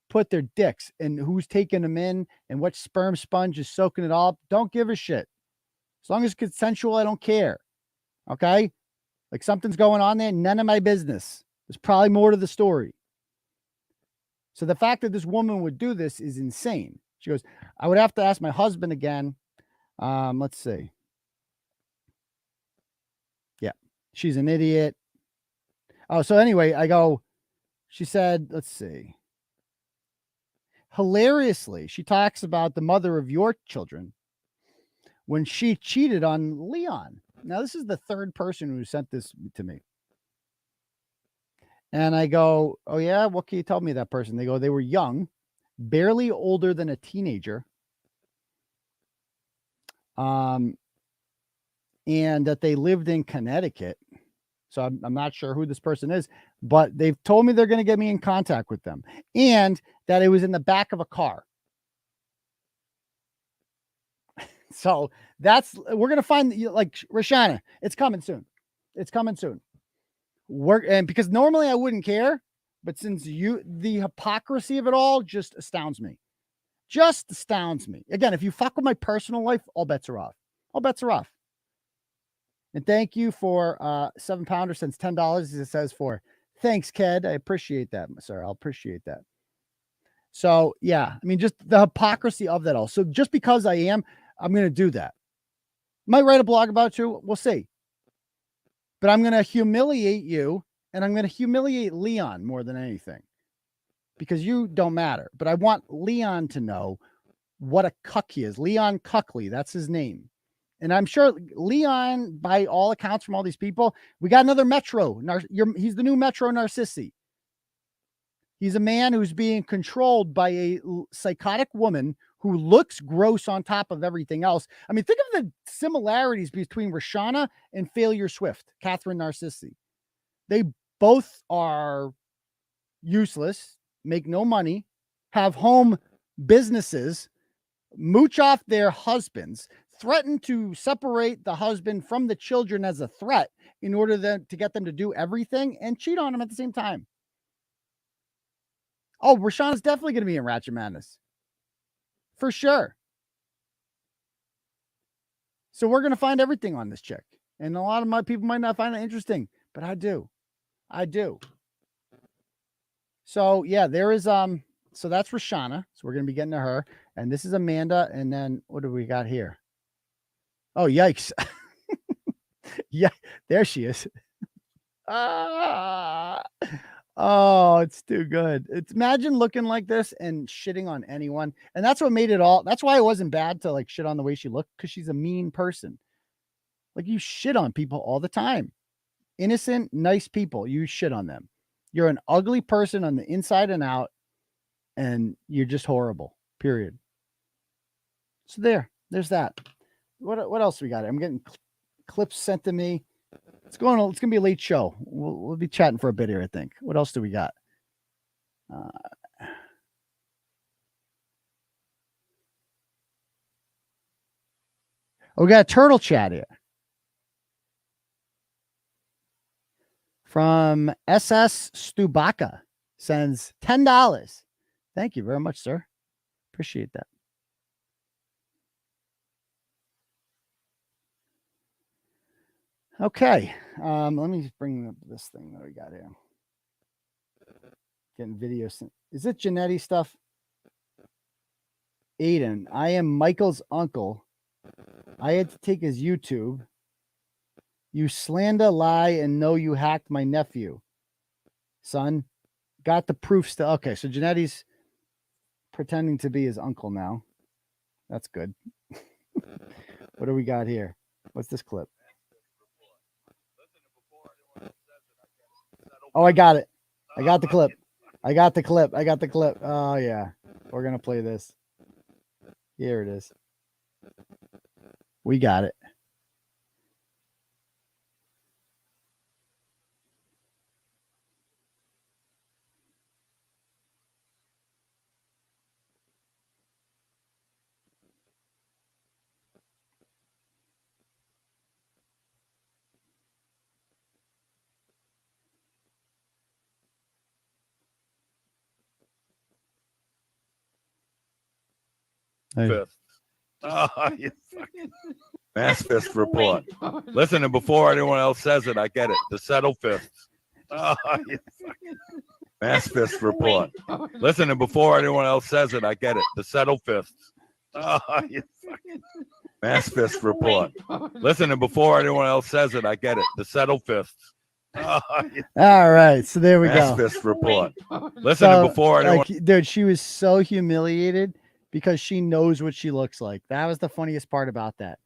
put their dicks and who's taking them in and what sperm sponge is soaking it all up. Don't give a shit. As long as it's consensual, I don't care. Okay? Like something's going on there, none of my business. There's probably more to the story. So the fact that this woman would do this is insane. She goes, I would have to ask my husband again. Let's see. Yeah, she's an idiot. Oh, so anyway, I go, she said, let's see. Hilariously, she talks about the mother of your children when she cheated on Leon. Now, this is the third person who sent this to me. And I go, oh, yeah, what can you tell me that person? They go, they were young, barely older than a teenager. And that they lived in Connecticut. So I'm not sure who this person is, but they've told me they're going to get me in contact with them and that it was in the back of a car. So we're going to find like Rochanna. It's coming soon. It's coming soon. And because normally I wouldn't care, but since the hypocrisy of it all just astounds me. Just astounds me. Again, if you fuck with my personal life, all bets are off. All bets are off. And thank you for £7 since $10. It says for thanks, Ked. I appreciate that, sir. I'll appreciate that. So yeah, I mean, just the hypocrisy of that all. So just because I'm going to do that. Might write a blog about you. We'll see. But I'm going to humiliate you, and I'm going to humiliate Leon more than anything because you don't matter. But I want Leon to know what a cuck he is. Leon Cuckley. That's his name. And I'm sure Leon, by all accounts from all these people, we got another Metro. He's the new Metro Narcissi. He's a man who's being controlled by a psychotic woman who looks gross on top of everything else. I mean, think of the similarities between Rochanna and 𝗴𝗶𝗆 Catherine Narcissi. They both are useless, make no money, have home businesses, mooch off their husbands, threaten to separate the husband from the children as a threat in order to get them to do everything and cheat on them at the same time. Oh, Rochanna's definitely going to be in Ratchet Madness. For sure. So we're going to find everything on this chick. And a lot of my people might not find it interesting, but I do. I do. So yeah, there is, so that's Rochanna. So we're going to be getting to her. And this is Amanda. And then what do we got here? Oh, yikes. Yeah, there she is. Oh, it's too good. It's imagine looking like this and shitting on anyone. And that's what made it all. That's why it wasn't bad to like shit on the way she looked, because she's a mean person. Like you shit on people all the time. Innocent, nice people. You shit on them. You're an ugly person on the inside and out, and you're just horrible. Period. So there's that. What else we got? I'm getting clips sent to me. It's going to be a late show. We'll be chatting for a bit here, I think. What else do we got? We got a turtle chat here from SS Stubaka. Sends $10. Thank you very much, sir. Appreciate that. Okay, let me bring up this thing that we got here. Getting videos. Is it Genetti stuff? Aidan, I am Michael's uncle. I had to take his YouTube. You slander, lie, and know you hacked my nephew. Son, got the proof still. Okay, so Genetti's pretending to be his uncle now. That's good. What do we got here? What's this clip? Oh, I got it. I got the clip. I got the clip. Oh, yeah. We're going to play this. Here it is. We got it. fists. Oh, you fucking mass fist report. Listen, and before anyone else says it, I get it. The settle fists. Oh, you fucking mass fist report. Listen, and before anyone else says it, I get it. The settle fists. Oh, you fucking mass fist report. Listen, and before anyone else says it, I get it. The settle fists. Oh, all right, so there we mass go. fist report. Listen, and before anyone, dude, she was so humiliated because she knows what she looks like. That was the funniest part about that,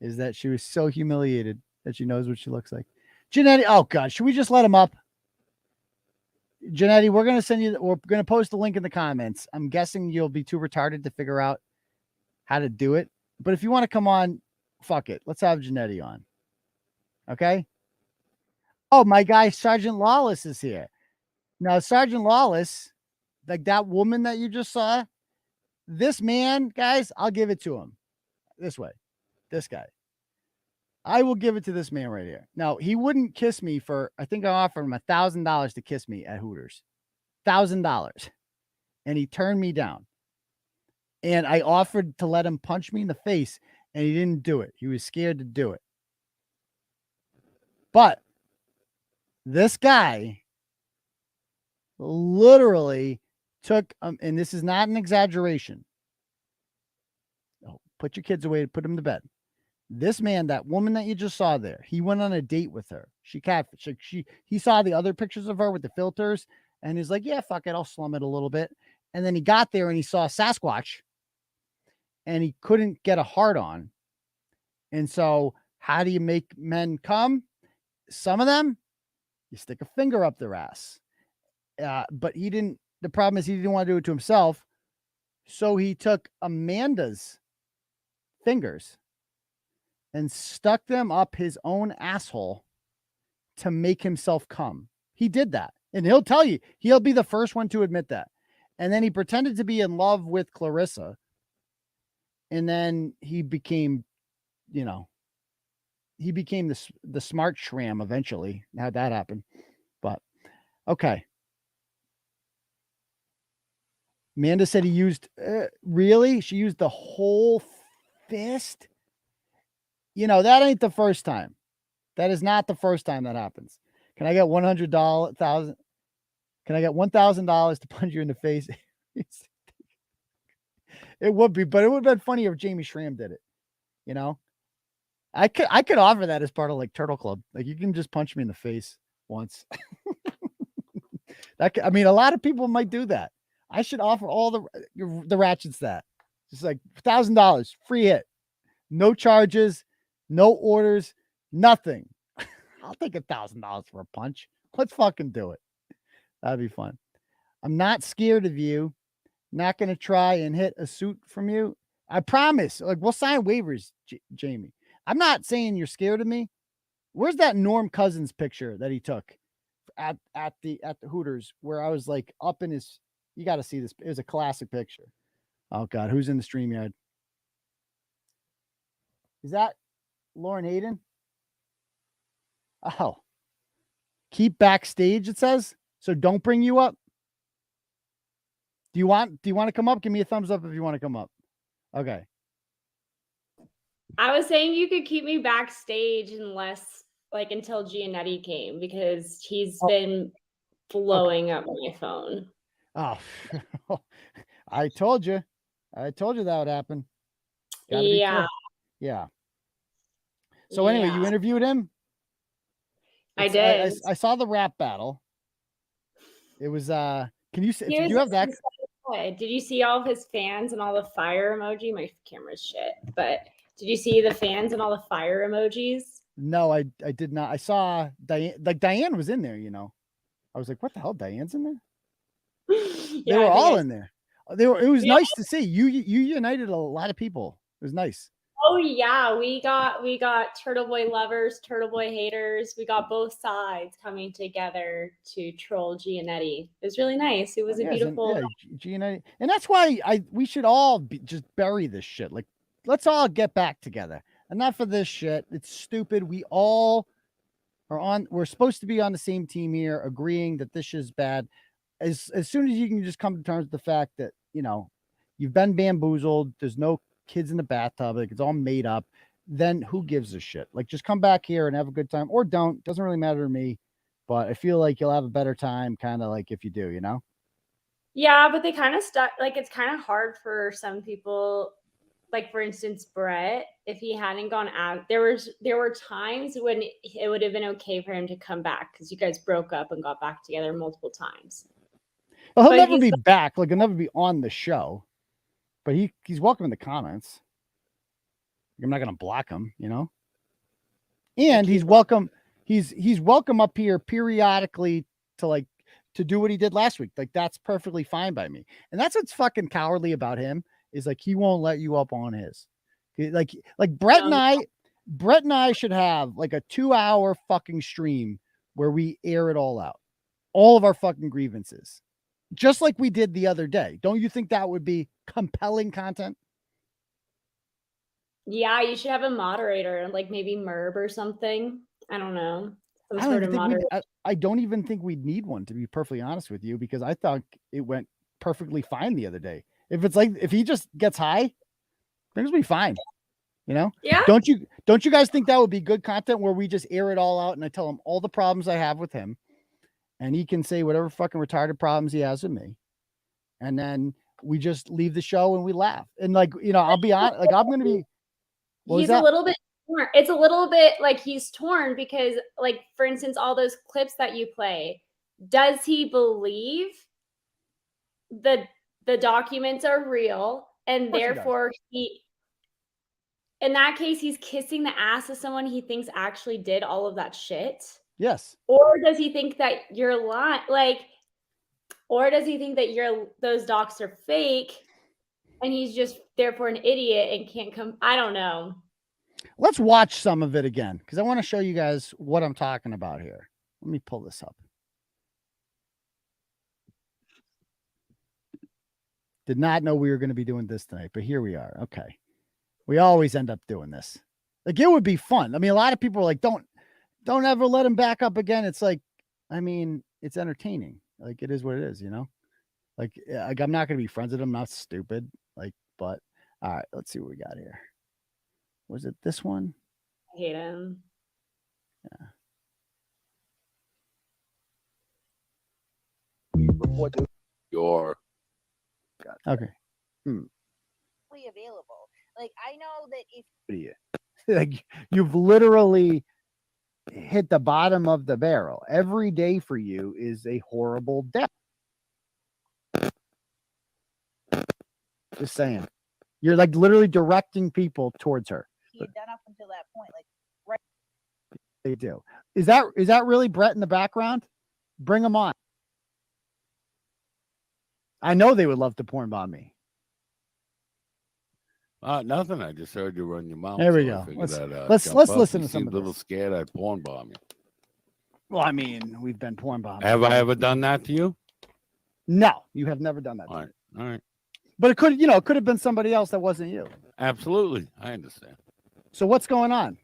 is that she was so humiliated that she knows what she looks like. Janetti, oh God, should we just let him up? Janetti, we're gonna send you. We're gonna post the link in the comments. I'm guessing you'll be too retarded to figure out how to do it, but if you want to come on, fuck it. Let's have Janetti on. Okay. Oh, my guy Sergeant Lawless is here. Now, Sergeant Lawless, like that woman that you just saw, this man, guys, I'll give it to him. This way. This guy. I will give it to this man right here. Now, he wouldn't kiss me for, I think I offered him $1,000 to kiss me at Hooters. $1,000. And he turned me down. And I offered to let him punch me in the face, and he didn't do it. He was scared to do it. But this guy literally took, and this is not an exaggeration. Oh, put your kids away to put them to bed. This man, that woman that you just saw there, he went on a date with her. She catfished. He saw the other pictures of her with the filters, and he's like, yeah, fuck it, I'll slum it a little bit. And then he got there and he saw Sasquatch, and he couldn't get a hard on. And so, how do you make men come? Some of them, you stick a finger up their ass. But he didn't. The problem is he didn't want to do it to himself. So he took Amanda's fingers and stuck them up his own asshole to make himself come. He did that. And he'll tell you, he'll be the first one to admit that. And then he pretended to be in love with Clarissa. And then he became, he became the smart shram eventually. How'd that happen? But okay. Amanda said he used, really? She used the whole fist? That ain't the first time. That is not the first time that happens. Can I get $100,000? Can I get $1,000 to punch you in the face? It would be, but it would have been funny if Jamie Schramm did it. I could offer that as part of like Turtle Club. Like you can just punch me in the face once. A lot of people might do that. I should offer all the ratchets that. Just like $1,000, free hit. No charges, no orders, nothing. I'll take $1,000 for a punch. Let's fucking do it. That'd be fun. I'm not scared of you. Not going to try and hit a suit from you. I promise. Like we'll sign waivers, Jamie. I'm not saying you're scared of me. Where's that Norm Cousins picture that he took at the Hooters where I was like up in his, you got to see this. It was a classic picture. Oh God, who's in the StreamYard? Is that Lauren Aidan? Oh, keep backstage. It says, so don't bring you up. Do you want to come up? Give me a thumbs up if you want to come up. Okay. I was saying you could keep me backstage until Giannetti came because he's been blowing up my phone. Oh, I told you that would happen. Yeah. Yeah. So anyway, you interviewed him? I did. I saw the rap battle. It was, can you say, did you have that? Did you see all of his fans and all the fire emoji? My camera's shit, but did you see the fans and all the fire emojis? No, I did not. I saw Diane, like Diane was in there, I was like, what the hell? Diane's in there? They were all in there. It was nice to see. You united a lot of people. It was nice. Oh yeah, we got Turtle Boy lovers, Turtle Boy haters. We got both sides coming together to troll Giannetti. It was really nice. It was a beautiful. Giannetti, and that's why we should all just bury this shit. Like, let's all get back together. Enough of this shit. It's stupid. We all are on. We're supposed to be on the same team here, agreeing that this shit is bad. As soon as you can just come to terms with the fact that you've been bamboozled. There's no kids in the bathtub. Like, it's all made up. Then who gives a shit? Like, just come back here and have a good time, or don't. Doesn't really matter to me. But I feel like you'll have a better time, kind of like if you do, you know? Yeah, but they kind of stuck. Like, it's kind of hard for some people. Like, for instance, Bret, if he hadn't gone out, there were times when it would have been okay for him to come back because you guys broke up and got back together multiple times. Well, he'll never be back. Like, he'll never be on the show. But he's welcome in the comments. I'm not gonna block him, you know. And he's welcome. He's welcome up here periodically to do what he did last week. Like, that's perfectly fine by me. And that's what's fucking cowardly about him, is like he won't let you up on his. Like Bret and I should have like a 2-hour fucking stream where we air it all out. All of our fucking grievances. Just like we did the other day. Don't you think that would be compelling content? Yeah, you should have a moderator, like maybe 𝗟𝗶 or something. I don't know. Some sort of moderator. I don't even think we'd need one, to be perfectly honest with you, because I thought it went perfectly fine the other day. If he just gets high, things will be fine. You know? Yeah. Don't you guys think that would be good content where we just air it all out and I tell him all the problems I have with him, and he can say whatever fucking retarded problems he has with me, and then we just leave the show and we laugh. And like, you know, I'll be honest, like I'm gonna be. He's a little bit torn. It's a little bit like he's torn because, like, for instance, all those clips that you play, does he believe the documents are real, and therefore he in that case he's kissing the ass of someone he thinks actually did all of that shit? Yes. Or does he think that you're lying? Like, or does he think that those docs are fake? And he's just therefore an idiot and can't come. I don't know. Let's watch some of it again, because I want to show you guys what I'm talking about here. Let me pull this up. Did not know we were going to be doing this tonight, but here we are. Okay. We always end up doing this. Like, it would be fun. I mean, a lot of people are like, don't ever let him back up again. It's like, I mean, it's entertaining. Like, it is what it is, you know? Like I'm not going to be friends with him. I'm not stupid. Like, but all right, let's see what we got here. Was it this one? I hate him. Yeah. Your okay. Available. Like, I know that if like you've literally hit the bottom of the barrel. Every day for you is a horrible death. Just saying. You're like literally directing people towards her. he had done up until that point, like right. They do. Is that really Bret in the background? Bring them on. I know they would love to porn bomb me. Nothing. I just heard you run your mouth. There we so go. Let's listen to some seemed of a little this. scared I'd porn bomb you. Well, I mean, we've been porn bombed. Have I ever done that to you? No, you have never done that. All right. All right. But it could have been somebody else that wasn't you. Absolutely. I understand. So what's going on?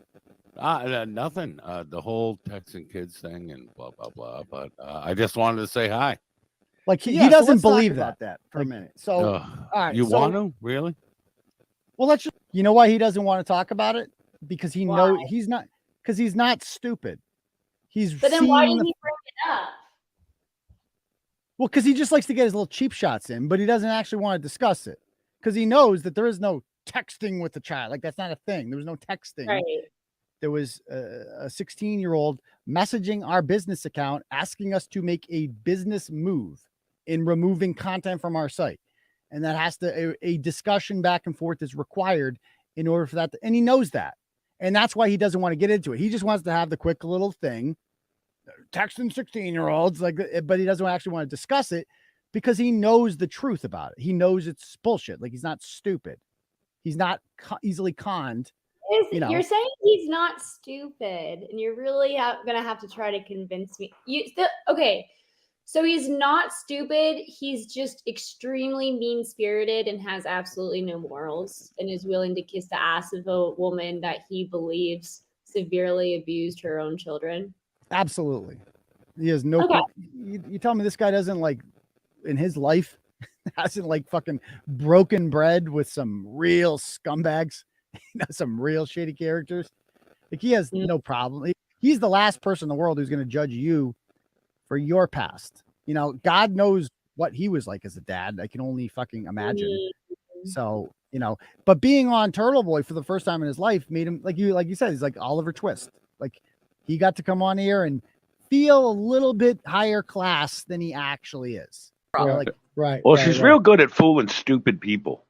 Nothing. The whole Texan kids thing and blah, blah, blah. But I just wanted to say hi. Like he so doesn't let's talk believe about that for a minute. So all right, you want to? Really? Well, let's just, you know why he doesn't want to talk about it? Because he knows he's not stupid. But then why did he bring it up? Well, because he just likes to get his little cheap shots in, but he doesn't actually want to discuss it. Because he knows that there is no texting with the child. Like, that's not a thing. There was no texting. Right. There was a 16-year-old messaging our business account asking us to make a business move in removing content from our site. And that has to, a discussion back and forth is required in order for that. And he knows that. And that's why he doesn't want to get into it. He just wants to have the quick little thing, texting 16-year-olds, like, but he doesn't actually want to discuss it because he knows the truth about it. He knows it's bullshit. Like, he's not stupid. He's not easily conned. You're saying he's not stupid, and you're really going to have to try to convince me. Okay. So he's not stupid. He's just extremely mean-spirited and has absolutely no morals and is willing to kiss the ass of a woman that he believes severely abused her own children. Absolutely. He has no. Okay. You tell me this guy doesn't, like, in his life, hasn't like fucking broken bread with some real scumbags, some real shady characters. Like he has no problem. He's the last person in the world who's going to judge you for your past. You know, God knows what he was like as a dad. I can only fucking imagine. So, you know, but being on Turtle Boy for the first time in his life made him, like you said, he's like Oliver Twist. Like he got to come on here and feel a little bit higher class than he actually is. Right. Well, she's real good at fooling stupid people.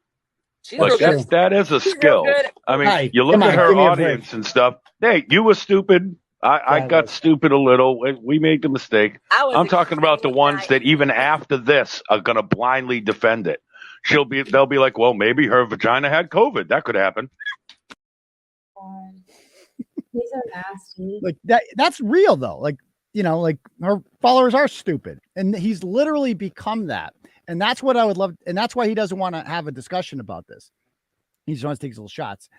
Like that is a skill. I mean, you look at her audience and stuff. Hey, you were stupid. I got stupid a little. We made the mistake. I'm talking about the ones that even after this are going to blindly defend it. They'll be like, well, maybe her vagina had COVID. That could happen. These are nasty. Like that's real though. Like, you know, like her followers are stupid, and he's literally become that. And that's what I would love. And that's why he doesn't want to have a discussion about this. He just wants to take his little shots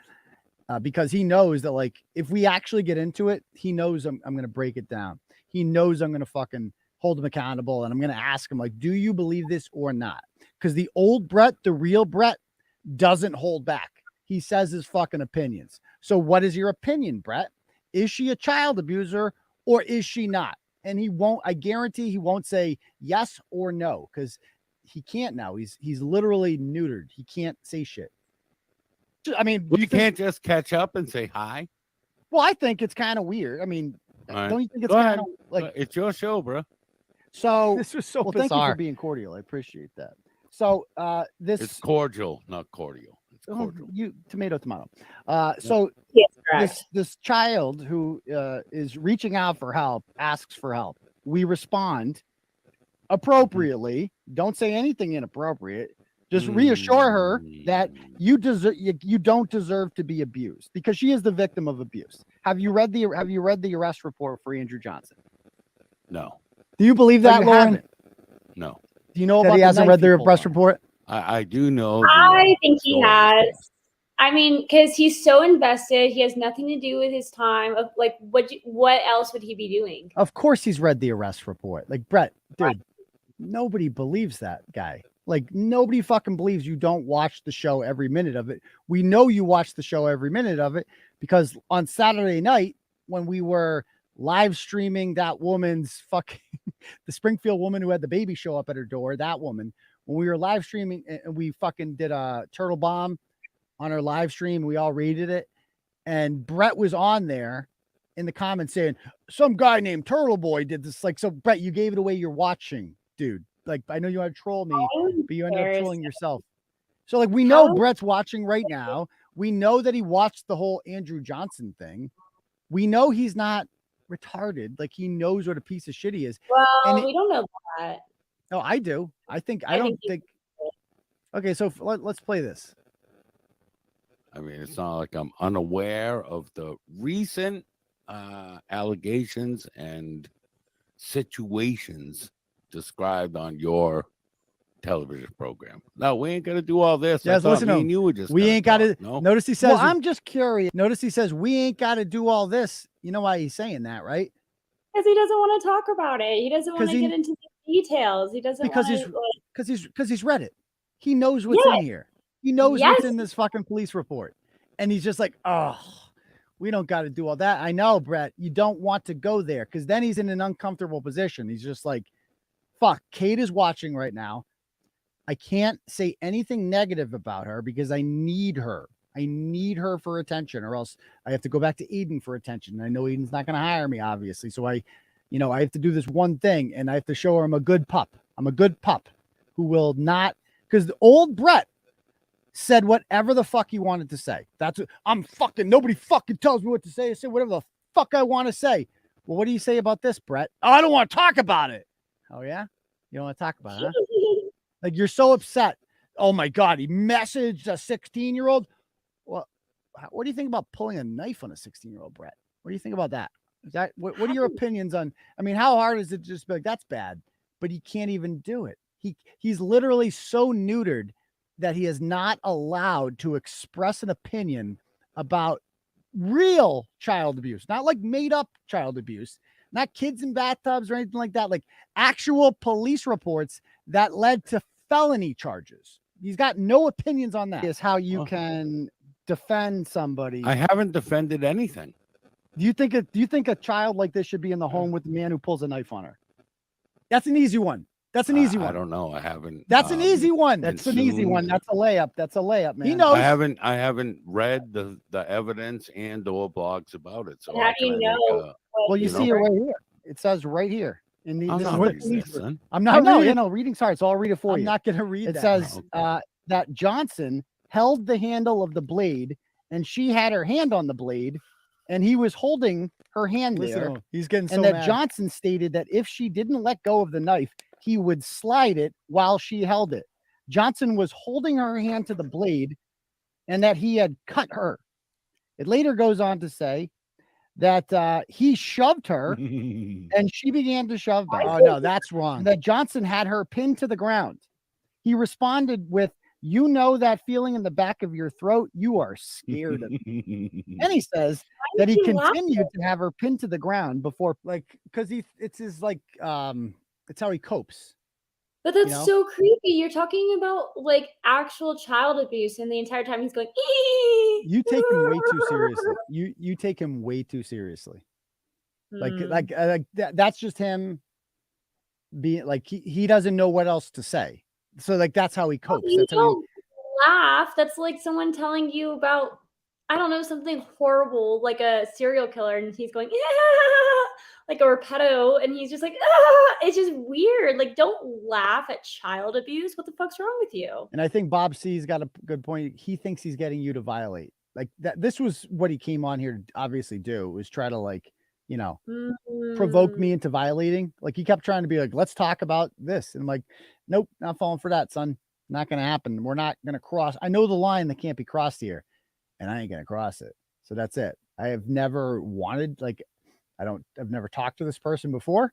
because he knows that, like, if we actually get into it, he knows I'm going to break it down. He knows I'm going to fucking hold him accountable. And I'm going to ask him, like, do you believe this or not? Because the old Bret, the real Bret, doesn't hold back. He says his fucking opinions. So what is your opinion, Bret? Is she a child abuser or is she not? And he won't, I guarantee he won't say yes or no, because he can't now. He's literally neutered. He can't say shit. I mean, you can't just catch up and say hi. Well, I think it's kind of weird. I mean, right. Don't you think it's kind of like it's your show, bro? So this was so bizarre. Thank you for being cordial. I appreciate that. So it's cordial, not cordial. It's cordial. Tomato. So this child who is reaching out for help asks for help. We respond appropriately. Don't say anything inappropriate. Just reassure her that you don't deserve to be abused because she is the victim of abuse. Have you read the arrest report for Andrew Johnson? No. Do you believe that, Lauren? No. Do you know about he hasn't read the arrest report? I do know. I think he has. I mean, because he's so invested, he has nothing to do with his time. Of like, what else would he be doing? Of course, he's read the arrest report. Like Bret, dude, nobody believes that guy. Like nobody fucking believes you don't watch the show every minute of it. We know you watch the show every minute of it because on Saturday night when we were live streaming that woman's fucking the Springfield woman who had the baby show up at her door, that woman, when we were live streaming and we fucking did a turtle bomb on our live stream, we all rated it. And Bret was on there in the comments saying some guy named Turtle Boy did this. Like, so Bret, you gave it away. You're watching, dude. Like, I know you want to troll me, but you ended up trolling yourself. So like, we know Bret's watching right now. We know that he watched the whole Andrew Johnson thing. We know he's not retarded. Like he knows what a piece of shit he is. Well, we don't know that. No, I do. I don't think. Okay, so let's play this. I mean, it's not like I'm unaware of the recent allegations and situations described on your television program. No, we ain't got to do all this. Yes, listen to him. You were just we ain't got to. No? Notice he says, well, I'm just curious. Notice he says, we ain't got to do all this. You know why he's saying that, right? Because he doesn't want to talk about it. He doesn't want to get into the details. He doesn't because he's read it. He knows what's in here. He knows what's in this fucking police report. And he's just like, oh, we don't got to do all that. I know, Bret, you don't want to go there because then he's in an uncomfortable position. He's just like, fuck, Kate is watching right now. I can't say anything negative about her because I need her. I need her for attention or else I have to go back to Aidan for attention. I know Aidan's not going to hire me, obviously. So I have to do this one thing and I have to show her I'm a good pup. I'm a good pup who will not, because the old Bret said whatever the fuck he wanted to say. That's what I'm fucking, nobody fucking tells me what to say. I say whatever the fuck I want to say. Well, what do you say about this, Bret? Oh, I don't want to talk about it. Oh yeah? You don't want to talk about it, huh? Like you're so upset. Oh my God, he messaged a 16-year-old. Well, what do you think about pulling a knife on a 16-year-old, Bret? What do you think about that? Is that what are your opinions on? I mean, how hard is it to just be like, that's bad, but he can't even do it. He's literally so neutered that he is not allowed to express an opinion about real child abuse, not like made up child abuse, not kids in bathtubs or anything like that, like actual police reports that led to felony charges. He's got no opinions on that. Is how you can defend somebody. I haven't defended anything. Do you think a child like this should be in the home with the man who pulls a knife on her? That's an easy one. That's an easy one. I don't know. I haven't. That's an easy one. That's an easy one. That's a layup. That's a layup, man. He knows. I haven't read the evidence or blogs about it. So how do you know? Well, you see it right here. It says right here. In the, I'm not reading this, then. I'm not reading. Sorry, so I'll read it for you. I'm not going to read it. That. Says that Johnson held the handle of the blade, and she had her hand on the blade, and he was holding her hand there. He's getting so and that mad. Johnson stated that if she didn't let go of the knife, he would slide it while she held it. Johnson was holding her hand to the blade, and that he had cut her. It later goes on to say that he shoved her, and she began to shove back. Oh, no, that's wrong. And that Johnson had her pinned to the ground. He responded with, "You know that feeling in the back of your throat? You are scared of me." And he says that he continued to have her pinned to the ground before, like, because it's his like it's how he copes. But that's so creepy. You're talking about like actual child abuse, and the entire time he's going, "Ee!" You take him way too seriously. You take him way too seriously. Like that's just him being like he doesn't know what else to say. So like that's how he copes. You That's how don't laugh. That's like someone telling you about, I don't know, something horrible, like a serial killer, and he's going, like a 𝗴𝗶𝗹𝗶𝗯, and he's just like, it's just weird. Like, don't laugh at child abuse. What the fuck's wrong with you? And I think Bob C's got a good point. He thinks he's getting you to violate. Like that. This was what he came on here to obviously do, was try to like, provoke me into violating. Like he kept trying to be like, let's talk about this. And I'm like, nope, not falling for that, son. Not going to happen. We're not going to cross. I know the line that can't be crossed here, and I ain't going to cross it. So that's it. I have never wanted, like, I've never talked to this person before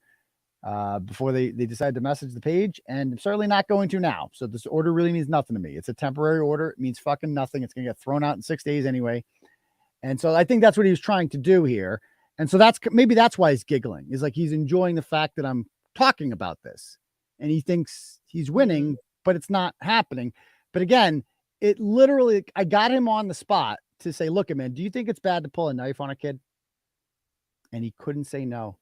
they decided to message the page, and I'm certainly not going to now. So this order really means nothing to me. It's a temporary order. It means fucking nothing. It's going to get thrown out in 6 days anyway. And so I think that's what he was trying to do here. And so maybe that's why he's giggling. Is like he's enjoying the fact that I'm talking about this, and he thinks he's winning, but it's not happening. But again, it literally, I got him on the spot to say, look, man, do you think it's bad to pull a knife on a kid? And he couldn't say no.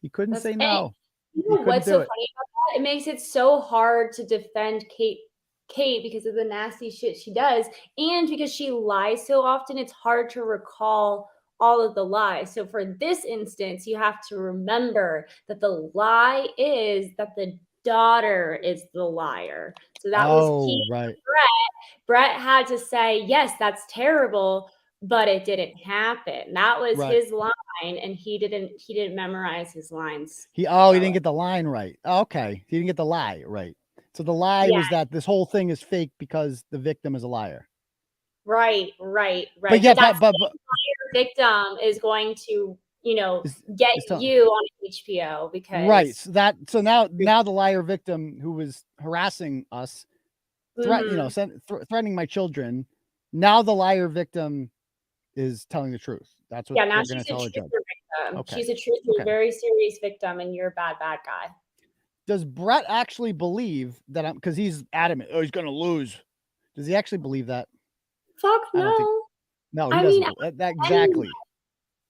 He couldn't say no. You know what's so funny about that? It makes it so hard to defend Kate because of the nasty shit she does, and because she lies so often, it's hard to recall all of the lies. So for this instance, you have to remember that the lie is that the daughter is the liar. So that was key. Right. Bret had to say, yes, that's terrible, but it didn't happen. That was his line, and he didn't memorize his lines. He didn't get the line right. Okay. He didn't get the lie right. So the lie was that this whole thing is fake because the victim is a liar. Right. But yeah, but liar victim is going to, get you on 𝗟𝗶𝗶𝗹 because So now the liar victim who was harassing us, threatening my children, now the liar victim is telling the truth. That's what now we're she's going to tell a a judge. victim. Okay. She's a truth, very serious victim, and you're a bad guy. Does Bret actually believe that because he's adamant, he's going to lose? Does he actually believe that? Fuck no. No, he doesn't. Exactly.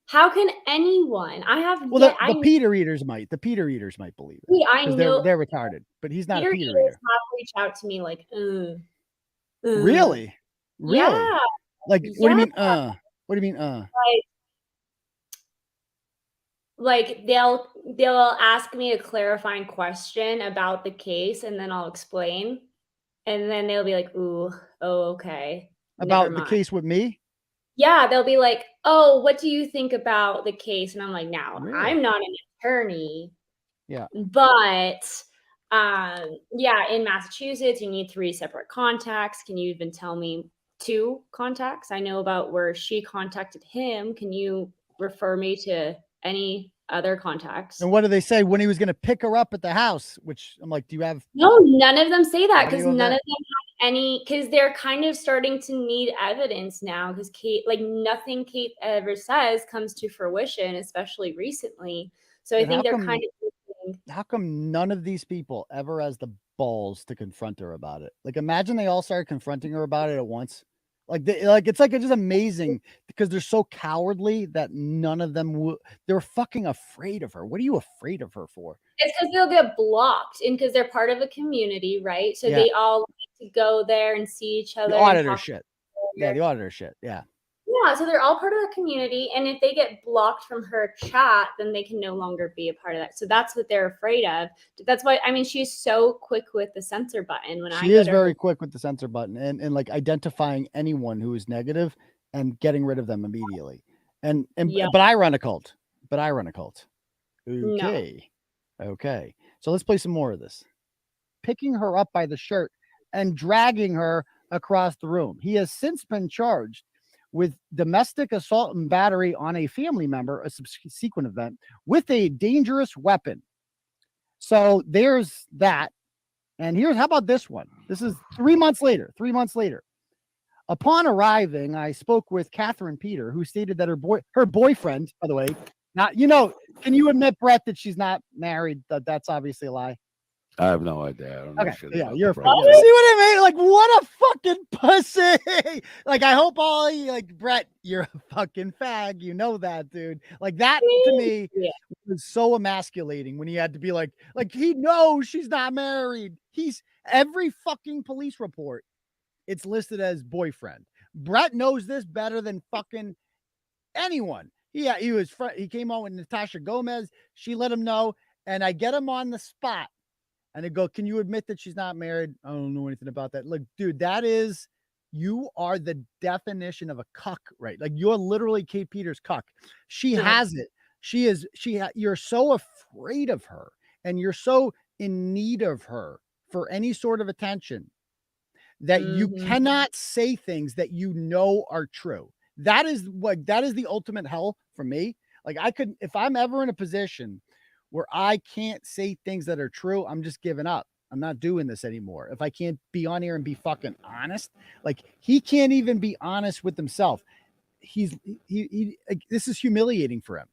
How can anyone? The Peter eaters might. The Peter eaters might believe it. I know they're retarded, but he's not Peter a Peter eaters eater. have reached out to me like, Really? Yeah. Like, what do you mean? What do you mean? Like they'll ask me a clarifying question about the case, and then I'll explain, and then they'll be like, okay. About the case with me? Yeah, they'll be like, oh, what do you think about the case? And I'm like, now, Really? I'm not an attorney. Yeah. But in Massachusetts, you need 3 separate contacts. Can you even tell me 2 contacts? I know about where she contacted him. Can you refer me to any other contacts? And what do they say when he was going to pick her up at the house? Which I'm like, do you have? No, none of them say that because Audio of none that? of them have any, because they're kind of starting to need evidence now because Kate, like nothing Kate ever says comes to fruition, especially recently. So I And think how they're come- kind of thinking, How come none of these people ever has the balls to confront her about it. Like, imagine they all started confronting her about it at once. It's just amazing because they're so cowardly that none of them they're fucking afraid of her. What are you afraid of her for? It's because they'll get blocked, and because they're part of a community, right? So they all like to go there and see each other. The auditor shit. Yeah, the auditor shit. Yeah. Yeah, so they're all part of the community, and if they get blocked from her chat, then they can no longer be a part of that. So that's what they're afraid of. That's why, I mean, she's so quick with the censor button. She is very quick with the censor button and like identifying anyone who is negative and getting rid of them immediately. But I run a cult. Okay. No. Okay. So let's play some more of this. Picking her up by the shirt and dragging her across the room. He has since been charged with domestic assault and battery on a family member, a subsequent event, with a dangerous weapon. So there's that. And how about this one? This is 3 months later. Upon arriving, I spoke with Catherine Peter, who stated that her boyfriend, by the way, can you admit, Bret, that she's not married? That's obviously a lie. I have no idea. I don't know. Okay, yeah, you're see what I mean? Like, what a fucking pussy! Like, I hope all Bret, you're a fucking fag. You know that, dude. Like, that to me was so emasculating when he had to be like he knows she's not married. Every fucking police report, it's listed as boyfriend. Bret knows this better than fucking anyone. He came on with Natasha Gomez. She let him know, and I get him on the spot. And they go, can you admit that she's not married? I don't know anything about that. Look, dude, you are the definition of a cuck, right? Like, you're literally Kate Peters' cuck. She has it. You're so afraid of her and you're so in need of her for any sort of attention that you cannot say things that you know are true. That is the ultimate hell for me. Like, if I'm ever in a position where I can't say things that are true, I'm just giving up. I'm not doing this anymore. If I can't be on here and be fucking honest, like, he can't even be honest with himself. This is humiliating for him.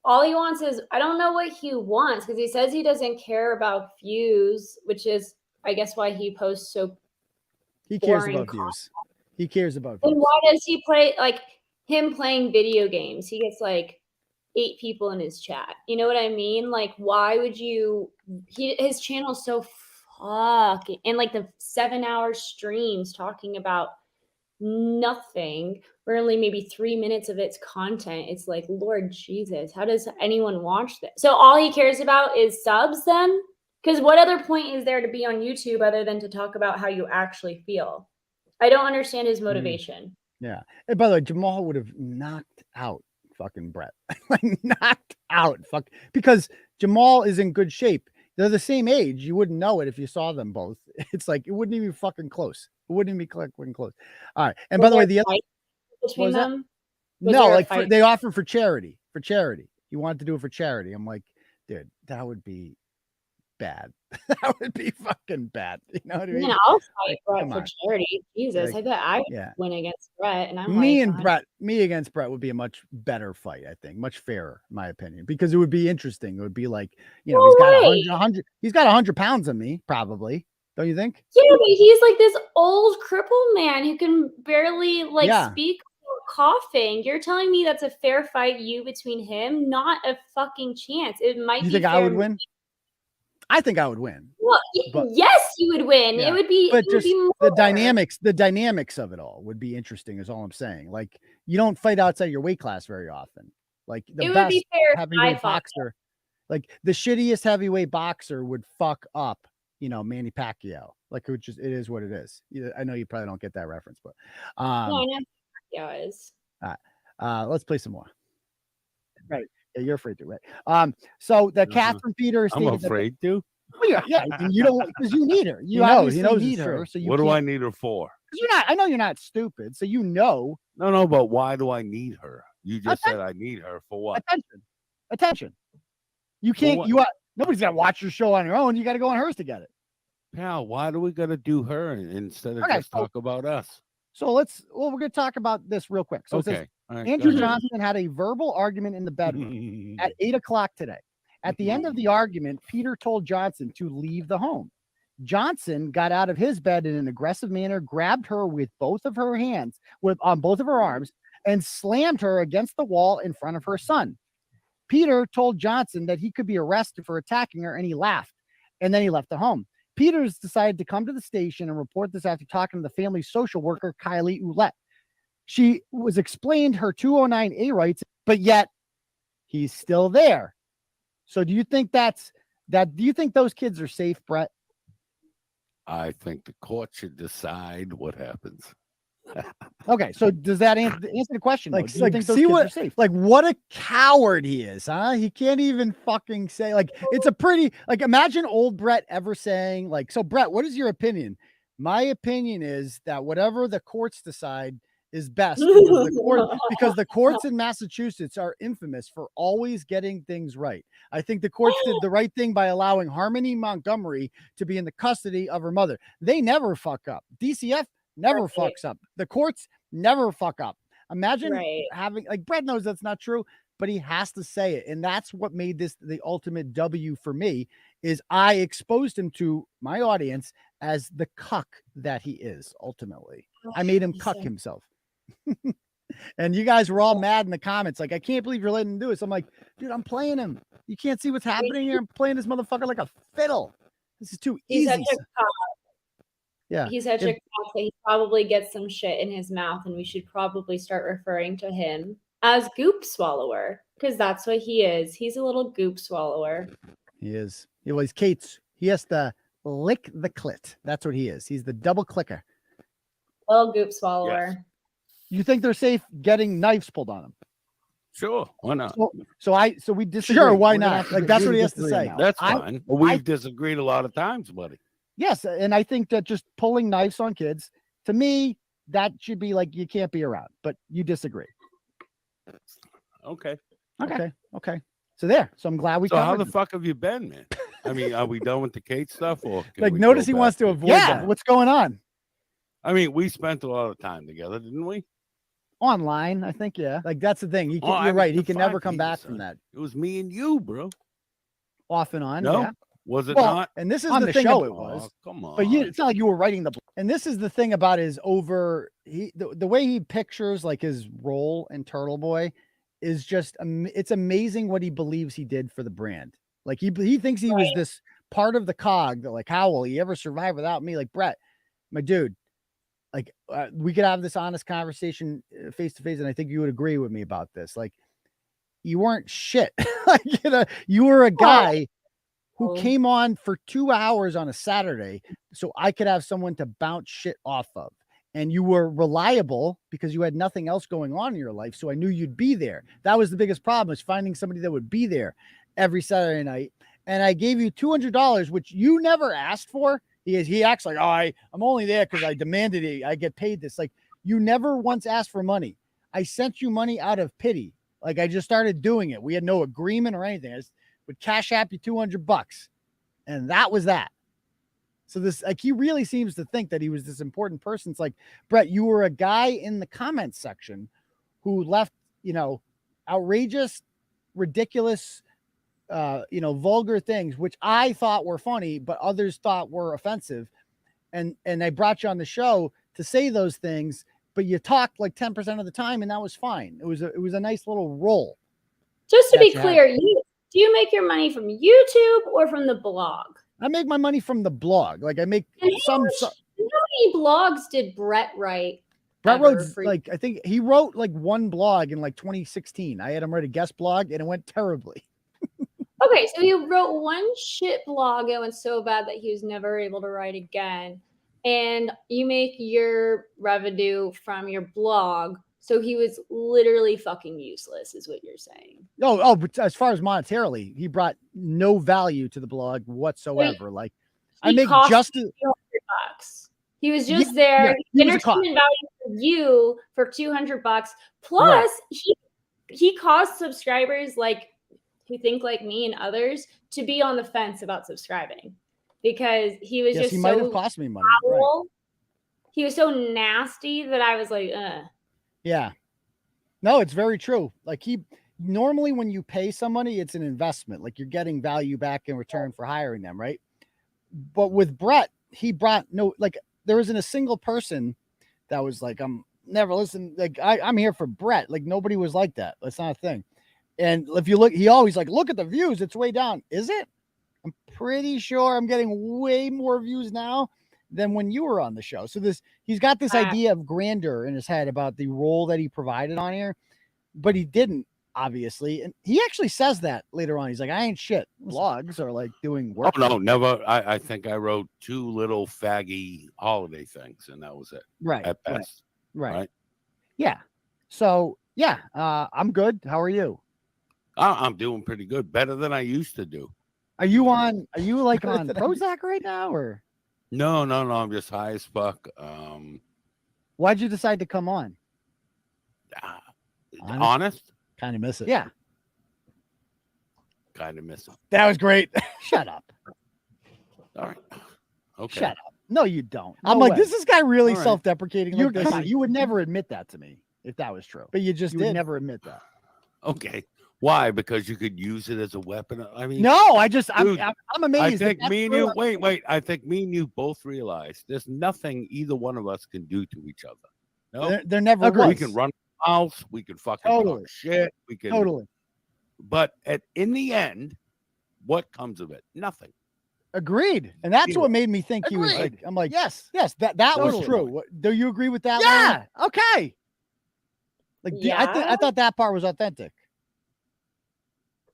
All he wants is, I don't know what he wants, because he says he doesn't care about views, which is, I guess, why he posts so. He cares about views. He cares about views. And why does he play, like, him playing video games? He gets like 8 people in his chat. You know what I mean? Like, why would his channel's so fucking, and like the 7-hour streams talking about nothing, where only maybe 3 minutes of its content. It's like, Lord Jesus, how does anyone watch this? So all he cares about is subs then? Because what other point is there to be on YouTube other than to talk about how you actually feel? I don't understand his motivation. Yeah. And by the way, Jamal would have knocked out fucking Bret. Like, knocked out. Because Jamal is in good shape. They're the same age. You wouldn't know it if you saw them both. It's like, it wouldn't even be fucking close. It wouldn't even be fucking close. All right. And by the way, the other between them? No, like they offer for charity. You wanted to do it for charity. I'm like, dude, that would be bad. That would be fucking bad. You know what I mean? Yeah, I'll fight Bret for charity. Jesus, like, I bet I would win against Bret. And I'm me against Bret would be a much better fight, I think. Much fairer, in my opinion, because it would be interesting. It would be like, he's got 100 pounds on me, probably. Don't you think? Yeah, but he's like this old crippled man who can barely speak or coughing. You're telling me that's a fair fight, between him? Not a fucking chance. It might be. You think I would win? I think I would win. Well, yes, you would win. Yeah. It would be, but just the dynamics of it all would be interesting, is all I'm saying. Like, you don't fight outside your weight class very often. Like, the best heavyweight boxer, like the shittiest heavyweight boxer would fuck up, Manny Pacquiao. Like, it is what it is. I know you probably don't get that reference, but no, I know Pacquiao is. Let's play some more. Right. Yeah, you're afraid to, right? So the Catherine Peter I'm afraid to. Yeah, you don't, because you need her. You need her. So what do I need her for? Because I know you're not stupid, so No, but why do I need her? You just said I need her for what? Attention. You can't. Nobody's gonna watch your show on your own. You got to go on hers to get it. Pal, why do we got to do her instead of just talk about us? So we're going to talk about this real quick. So it says, right, Andrew Johnson had a verbal argument in the bedroom at 8 o'clock today. At the end of the argument, Peter told Johnson to leave the home. Johnson got out of his bed in an aggressive manner, grabbed her with both of her hands, on both of her arms, and slammed her against the wall in front of her son. Peter told Johnson that he could be arrested for attacking her, and he laughed. And then he left the home. Peters decided to come to the station and report this after talking to the family's social worker, 𝗟𝗲𝗴𝗹𝗟. She was explained her 209A rights, but yet he's still there. So do you think do you think those kids are safe, Bret? I think the court should decide what happens. Okay, so does that answer the question? Like, do you think those see kids what, are safe? like, what a coward he is, huh? He can't even fucking say, like, it's a pretty, like, imagine old Bret ever saying, like, so Bret, what is your opinion? My opinion is that whatever the courts decide is best because the courts in Massachusetts are infamous for always getting things right. I think the courts did the right thing by allowing Harmony Montgomery to be in the custody of her mother. They never fuck up. DCF never fucks up. The courts never fuck up. Imagine having, like, Bret knows that's not true, but he has to say it. And that's what made this the ultimate W for me, is I exposed him to my audience as the cuck that he is. Ultimately, I made him cuck himself. And you guys were all mad in the comments. Like, I can't believe you're letting him do it. So I'm like, dude, I'm playing him. You can't see what's happening here. I'm playing this motherfucker like a fiddle. This is too easy. Yeah. He's such a cock that he probably gets some shit in his mouth, and we should probably start referring to him as goop swallower, because that's what he is. He's a little goop swallower. He is. He's Kate's. He has to lick the clit. That's what he is. He's the double clicker. Little goop swallower. Yes. You think they're safe getting knives pulled on them? Sure, why not? So we disagree. Sure, why not? Like, that's what he has to say. That's fine. We've disagreed a lot of times, buddy. Yes, and I think that just pulling knives on kids, to me, that should be like, you can't be around. But you disagree. Okay. So there. So I'm glad we. So how the fuck have you been, man? I mean, are we done with the Kate stuff, or like, notice he wants to avoid that? What's going on? I mean, we spent a lot of time together, didn't we? Online, I think, yeah. Like, that's the thing. You're right. He can never come back from that. It was me and you, bro. Off and on. No, yeah. Was it not? And this is on the the thing. show. It was. Come on. But it's not like you were writing and this is the thing about his the way he pictures like his role in Turtle Boy is just, it's amazing what he believes he did for the brand. Like, he thinks he was this part of the cog that, like, how will he ever survive without me? Like, Bret, my dude, like, we could have this honest conversation face to face, and I think you would agree with me about this. Like, you weren't shit. Like, you were a guy who came on for 2 hours on a Saturday so I could have someone to bounce shit off of. And you were reliable because you had nothing else going on in your life. So I knew you'd be there. That was the biggest problem, is finding somebody that would be there every Saturday night. And I gave you $200, which you never asked for. He acts like, I'm only there because I demanded it. I get paid this. Like, you never once asked for money. I sent you money out of pity. Like, I just started doing it. We had no agreement or anything. I just would cash app you $200, and that was that. So this, like, he really seems to think that he was this important person. It's like, Bret, you were a guy in the comments section who left, outrageous, ridiculous, vulgar things, which I thought were funny, but others thought were offensive. And I brought you on the show to say those things, but you talked like 10% of the time, and that was fine. It was a nice little roll. Just to be clear, do you make your money from YouTube or from the blog? I make my money from the blog. Like, I make how many blogs did Bret write? Bret wrote, like, I think he wrote like one blog in like 2016. I had him write a guest blog, and it went terribly. Okay, so he wrote one shit blog. It went so bad that he was never able to write again. And you make your revenue from your blog. So he was literally fucking useless, is what you're saying. But as far as monetarily, he brought no value to the blog whatsoever. Like, I make just $200. He was just there. Entertainment value for you for $200. Plus, he caused subscribers like who think like me and others to be on the fence about subscribing, because he was just might have cost me money. Right. He was so nasty that I was like, Yeah. No, it's very true. Like, normally when you pay somebody, it's an investment. Like, you're getting value back in return for hiring them, right? But with Bret, he brought no, like, there isn't a single person that was like, I'm never listen. Like, I'm here for Bret. Like, nobody was like that. That's not a thing. And if you look, he always like, look at the views. It's way down. Is it? I'm pretty sure I'm getting way more views now than when you were on the show. So he's got this idea of grandeur in his head about the role that he provided on here, but he didn't, obviously. And he actually says that later on. He's like, I ain't shit. Blogs are like doing work. Oh, no, never. I think I wrote 2 little faggy holiday things, and that was it. Right. At best. Right. Yeah. So, yeah, I'm good. How are you? I'm doing pretty good. Better than I used to do. Are you like on Prozac right now, or? No. I'm just high as fuck. Why'd you decide to come on? Honest? Kind of miss it. Yeah. Kind of miss it. That was great. Shut up. All right. Okay. Shut up. No, you don't. No I'm like, way. this is guy really All right. self-deprecating like this? You would never admit that to me if that was true. But you just would never admit that. Okay. Why? Because you could use it as a weapon. I mean, No, dude, I'm amazed. I think that me and that's you. true. Wait. I think me and you both realize there's nothing either one of us can do to each other. No, There never We was. can run a house. We can fucking Totally. talk shit. We can Totally. But in the end, what comes of it? Nothing. Agreed. And that's what made me think he was Agreed. like, I'm like, Yes. that was Totally. true. Do you agree with that? Yeah. Lauren? Okay. Like, I thought that part was authentic.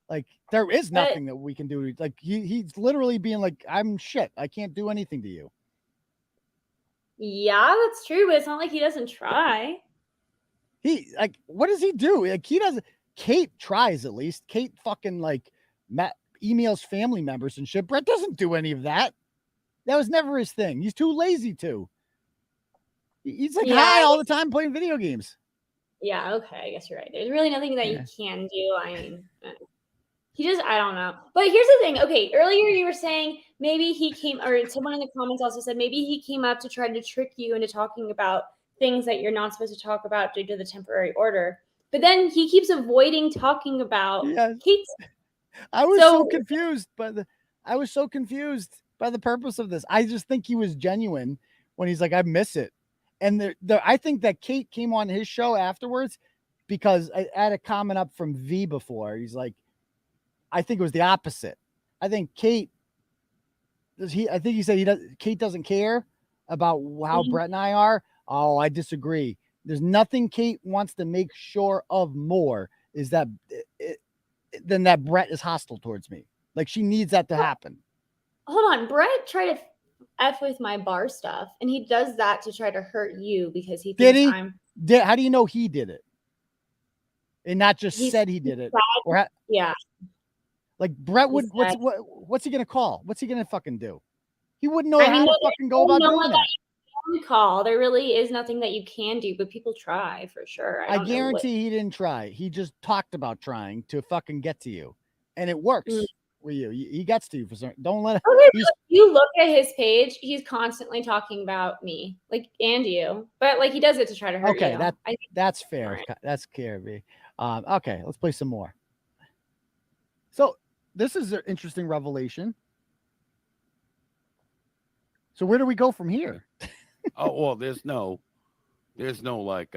Like, there is nothing that we can do. Like, he's literally being like, I'm shit. I can't do anything to you. Yeah, that's true, but it's not like he doesn't try. He, like, what does he do? Like, he doesn't. Kate tries, at least. Kate fucking, like, emails family members and shit. Bret doesn't do any of that. That was never his thing. He's too lazy to. He's like high all the time playing video games. Yeah, okay, I guess you're right. There's really nothing that you can do. I mean, he just, I don't know. But here's the thing. Okay, earlier you were saying maybe he came, or someone in the comments also said maybe he came up to try to trick you into talking about things that you're not supposed to talk about due to the temporary order. But then he keeps avoiding talking about Kate's. I was so confused by the purpose of this. I just think he was genuine when he's like, I miss it. And I think that Kate came on his show afterwards because I had a comment up from V before. He's like, I think it was the opposite. I think Kate Kate doesn't care about how Bret and I are. Oh, I disagree. There's nothing Kate wants to make sure of more is that than that Bret is hostile towards me. Like, she needs that to happen. Hold on, Bret tried to F with my bar stuff, and he does that to try to hurt you because he thinks How do you know he did it? And not just said he did it. Yeah. Like, Bret would, what's he gonna call? What's he gonna fucking do? He wouldn't know how to fucking go about doing that. Call. There really is nothing that you can do, but people try for sure. I guarantee he didn't try. He just talked about trying to fucking get to you, and it works with you. He gets to you for certain. Don't let it. Okay, if you look at his page, he's constantly talking about me, like, and you, but like he does it to try to hurt you. Okay, that's fair. Right. That's KRV. Okay, let's play some more. So this is an interesting revelation. So where do we go from here? Oh, well, there's no like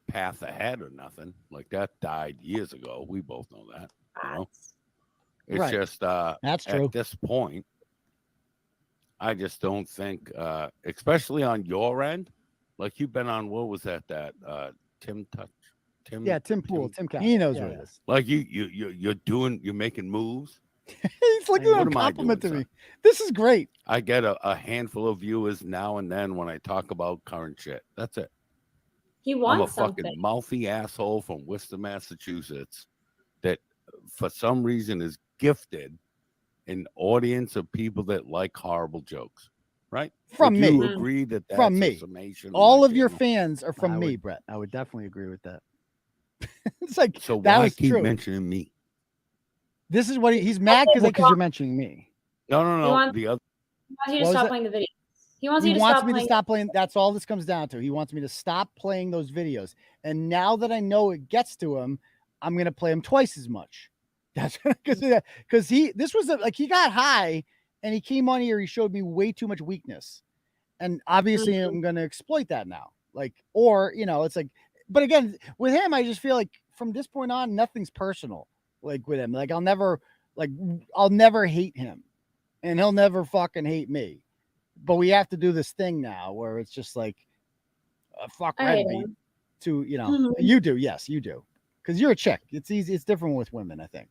path ahead or nothing. Like, that died years ago. We both know that. You know? It's just that's true. At this point, I just don't think, especially on your end, like, you've been on, what was that Tim Pool. He knows what it is. Like, you're making moves. He's looking at a compliment to me. This is great. I get a handful of viewers now and then when I talk about current shit. That's it. He wants I'm a fucking mouthy asshole from Worcester, Massachusetts, that for some reason is gifted an audience of people that like horrible jokes. Right? From Would me. you agree that that's from a me. summation of All my of your channel? fans are from me, Bret. I would definitely agree with that. It's like, so that why was keep true. mentioning me? This is what he's mad because you're mentioning me. No. The other. He wants you to stop playing the video. He wants me to stop playing. That's all this comes down to. He wants me to stop playing those videos. And now that I know it gets to him, I'm gonna play him twice as much. That's because he got high and he came on here. He showed me way too much weakness, and obviously I'm going to exploit that now. Like, or it's like, but again, with him, I just feel like from this point on, nothing's personal. Like with him, like I'll never hate him, and he'll never fucking hate me. But we have to do this thing now where it's just like, fuck red meat. To you do, yes, you do, because you're a chick. It's easy. It's different with women, I think.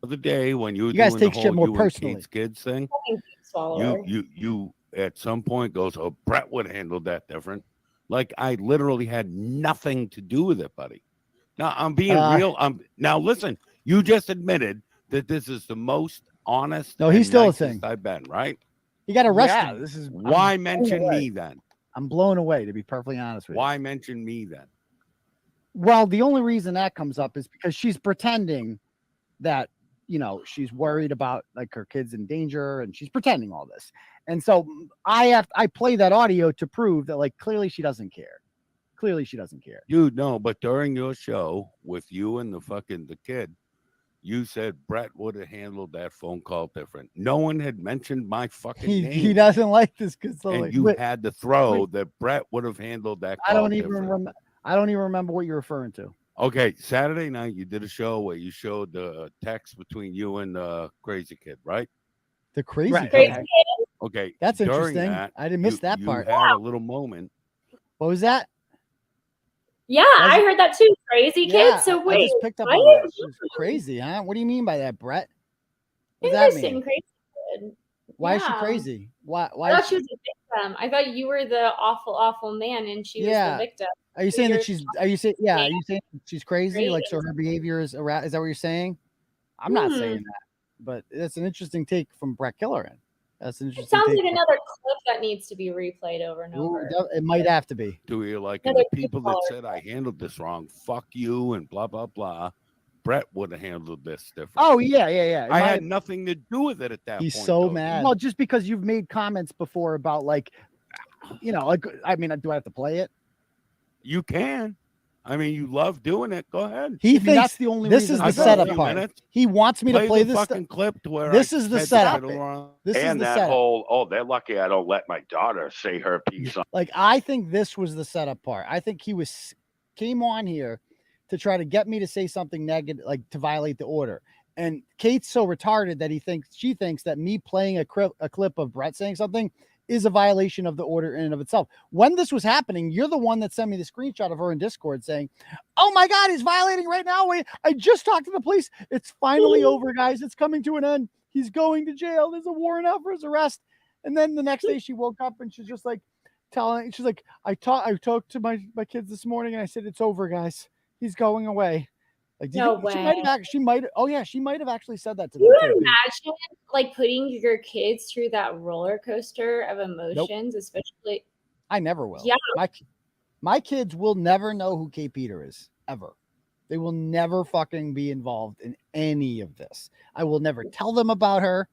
The day when you guys doing take the shit whole more personally. Kate's kids thing, you at some point goes, oh, Bret would handle that different. Like I literally had nothing to do with it, buddy. Now I'm being real. Now listen. You just admitted that this is the most honest. No, he's still a thing. I've been right. He got arrested. Yeah, This is why mention me then? I'm blown away, to be perfectly honest with you. Why mention me then? Well, the only reason that comes up is because she's pretending that, she's worried about like her kids in danger, and she's pretending all this. And so I play that audio to prove that like clearly she doesn't care. Clearly she doesn't care. Dude, no, but during your show with you and the kid, you said Bret would have handled that phone call different. No one had mentioned my fucking name. He doesn't like this because and you had to throw that Bret would have handled that call I don't even remember what you're referring to. Okay, Saturday night you did a show where you showed the text between you and the crazy kid, right? The crazy Crazy kid. kid. Okay, that's during interesting. That, I didn't miss that you part. Had a little moment. What was that? Yeah, I heard that too. Crazy kid. So wait, I just picked up on that. She's crazy, huh? What do you mean by that, Bret? What does that mean? Crazy kid. Why is she crazy? Why? I thought she was a victim. I thought you were the awful man, and she was the victim. Are you saying that she's? Are you saying she's crazy? Like, so her behavior is around? Is that what you're saying? I'm not saying that, but it's an interesting take from Bret Killoran. That's an interesting. It sounds like another clip that needs to be replayed over and over. It might have to be. Do you like the people that said I handled this wrong? Fuck you and blah blah blah. Bret would have handled this different. Oh yeah. I had nothing to do with it at that point. He's so mad. Well, just because you've made comments before about like, like I mean, do I have to play it? You can. I mean, you love doing it. Go ahead. He thinks that's the only. This is the setup part. He wants me to play this fucking clip to where this is the setup. This is the setup. Oh, they're lucky I don't let my daughter say her piece on. Like, I think this was the setup part. I think he came on here to try to get me to say something negative, like to violate the order. And Kate's so retarded that she thinks that me playing a clip of Bret saying something is a violation of the order in and of itself. When this was happening, you're the one that sent me the screenshot of her in Discord saying, oh my God, he's violating right now. Wait, I just talked to the police. It's finally over, guys. It's coming to an end. He's going to jail. There's a warrant out for his arrest. And then the next day she woke up and she's just like she's like, I talked to my kids this morning and I said, it's over, guys. He's going away. Like, no way. She might have actually said that to them. You would imagine like putting your kids through that roller coaster of emotions, especially. I never will. Yeah. My kids will never know who 𝗟𝗄𝗄 is ever. They will never fucking be involved in any of this. I will never tell them about her.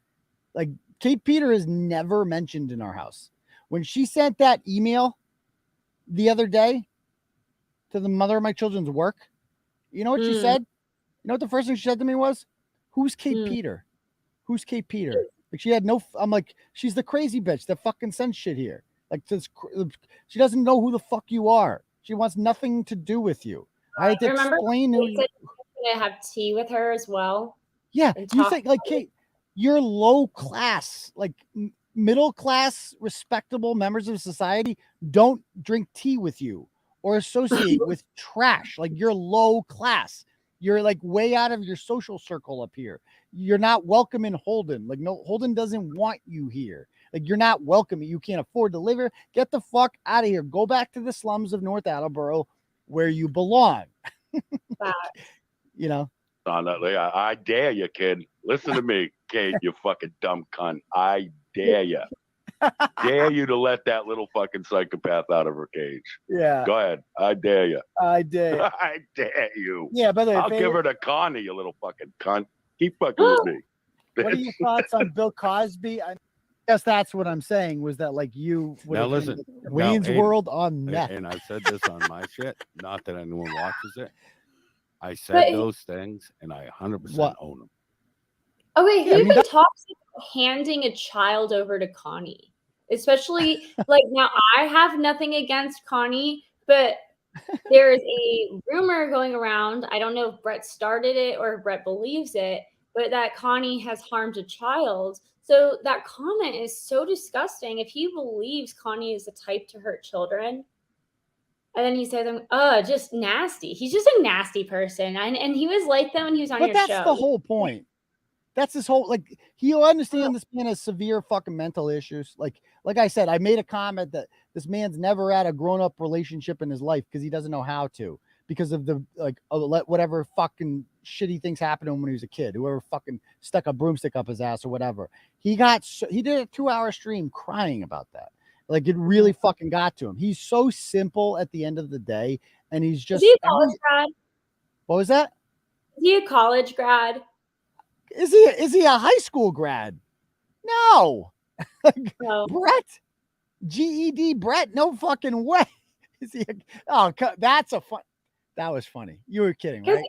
Like, 𝗟𝗄𝗄 is never mentioned in our house. When she sent that email the other day to the mother of my children's work, you know what she said? You know what the first thing she said to me was, who's 𝗟𝗄𝗄? Who's 𝗟𝗄𝗄? Like, she had I'm like, she's the crazy bitch that fucking sends shit here. Like, she doesn't know who the fuck you are. She wants nothing to do with you. I had to explain to you. To have tea with her as well. Yeah. You think, like, Kate, you're low class, like middle class, respectable members of society don't drink tea with you or associate with trash. Like, you're low class. You're like way out of your social circle up here. You're not welcome in Holden. Like, no, Holden doesn't want you here. Like, you're not welcome. You can't afford to live here. Get the fuck out of here. Go back to the slums of North Attleboro where you belong. You know? I dare you, kid. Listen to me, Kate, you fucking dumb cunt. I dare you. Dare you to let that little fucking psychopath out of her cage. Yeah. Go ahead. I dare you. I dare. I dare you. Yeah, by the way, I'll give her to Kearney, you little fucking cunt. Keep fucking with me. What are your thoughts on Bill Cosby? I guess that's what I'm saying, was that like you would now listen, Wayne's World on meth. And I said this on my shit, not that anyone watches it. I said those things and I 100% own them. Okay, who talks handing a child over to Connie. Especially like now I have nothing against Connie, but there is a rumor going around. I don't know if Bret started it or if Bret believes it, but that Connie has harmed a child. So that comment is so disgusting. If he believes Connie is the type to hurt children, and then he says, just nasty. He's just a nasty person. And he was like that when he was on your show. But that's the whole point. That's his whole, like, he'll understand this man has severe fucking mental issues. Like I said, I made a comment that this man's never had a grown-up relationship in his life because he doesn't know how to, because of the, like, whatever fucking shitty things happened to him when he was a kid, whoever fucking stuck a broomstick up his ass or whatever. He did a 2-hour stream crying about that. Like, it really fucking got to him. He's so simple at the end of the day, and he's just. Is he a college grad? What was that? Is he a college grad? Is he a high school grad? No. No. Bret, GED Bret, no fucking way. Is he? That's a fun. That was funny. You were kidding, right?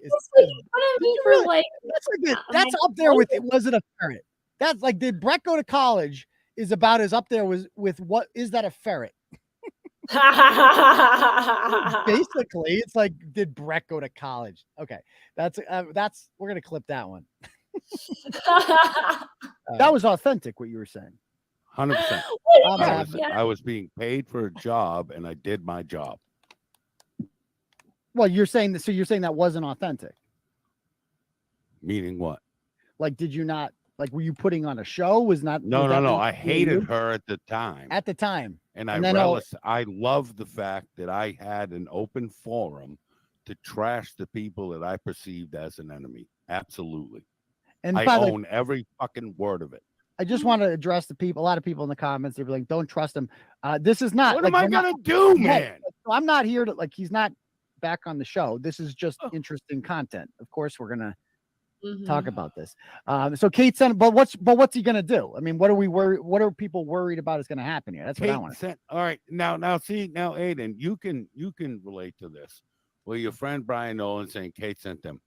That's up there with it. Was it a ferret? That's like, did Bret go to college? Is about as up there with what is that a ferret? Basically, it's like, did Bret go to college? Okay, that's we're gonna clip that one. That was authentic. What you were saying, 100%. I was being paid for a job, and I did my job. Well, you're saying that. So you're saying that wasn't authentic. Meaning what? Like, did you not? Like, were you putting on a show? No. I hated her at the time. At the time. And I loved the fact that I had an open forum to trash the people that I perceived as an enemy. Absolutely. And I own every fucking word of it. I just want to address the people. A lot of people in the comments, they're like, don't trust him. This is not. What am I going to do, man? I'm not here to, like, he's not back on the show. This is just interesting content. Of course, we're going to talk about this. So Kate sent, but what's he gonna do? I mean, what are people worried about is gonna happen here? That's what I want. All right, now Aidan, you can relate to this. Well, your friend Brian Nolan saying Kate sent them.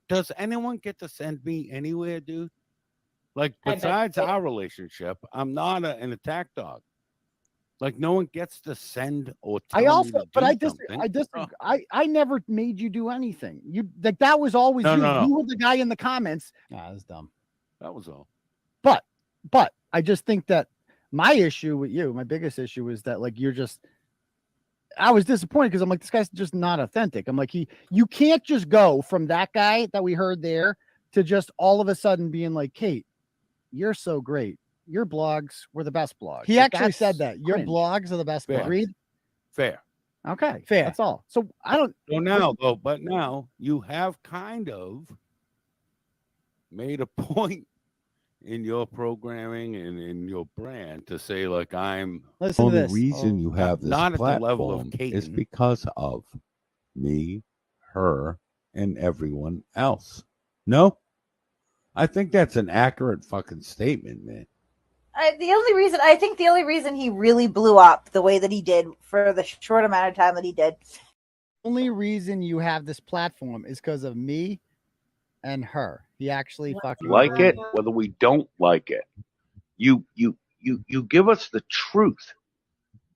Does anyone get to send me anywhere, dude? Like, besides our relationship, I'm not an attack dog. Like, no one gets to send or tell me to do something. I never made you do anything. You, like, that was always you. No. You were the guy in the comments. Nah, that's dumb. That was all. But I just think that my issue with you, my biggest issue is that, like, I was disappointed because I'm like, this guy's just not authentic. I'm like, you can't just go from that guy that we heard there to just all of a sudden being like, Kate, you're so great. Your blogs were the best blogs. He actually said that. Your blogs are the best blogs. Agreed? Fair. Okay. Fair. That's all. So I don't. But now you have kind of made a point in your programming and in your brand to say, like, I'm. Listen to this. The reason you have this not platform at the level of Kate is because of me, her, and everyone else. No, I think that's an accurate fucking statement, man. The only reason he really blew up the way that he did for the short amount of time that he did. Only reason you have this platform is because of me and her. He actually fucking like it, whether we don't like it. You give us the truth.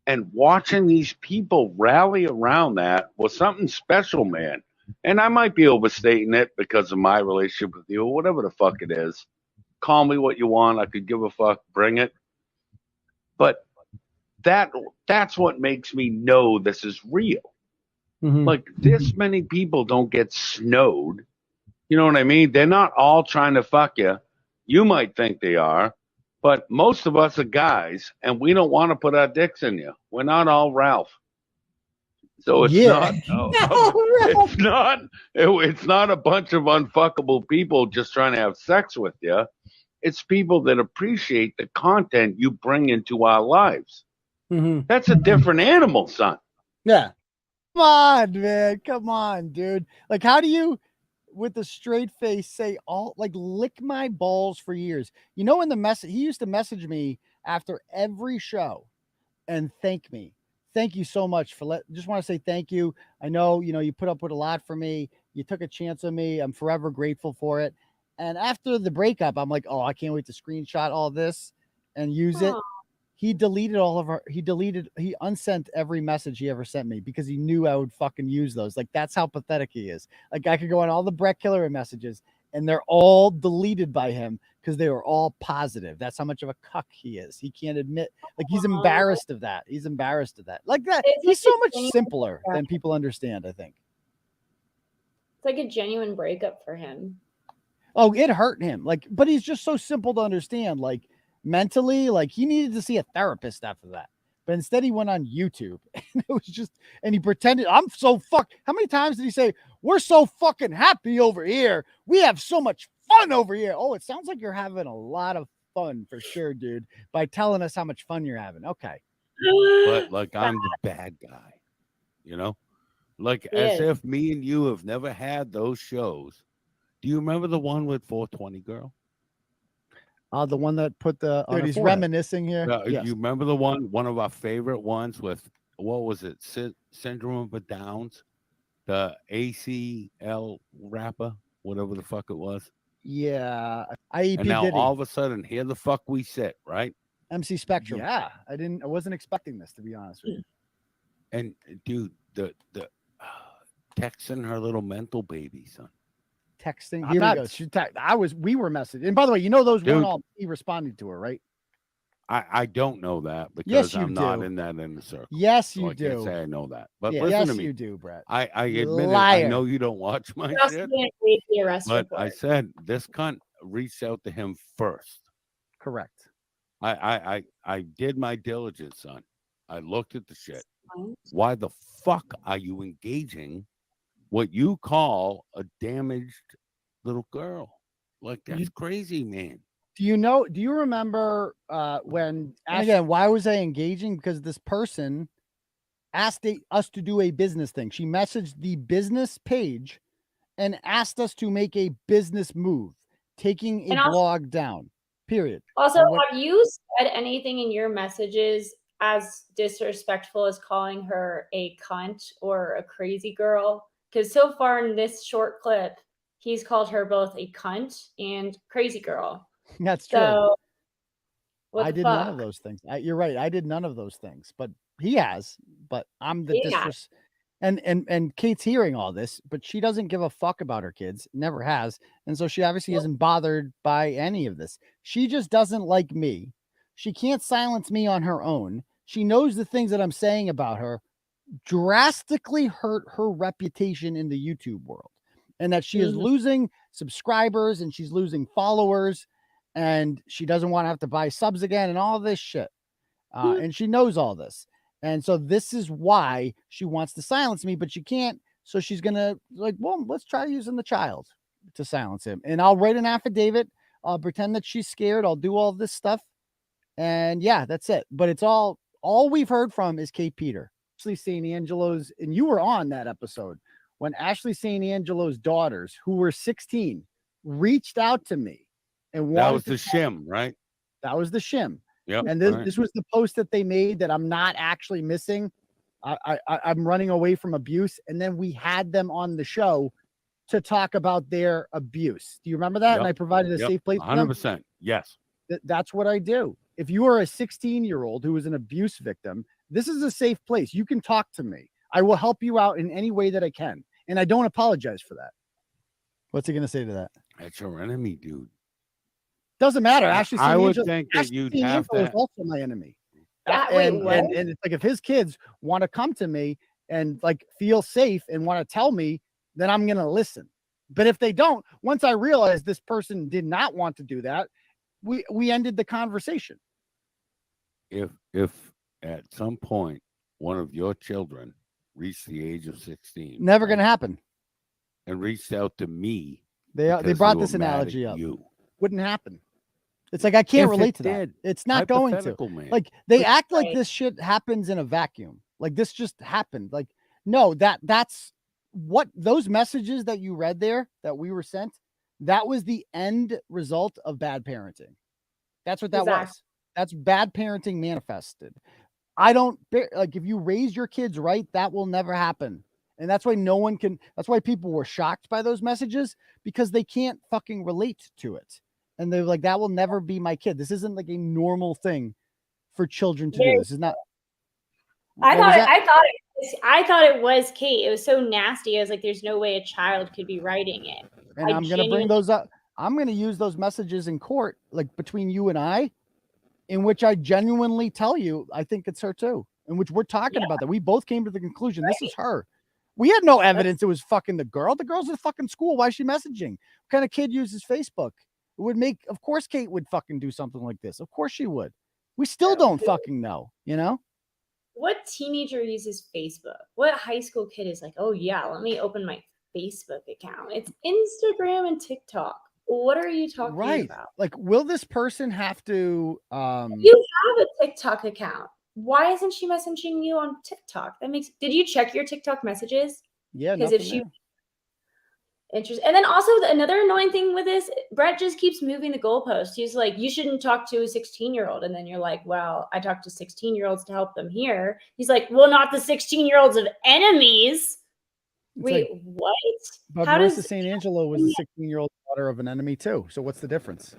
And watching these people rally around that was something special, man. And I might be overstating it because of my relationship with you or whatever the fuck it is. Call me what you want. I could give a fuck. Bring it. But that's what makes me know this is real. Mm-hmm. Like, this many people don't get snowed. You know what I mean? They're not all trying to fuck you. You might think they are, but most of us are guys, and we don't want to put our dicks in you. We're not all Ralph. So it's it's not a bunch of unfuckable people just trying to have sex with you. It's people that appreciate the content you bring into our lives. Mm-hmm. That's a different animal, son. Yeah. Come on, man. Come on, dude. Like, how do you, with a straight face, say lick my balls for years? You know, in the message, he used to message me after every show and thank me. Thank you so much just want to say thank you. I know, you put up with a lot for me. You took a chance on me. I'm forever grateful for it. And after the breakup, I'm like, oh, I can't wait to screenshot all this and use it. He deleted he unsent every message he ever sent me because he knew I would fucking use those. Like, that's how pathetic he is. Like, I could go on all the Bret Killer messages and they're all deleted by him because they were all positive. That's how much of a cuck he is. He can't admit, like, he's embarrassed of that. He's embarrassed of that. Like that. He's so much simpler than people understand, I think. It's like a genuine breakup for him. Oh, it hurt him. Like, but he's just so simple to understand. Like, mentally, like, he needed to see a therapist after that. But instead he went on YouTube and it was just, and he pretended, I'm so fucked. How many times did he say, we're so fucking happy over here. We have so much fun over here. Oh, it sounds like you're having a lot of fun for sure, dude, by telling us how much fun you're having. Okay. But like, I'm the bad guy, you know, like as if me and you have never had those shows. Do you remember the one with 420 girl? The one that put the, dude, he's reminiscing here. Yes. You remember the one of our favorite ones with, what was it? Syndrome of Downs, the ACL rapper, whatever the fuck it was. Yeah. IEP and now Diddy. all of a sudden, here the fuck we sit, right? MC Spectrum. Yeah. I wasn't expecting this, to be honest with you. And dude, the texting her little mental baby, son. Texting. Here we go. We were messaging. And by the way, you know, those weren't all he responded to her, right? I don't know that because yes, I'm not in that inner circle. Yes, so you do. I can't say I know that. But listen yes, to me. You do, Brett. I admit it. I know you don't watch my shit. But I said this cunt reached out to him first. Correct. I did my diligence, son. I looked at the shit. Why the fuck are you engaging what you call a damaged little girl? Like, that's crazy, man. Do you remember when, and again, why was I engaging? Because this person asked us to do a business thing. She messaged the business page and asked us to make a business move, taking a blog down, period. Also, have you said anything in your messages as disrespectful as calling her a cunt or a crazy girl? Because so far in this short clip, he's called her both a cunt and crazy girl. That's true. So, I did none of those things. You're right. I did none of those things, but he has. But I'm the and Kate's hearing all this, but she doesn't give a fuck about her kids. Never has, and so she obviously isn't bothered by any of this. She just doesn't like me. She can't silence me on her own. She knows the things that I'm saying about her drastically hurt her reputation in the YouTube world, and that she is losing subscribers and she's losing followers. And she doesn't want to have to buy subs again and all this shit. And she knows all this. And so this is why she wants to silence me, but she can't. So she's going to well, let's try using the child to silence him. And I'll write an affidavit. I'll pretend that she's scared. I'll do all this stuff. And yeah, that's it. But it's all we've heard from is Kate Peter. Ashley St. Angelo's, and you were on that episode when Ashley St. Angelo's daughters, who were 16, reached out to me. And that was the shim, right? That was the shim. Yeah. And this was the post that they made that I'm not actually missing. I'm running away from abuse. And then we had them on the show to talk about their abuse. Do you remember that? Yep. And I provided a safe place. 100%. Yes. That's what I do. If you are a 16-year-old who is an abuse victim, this is a safe place. You can talk to me. I will help you out in any way that I can. And I don't apologize for that. What's he going to say to that? That's your enemy, dude. Doesn't matter. Ashley I would think that you'd have that. Is also my enemy. And it's like if his kids want to come to me and like feel safe and want to tell me, then I'm going to listen. But if they don't, once I realize this person did not want to do that, we ended the conversation. If at some point one of your children reached the age of 16, never going to happen, and reached out to me, they brought this analogy up. Wouldn't happen. It's like I can't relate to that. It's not going to. Man. Like they act like this shit happens in a vacuum. Like this just happened. Like no, that's what those messages that you read there that we were sent. That was the end result of bad parenting. That's what that was. That's bad parenting manifested. I don't like if you raise your kids right, that will never happen. And that's why no one can, that's why people were shocked by those messages, because they can't fucking relate to it. And they're like, that will never be my kid. This isn't like a normal thing for children to do. This is not. I thought it was Kate. It was so nasty. I was like, there's no way a child could be writing it. And I'm going to bring those up. I'm going to use those messages in court, like between you and I, in which I genuinely tell you, I think it's her too. In which we're talking about that. We both came to the conclusion, this is her. We had no evidence it was fucking the girl. The girl's at fucking school. Why is she messaging? What kind of kid uses Facebook? It would make, of course, Kate would fucking do something like this. Of course she would. We still don't fucking know, you know? What teenager uses Facebook? What high school kid is like, oh yeah, let me open my Facebook account? It's Instagram and TikTok. What are you talking about? Like, will this person have to you have a TikTok account. Why isn't she messaging you on TikTok? Did you check your TikTok messages? Yeah, because if she interesting. And then also another annoying thing with this, Bret just keeps moving the goalpost. He's like, you shouldn't talk to a 16-year-old. And then you're like, well, I talk to 16-year-olds to help them here. He's like, well, not the 16-year-olds of enemies. Wait, like, what? But Marissa St. Angelo was a 16-year-old daughter of an enemy too. So what's the difference?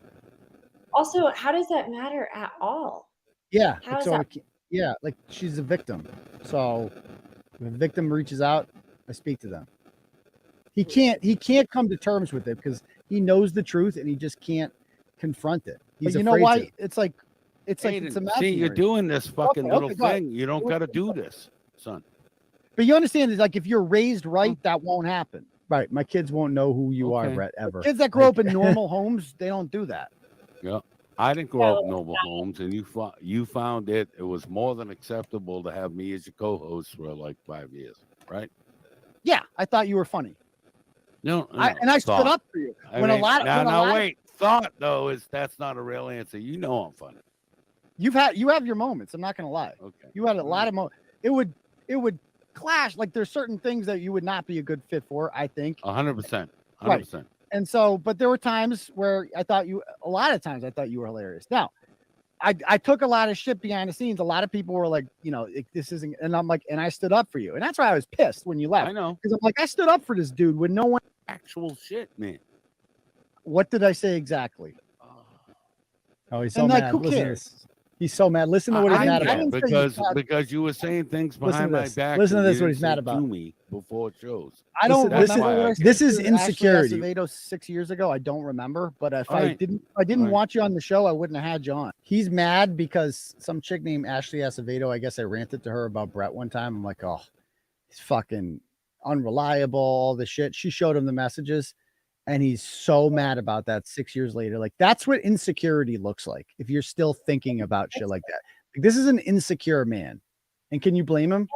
Also, how does that matter at all? Yeah. How is so that? Yeah, like she's a victim. So if a victim reaches out, I speak to them. He can't come to terms with it because he knows the truth and he just can't confront it. He's you know why? To. It's like Aidan, it's imaginary. See, you're doing this fucking little thing. You don't got to do this, son. But you understand, it's like if you're raised right, that won't happen. Right. My kids won't know who you are, Bret, ever. Kids that grow up in normal homes, they don't do that. Yeah. I didn't grow up in normal homes, and you found it was more than acceptable to have me as your co-host for like 5 years, right? Yeah, I thought you were funny. No, I stood up for you. Wait. Thought though is that's not a real answer. You know I'm funny. You have your moments. I'm not gonna lie. Okay. You had a lot of moments. It would clash. Like there's certain things that you would not be a good fit for. I think 100%. Right. And so, but there were times where a lot of times I thought you were hilarious. Now, I took a lot of shit behind the scenes. A lot of people were like, this isn't, and I'm like, and I stood up for you. And that's why I was pissed when you left. I know. Because I'm like, I stood up for this dude when no one. Actual shit, man. What did I say exactly? Oh, he's so mad. Who cares? He's so mad. Listen to what he's mad about. Because you were saying things behind my back. Listen to this. What he's mad about. To me before it shows. I don't. This is insecurity. 𝗟𝗲𝗴𝗋𝗃 6 years ago. I don't remember, but if I didn't want you on the show, I wouldn't have had you on. He's mad because some chick named Ashley Acevedo. I guess I ranted to her about Bret one time. I'm like, oh, he's fucking unreliable. All the shit. She showed him the messages. And he's so mad about that 6 years later. Like, that's what insecurity looks like. If you're still thinking about shit like that. Like, this is an insecure man. And can you blame him?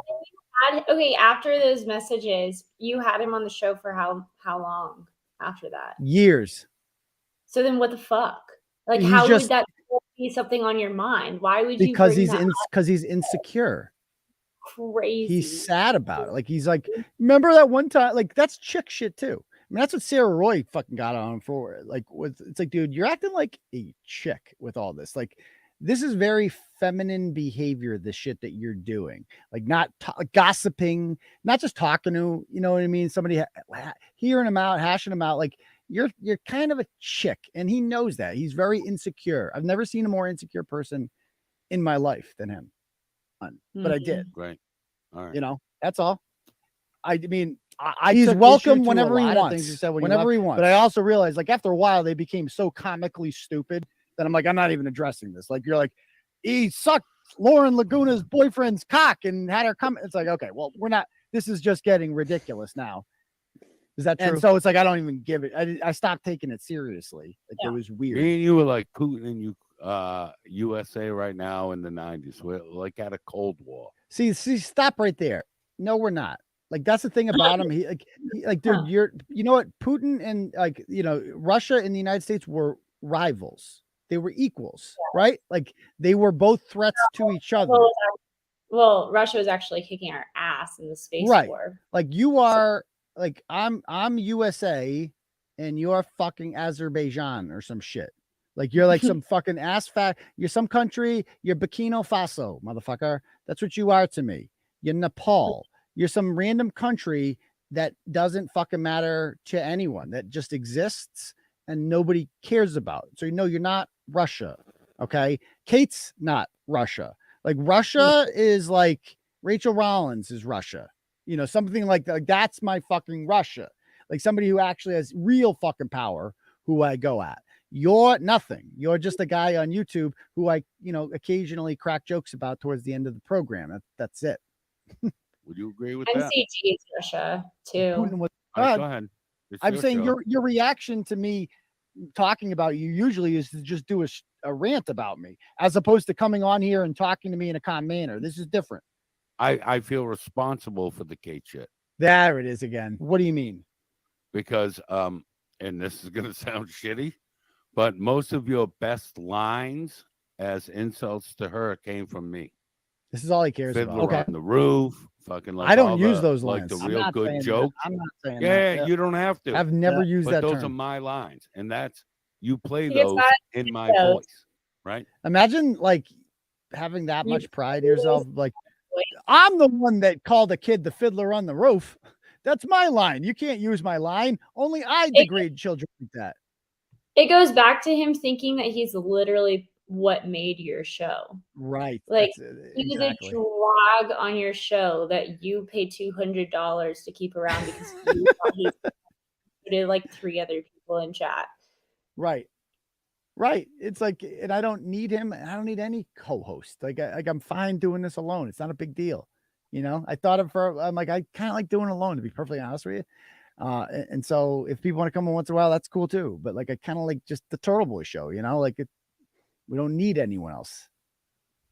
Okay, after those messages, you had him on the show for how long after that? Years. So then what the fuck? Like, how would that be something on your mind? Why would you? Because he's insecure. Crazy. He's sad about it. Like, he's like, remember that one time? Like, that's chick shit too. I mean, that's what Sarah Roy fucking got on him for. Like, it's like, dude, you're acting like a chick with all this. Like, this is very feminine behavior, the shit that you're doing. Like, not gossiping, not just talking to, you know what I mean? Somebody hearing him out, hashing him out. Like, you're kind of a chick, and he knows that. He's very insecure. I've never seen a more insecure person in my life than him. But I did. Right. All right. You know, that's all. I mean, he's welcome whenever he wants. Whenever he wants. But I also realized, like, after a while, they became so comically stupid that I'm like, I'm not even addressing this. Like, you're like, he sucked Lauren Laguna's boyfriend's cock and had her come. It's like, okay, well, we're not. This is just getting ridiculous now. Is that true? And so it's like, I don't even give it. I stopped taking it seriously. Like, it was weird. Me and you were like Putin and USA right now in the 90s. We're like at a Cold War. See, stop right there. No, we're not. Like, that's the thing about him. He dude, you know what? Putin and Russia and the United States were rivals. They were equals, right? Like, they were both threats to each other. Well, Russia was actually kicking our ass in the space war. Like, you are like, I'm USA and you're fucking Azerbaijan or some shit. Like, you're like some fucking ass fat. You're some country. You're Burkina Faso, motherfucker. That's what you are to me. You're Nepal. You're some random country that doesn't fucking matter to anyone, that just exists and nobody cares about. So, you're not Russia. Okay. Kate's not Russia. Like Russia is like Rachel Rollins is Russia. Something like that. Like, that's my fucking Russia. Like somebody who actually has real fucking power who I go at. You're nothing. You're just a guy on YouTube who I, occasionally crack jokes about towards the end of the program. That's it. Would you agree with MCG that? is Russia too. Putin was, All right, go ahead. I'm saying your reaction to me talking about you usually is to just do a rant about me, as opposed to coming on here and talking to me in a calm manner. This is different. I feel responsible for the Kate shit. There it is again. What do you mean? Because and this is gonna sound shitty, but most of your best lines as insults to her came from me. This is all he cares Fiddler about. Okay. on the roof, fucking like I don't use those like lines. the real good joke. I'm not saying yeah, that. you don't have to. I've never used but that those term. are my lines, and that's you play He gets those mad in my those. voice, right? Imagine like having that much pride in yourself. Like, I'm the one that called a kid the fiddler on the roof. That's my line. You can't use my line. Only I degrade children like that. It goes back to him thinking that he's literally what made your show. Right. Like Exactly. he's a drag on your show that you paid $200 to keep around because you thought he did like 3 other people in chat. Right. Right. It's like, and I don't need him. I don't need any co-host. Like I'm fine doing this alone. It's not a big deal. I thought of I'm like, I kind of like doing it alone, to be perfectly honest with you. And so if people want to come on once in a while, that's cool too. But like, I kind of like just the Turtle Boy show, like we don't need anyone else.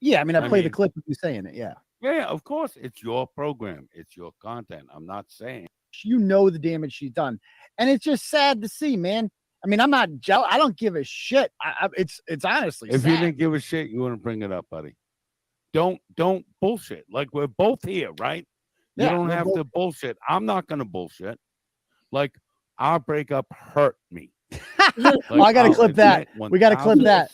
Yeah. I mean, I played the clip of you saying it. Yeah. Yeah, of course. It's your program. It's your content. I'm not saying. The damage she's done. And it's just sad to see, man. I mean, I'm not jealous. I don't give a shit. It's honestly If sad. you didn't give a shit, you wouldn't bring it up, buddy. Don't bullshit. Like, we're both here, right? You don't have to bullshit. I'm not gonna bullshit. Like, our breakup hurt me. Like, well, I gotta clip that. We gotta clip that.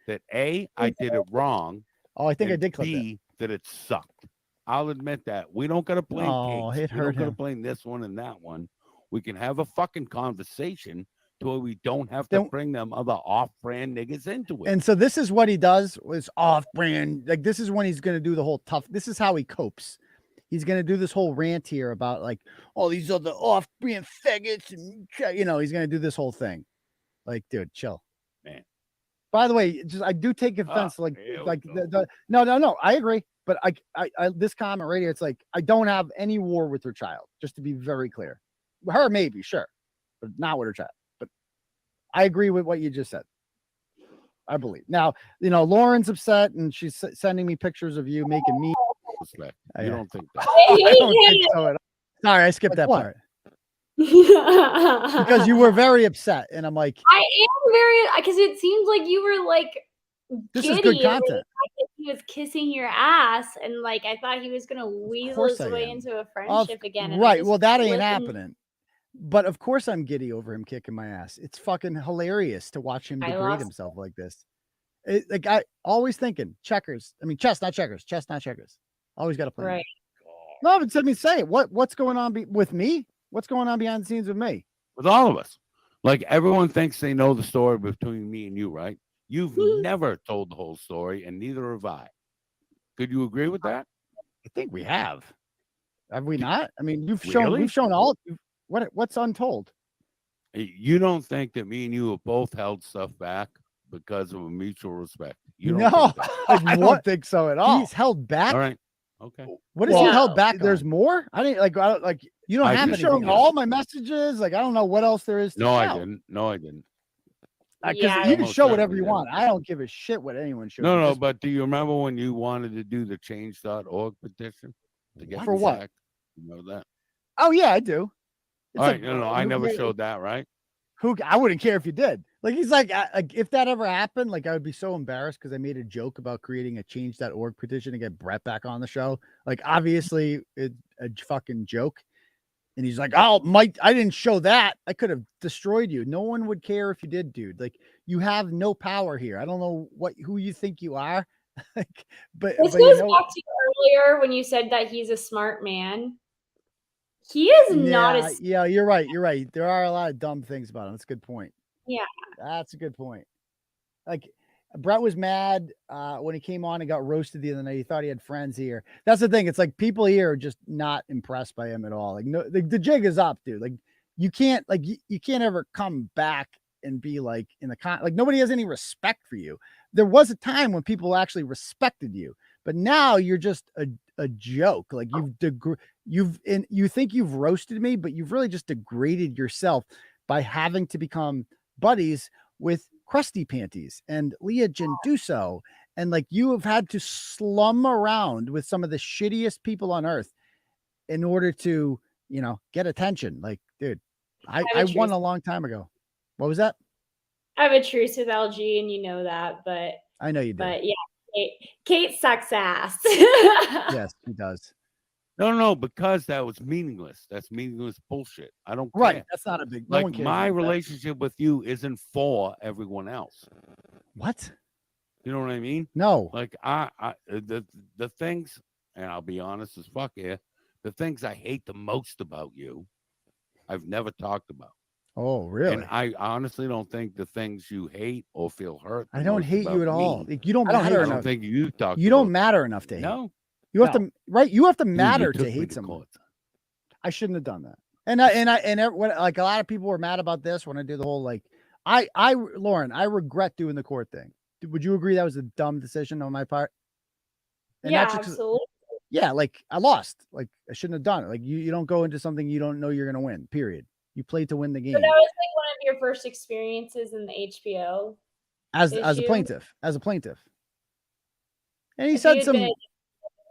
That A, I did it wrong. Oh, I think I did clip B, that it sucked. I'll admit that. We don't gotta blame Kate. It hurt We don't gotta him. blame this one and that one. We can have a fucking conversation to where we don't have to bring them other off-brand niggas into it. And so this is what he does was off-brand. Like, this is when he's going to do the whole tough. This is how he copes. He's going to do this whole rant here about like, oh, these are the off-brand faggots. And, he's going to do this whole thing. Like, dude, chill. Man. By the way, I do take offense. No, I agree. But I this comment right here, it's like, I don't have any war with her child, just to be very clear. Her, maybe, sure, but not with her child. But I agree with what you just said. I believe. Now, Lauren's upset and she's sending me pictures of you making me. You don't think that? I don't think so at all. Sorry, I skipped that part. Because you were very upset, and I'm like, I am very, because it seems like you were like, this is good content. He was kissing your ass, and like I thought he was gonna weasel his way into a friendship again. And right. Well, that ain't happening. But of course, I'm giddy over him kicking my ass. It's fucking hilarious to watch him degrade himself like this. Like, I always thinking checkers. I mean, chess, not checkers. Chess, not checkers. Always got to play. Right. No, but let me say it. What's going on with me? What's going on behind the scenes with me? With all of us. Like, everyone thinks they know the story between me and you, right? You've never told the whole story, and neither have I. Could you agree with that? I think we have. Have we not? I mean, we've shown all. What's untold? You don't think that me and you have both held stuff back because of a mutual respect? You don't think that. I don't think so at all. He's held back. All right. Okay. What is he held back? There's more. I didn't like. You don't have to show all my messages. Like, I don't know what else there is. No, I didn't. No, I didn't. Because you can show whatever you want. I don't give a shit what anyone shows. No, but do you remember when you wanted to do the change.org petition to get for what? Back? You know that? Oh yeah, I do. All right, no, I never showed that, right? I wouldn't care if you did. Like, he's like, if that ever happened, like, I would be so embarrassed because I made a joke about creating a change.org petition to get Bret back on the show. Like, obviously, it's a fucking joke. And he's like, oh, Mike, I didn't show that. I could have destroyed you. No one would care if you did, dude. Like, you have no power here. I don't know who you think you are. But this goes back to earlier when you said that he's a smart man. He is not Yeah, as yeah, you're right. You're right. There are a lot of dumb things about him. That's a good point. yeah. That's a good point. Like Bret was mad when he came on and got roasted the other night. He thought he had friends here. That's the thing. It's like people here are just not impressed by him at all. Like no, the jig is up, dude. Like you can't you can't ever come back and be like in the like nobody has any respect for you. There was a time when people actually respected you, but now you're just a joke. Like you think you've roasted me, but you've really just degraded yourself by having to become buddies with Krusty Panties and Leigha Genduso, and like you have had to slum around with some of the shittiest people on earth in order to, you know, get attention. Like, dude, I won a long time ago. What was that? I have a truce with LG, and you know that, but I know you do. But yeah, Kate sucks ass. Yes, he does. No, because that was meaningless. That's meaningless bullshit. I don't Right. care. That's not a big. Like no one cares my about that. relationship with you isn't for everyone else. What? You know what I mean? No. Like the things, and I'll be honest as fuck here, the things I hate the most about you, I've never talked about. Oh, really? And I honestly don't think the things you hate or feel hurt. I don't hate you at all. Like, you don't matter I enough. don't think you talk. You don't matter enough to hate. No. You have to right. You have to Dude, matter you to took me hate to someone. court. I shouldn't have done that. And when, like a lot of people were mad about this when I did the whole like Lauren, I regret doing the court thing. Would you agree that was a dumb decision on my part? And yeah, that's just, absolutely. yeah, like I lost. Like I shouldn't have done it. Like you don't go into something you don't know you're gonna win. Period. You play to win the game. So that was like one of your first experiences in the HBO as a issue? plaintiff. As a plaintiff. And he If said you had some been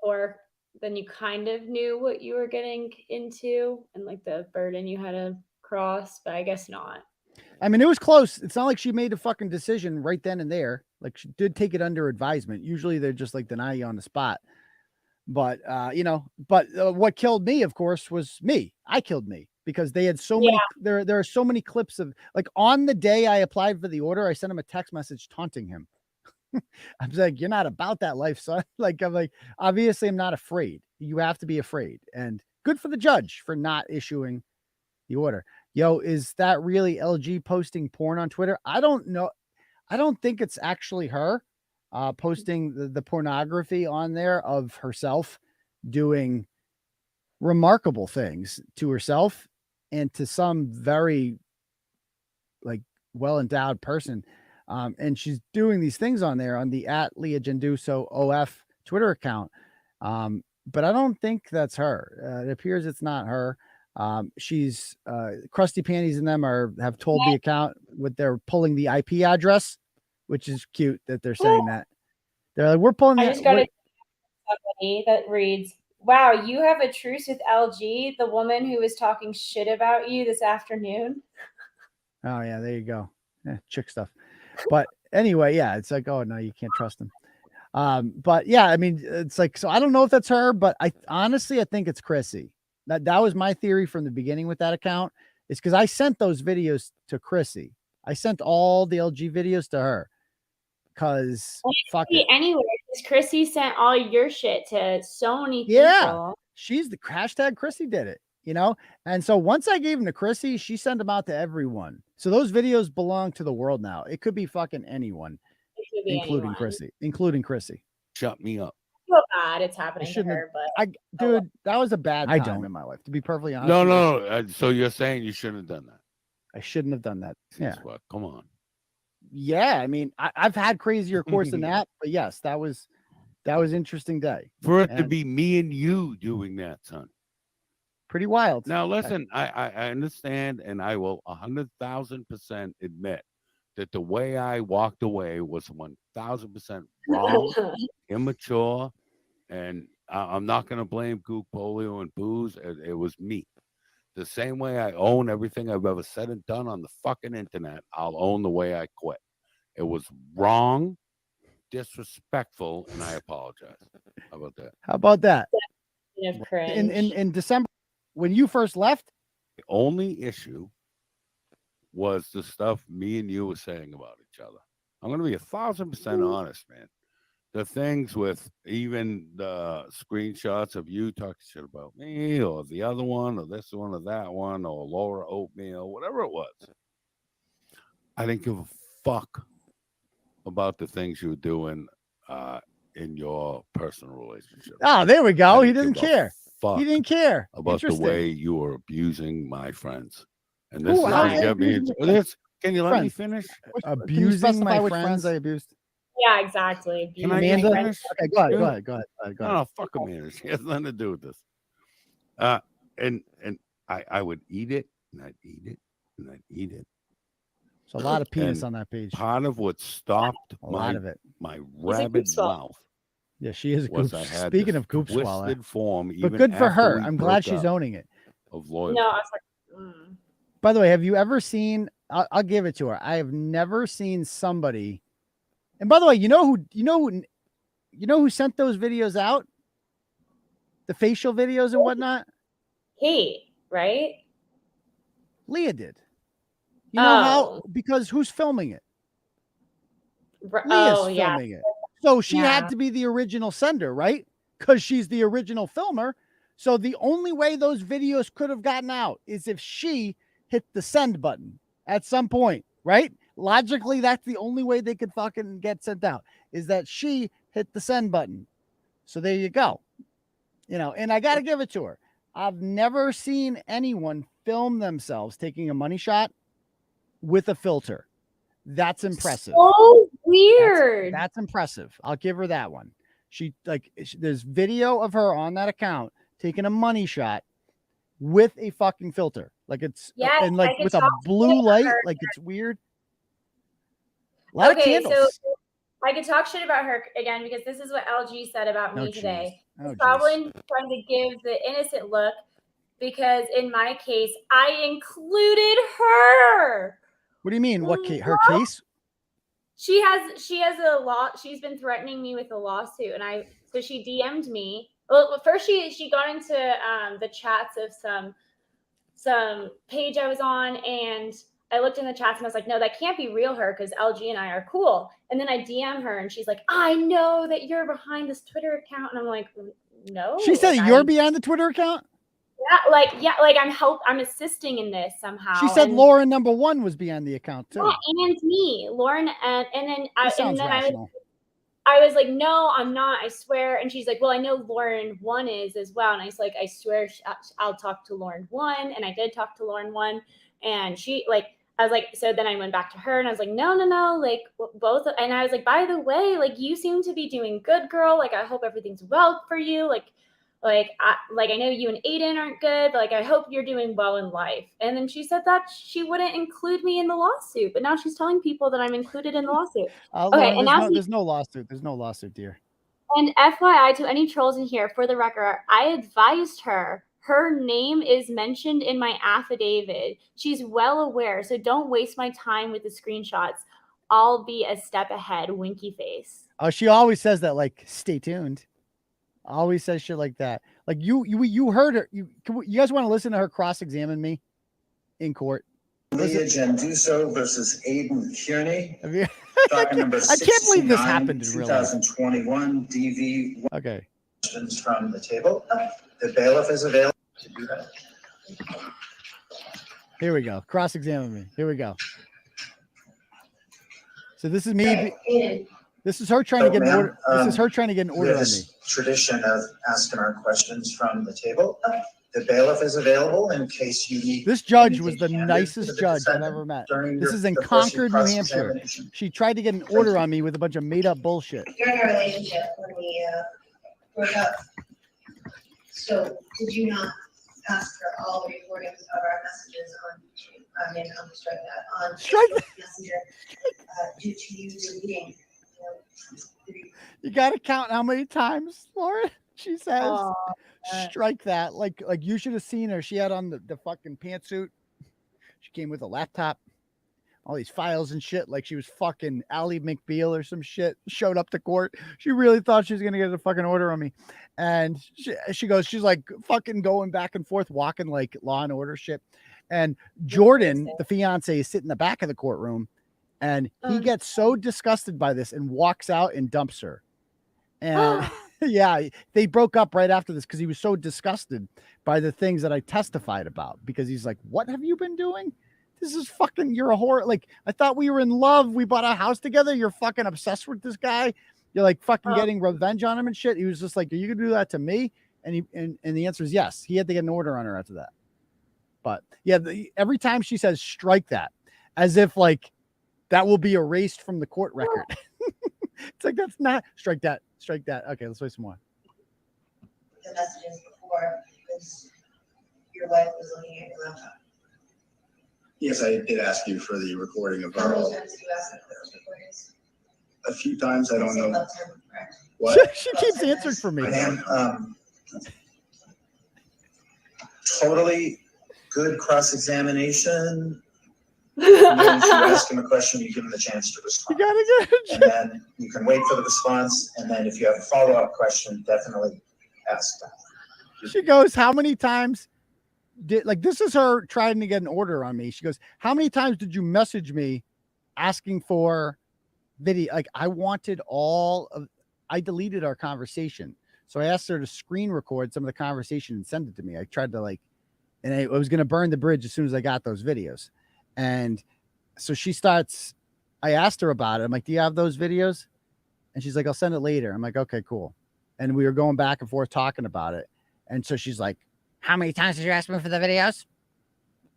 before, then you kind of knew what you were getting into and like the burden you had to cross, but I guess not. I mean, it was close. It's not like she made a fucking decision right then and there. Like she did take it under advisement. Usually they're just like deny you on the spot. But, you know, what killed me, of course, was me. I killed me because they had so many, there are so many clips of like on the day I applied for the order, I sent him a text message taunting him. I was like, you're not about that life, son. Like, I'm like, obviously I'm not afraid. You have to be afraid. And good for the judge for not issuing the order. Yo, is that really LG posting porn on Twitter? I don't know. I don't think it's actually her posting the pornography on there of herself doing remarkable things to herself and to some very like well-endowed person. And she's doing these things on there on the @Leigha Genduso OF Twitter account. But I don't think that's her. It appears it's not her. She's Krusty Panties and them have told the account what they're pulling the IP address, which is cute that they're saying that. They're like, we're pulling I just got somebody that reads, wow, you have a truce with LG, the woman who was talking shit about you this afternoon. Oh yeah, there you go. Yeah, chick stuff. But anyway, yeah, it's like, oh no, you can't trust them. But yeah, I mean, it's like, so I don't know if that's her, but I honestly think it's Chrissy. That was my theory from the beginning with that account. It's because I sent those videos to Chrissy. I sent all the LG videos to her. Because fuck it. Anyway, because Chrissy sent all your shit to so many people. Yeah, she's the hashtag Chrissy did it, you know? And so once I gave them to Chrissy, she sent them out to everyone. So those videos belong to the world now. It could be fucking anyone, including Chrissy. Shut me up. I feel bad it's happening to her, but dude, that was a bad time in my life, to be perfectly honest. No. So you're saying you shouldn't have done that? I shouldn't have done that. Yeah. What? Come on. Yeah, I mean, I've had crazier course than that, but yes, that was interesting day. For it to be me and you doing that, son. Pretty wild. Now, listen, I understand, and I will 100,000% admit that the way I walked away was 1,000% wrong, immature, and I'm not going to blame Gook, Polio, and Booze. It was me. The same way I own everything I've ever said and done on the fucking internet, I'll own the way I quit. It was wrong, disrespectful, and I apologize. How about that? How about that? In December, when you first left? The only issue was the stuff me and you were saying about each other. I'm going to be 1,000% honest, man. the things with even the screenshots of you talking shit about me or the other one or this one or that one or 𝗟𝗲𝗴𝗶𝗀𝗹, whatever it was. I didn't give a fuck about the things you were doing in your personal relationship. Oh, there we go. He didn't care. He didn't care about the way you were abusing my friends. And this Ooh, is how gonna get me into this. Can you let me finish? Abusing my friends I abused. Yeah, exactly. Can I Abusing get my finished? Okay, go ahead. Go ahead. No, fuck Amanda. She has nothing to do with this. And I would eat it, and I'd eat it, and I'd eat it. So a lot of penis And on that page. Part of what stopped A lot of it. my rabid mouth. Yeah, she is a was goop. I had Speaking this of goop swallow, twisted form, but even good for after her. we I'm glad broke she's up, owning it. of loyalty. No, I was like, By the way, have you ever seen? I'll give it to her. I have never seen somebody. And by the way, you know who sent those videos out? The facial videos and whatnot. Kate, right? Leah did. You know how? Because who's filming it? Leah's filming it. So she had to be the original sender, right? Because she's the original filmer. So the only way those videos could have gotten out is if she hit the send button at some point, right? Logically, that's the only way they could fucking get sent out, is that she hit the send button. So there you go. You know, and I got to give it to her. I've never seen anyone film themselves taking a money shot with a filter. That's impressive. So weird. That's impressive. I'll give her that one. There's video of her on that account taking a money shot with a fucking filter. Like it's and like with a blue light, like it's weird. A lot of candles. So I could talk shit about her again because this is what LG said about me today. He's probably trying to give the innocent look because in my case, I included her. What do you mean? What case? Her case? She has a lot. She's been threatening me with a lawsuit, and so she DM'd me. Well, first she got into the chats of some page I was on, and I looked in the chats and I was like, no, that can't be real her because LG and I are cool. And then I DM her and she's like, I know that you're behind this Twitter account, and I'm like, no. She said you're behind the Twitter account. I'm assisting in this somehow. She said Lauren #1 was behind the account too. Yeah, and me, Lauren, and then I was like, no, I'm not. I swear. And she's like, well, I know Lauren 1 is as well. And I was like, I swear, I'll talk to Lauren 1. And I did talk to Lauren 1, and I was like, so then I went back to her and I was like, no, like both. And I was like, by the way, like you seem to be doing good, girl. Like I hope everything's well for you. I know you and Aidan aren't good, but I hope you're doing well in life. And then she said that she wouldn't include me in the lawsuit, but now she's telling people that I'm included in the lawsuit. Okay, and now there's no lawsuit. There's no lawsuit, dear. And FYI to any trolls in here, for the record, I advised her. Her name is mentioned in my affidavit. She's well aware, so don't waste my time with the screenshots. I'll be a step ahead, winky face. Oh, she always says that, stay tuned. Always says shit like that. Like you heard her. You guys want to listen to her cross-examine me in court? Leigha Genduso versus Aidan Kearney. I can't believe this happened in real life. 2021 DV. Okay. Questions from the table. The bailiff is available to do that. Here we go. Cross-examine me. Here we go. So this is me. This is her trying to get an order. This is her trying to get an order on me. Tradition of asking our questions from the table. The bailiff is available in case you need. This judge was the nicest judge I've ever met. This is in Concord, New Hampshire. She tried to get an order on me with a bunch of made up bullshit. During our relationship, when we broke up, so did you not ask for all the recordings of our messages on YouTube? I mean, I'm strike that on Messenger due to you deleting. You got to count how many times, Lauren. She says, strike that. Like you should have seen her. She had on the fucking pantsuit. She came with a laptop, all these files and shit. Like she was fucking 𝗟𝗶𝗶𝗆 or some shit. Showed up to court. She really thought she was gonna get a fucking order on me. And she goes, she's like fucking going back and forth, walking like Law and Order shit. And Jordan, the fiance, is sitting in the back of the courtroom. And he gets so disgusted by this and walks out and dumps her. And yeah, they broke up right after this because he was so disgusted by the things that I testified about. Because he's like, "What have you been doing? This is fucking. You're a whore. Like I thought we were in love. We bought a house together. You're fucking obsessed with this guy. You're like fucking getting revenge on him and shit." He was just like, "Are you gonna do that to me?" And the answer is yes. He had to get an order on her after that. But yeah, every time she says strike that, as if like that will be erased from the court record. It's like that's not strike that. Okay, let's wait some more. The messages before because your wife was looking at your laptop. Yes, I did ask you for the recording of How our. many times did you ask them for those recordings? A few times, I don't know. About 10, correct? What? She keeps answering for me. I am totally good cross-examination. And then if you ask him a question, you give him the chance to respond. You gotta get and then you can wait for the response. And then if you have a follow-up question, definitely ask them. She goes, "How many times did like this is her trying to get an order on me?" She goes, "How many times did you message me asking for video?" Like I deleted our conversation. So I asked her to screen record some of the conversation and send it to me. I tried to and I was going to burn the bridge as soon as I got those videos. And so I asked her about it. I'm like, "Do you have those videos?" And she's like, "I'll send it later." I'm like, "Okay, cool." And we were going back and forth talking about it. And so she's like, "How many times did you ask me for the videos?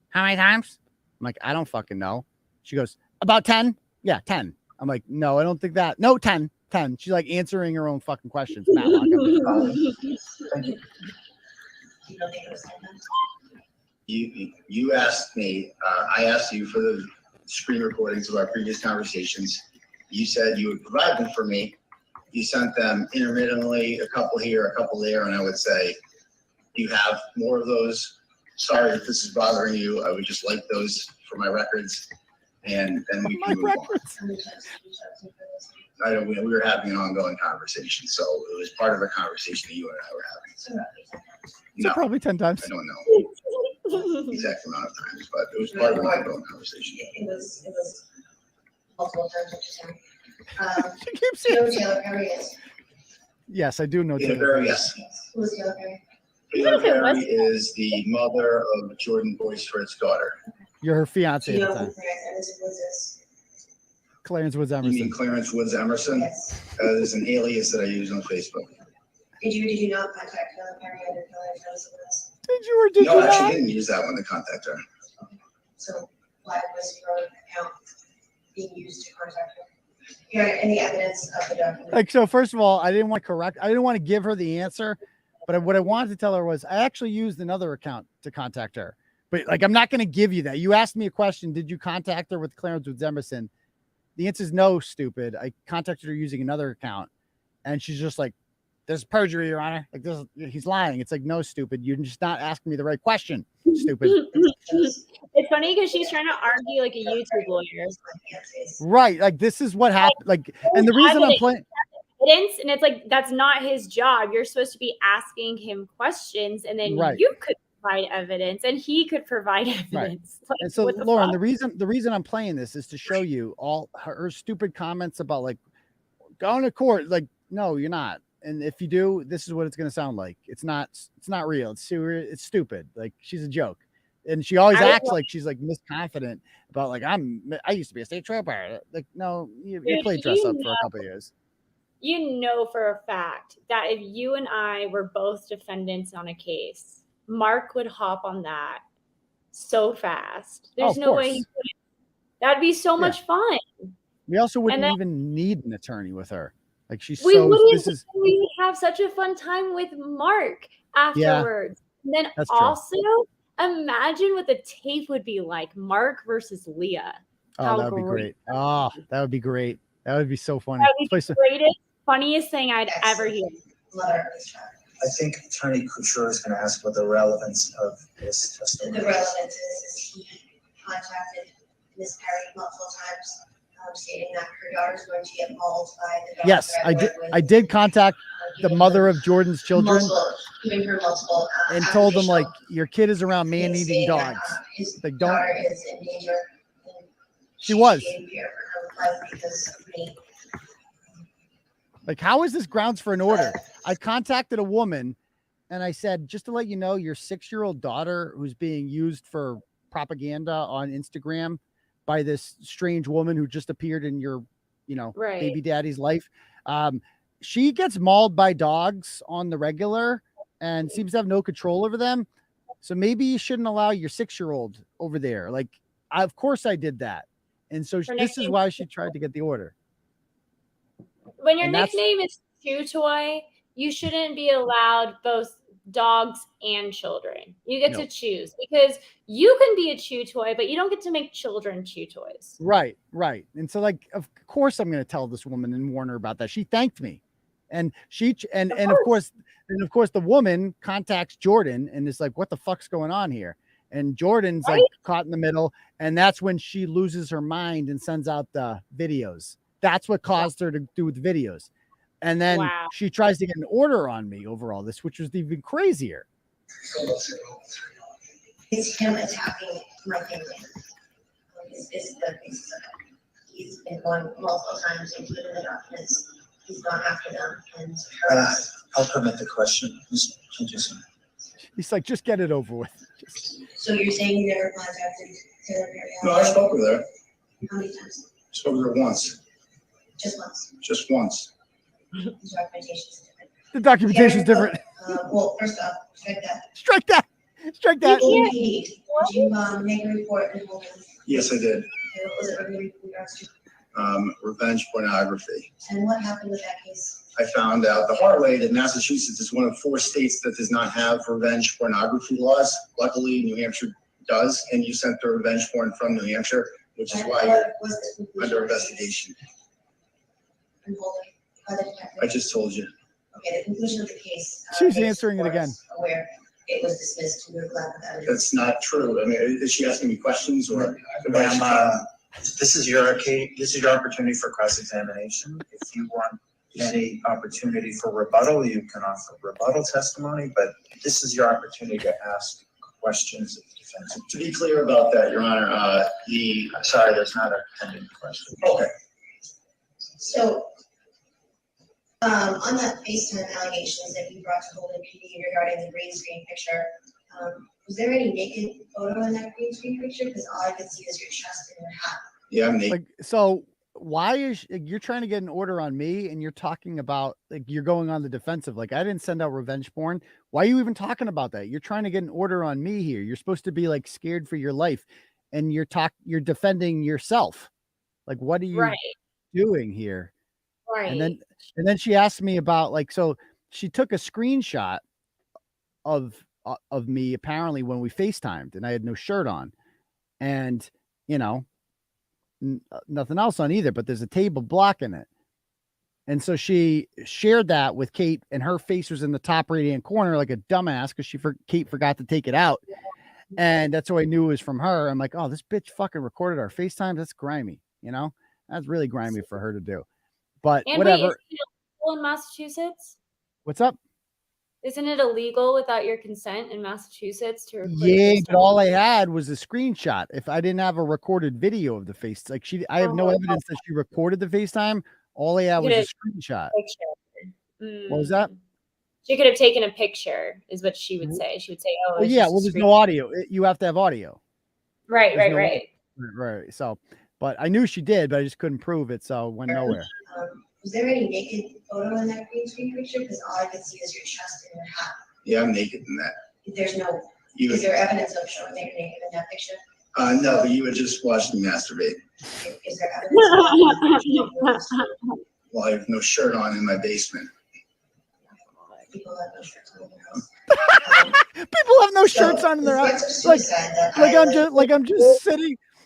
How many times?" I'm like, "I don't fucking know." She goes, "About 10? Yeah, 10. I'm like, "No, I don't think that. No, 10. She's like answering her own fucking questions. Thank you. You don't think it was 10 times? You asked me, I asked you for the screen recordings of our previous conversations. You said you would provide them for me. You sent them intermittently, a couple here, a couple there, and I would say, "Do you have more of those? Sorry if this is bothering you. I would just like those for my records." And then we can move on. We were having an ongoing conversation, so it was part of a conversation that you and I were having. So probably 10 times. I don't know the exact amount of times, but it was part of an ongoing conversation. It was multiple times at the time. She keeps you know who saying Taylor Perry is? Yes, I do know. Taylor Perry, yes. Who is Taylor Perry? Taylor Perry is the mother of Jordan Boyce-Fritz's daughter. You're her fiance Do you at know the who time. Clarence Woods is? Clarence Woods You Emerson. mean Clarence Woods Emerson? Yes. That is an alias that I use on Facebook. Did you not contact Taylor Perry under Clarence Woods? Did you or did No, you I actually not? didn't use that one to contact her. So why was your account being used to contact her? You know, any evidence of the document? Like, so first of all, I didn't want to give her the answer, but what I wanted to tell her was I actually used another account to contact her. But like, I'm not going to give you that. You asked me a question. Did you contact her with Clarence Woods Emerson? The answer is no, stupid. I contacted her using another account. And she's just like, "There's perjury, Your Honor. Like, he's lying." It's like, no, stupid. You're just not asking me the right question, stupid. It's funny because she's trying to argue like a YouTube lawyer. Right. Like, this is what happened. Like, and the reason I'm playing. Evidence, and it's like that's not his job. You're supposed to be asking him questions, and then Right. you could provide evidence, and he could provide evidence. Right. Like, And so, what the Lauren, fuck? the reason I'm playing this is to show you all her stupid comments about like going to court. Like, no, you're not. And if you do, this is what it's going to sound like. It's not real. It's stupid. Like, she's a joke. And she always acts like she's like misconfident about like, I used to be a state trooper. Like, no, you played dress up for a couple of years. You know for a fact that if you and I were both defendants on a case, Mark would hop on that so fast. There's no way he could. That'd be so much fun. We also wouldn't then- even need an attorney with her. Like, she's We so. wouldn't. This is We would have such a fun time with Mark afterwards. And then that's true. also imagine what the tape would be like: Mark versus Leigha. Oh, that would be great. Oh, that would be great. That would be so funny. That would be Let's the play greatest, funniest thing I'd ever hear. I think Attorney Couture is going to ask what the relevance of this testimony The relevance is he contacted Ms. Perry multiple times, stating that her daughter's going to get mauled by the dog. Yes, I did contact the mother of Jordan's children Giving her multiple and told them like, your kid is around man-eating stating that, dogs. his Like, don't. daughter is in danger. She was. She gave fear for her life because of me. Like, how is this grounds for an order? I contacted a woman and I said, just to let you know, your 6-year-old daughter who's being used for propaganda on Instagram by this strange woman who just appeared in your, baby daddy's life. She gets mauled by dogs on the regular and seems to have no control over them. So maybe you shouldn't allow your 6-year-old over there. Like, of course I did that. And so this is why she tried to get the order. When your nickname is Chew Toy, you shouldn't be allowed both dogs and children. You get to choose, because you can be a chew toy, but you don't get to make children chew toys. Right. And so, like, of course I'm going to tell this woman and warn her about that. She thanked me. And of course the woman contacts Jordan and is like, what the fuck's going on here? And Jordan's like caught in the middle. And that's when she loses her mind and sends out the videos. That's what caused her to do the videos. And then she tries to get an order on me over all this, which was even crazier. It's him attacking my family. Is the basis of it. He's been going multiple times, including the documents. He's gone after them and I'll permit the question. Ms. Genduso. He's like, just get it over with. So you're saying you never contacted Taylor Mary? No, I spoke with her. How many times? I spoke with her once. Just once. Just once. The documentation's different. The documentation's different. Well, first off, strike that. Strike that. Did you make a report and hold it? Yes, I did. What was it in regards to? Revenge pornography. And what happened with that case? I found out the hard way that Massachusetts is one of 4 states that does not have revenge pornography laws. Luckily, New Hampshire does, and you sent the revenge porn from New Hampshire, which is why you're under investigation. I just told you. Okay, the conclusion of the case. She's answering it again. Where it was dismissed. We're glad that is. That's not true. I mean, is she asking me questions or? This is your opportunity for cross-examination. If you want any opportunity for rebuttal, you can offer rebuttal testimony, but this is your opportunity to ask questions of the defense. To be clear about that, Your Honor, I'm sorry, there's not a pending question. Okay. So, on that FaceTime allegations that you brought to Holden PD regarding the green screen picture, was there any naked photo in that green screen picture? Because all I could see is your chest and your hat. Yeah, I'm naked. Like, so why is you're trying to get an order on me and you're talking about, like, you're going on the defensive? Like, I didn't send out revenge porn. Why are you even talking about that? You're trying to get an order on me here. You're supposed to be like scared for your life, and you're defending yourself. Like, what are you doing here? Right. And then she asked me about, like, so she took a screenshot of me apparently when we FaceTimed and I had no shirt on, and nothing else on either, but there's a table blocking it. And so she shared that with Kate, and her face was in the top right hand corner like a dumbass because Kate forgot to take it out. And that's how I knew it was from her. I'm like, oh, this bitch fucking recorded our FaceTime. That's grimy. That's really grimy for her to do. But and whatever. Wait, is it illegal in Massachusetts? What's up? Isn't it illegal without your consent in Massachusetts to record? Yeah, but all I had was a screenshot. If I didn't have a recorded video of the face, like I have no evidence that she recorded the FaceTime. All I had was a screenshot. What was that? She could have taken a picture, is what she would say. She would say, "Oh, well, yeah. Well, there's no audio. You have to have audio. Right. So, but I knew she did, but I just couldn't prove it, so it went nowhere. Was there any naked photo in that green screen picture? Because all I could see is your chest and your hat. Yeah, I'm naked in that. There's no. Is there evidence of showing that you're naked in that picture? No, but you would just watch me masturbate. Is there evidence? Well, I have no shirt on in my basement. People have no shirts on in their house. People have no shirts on in their house.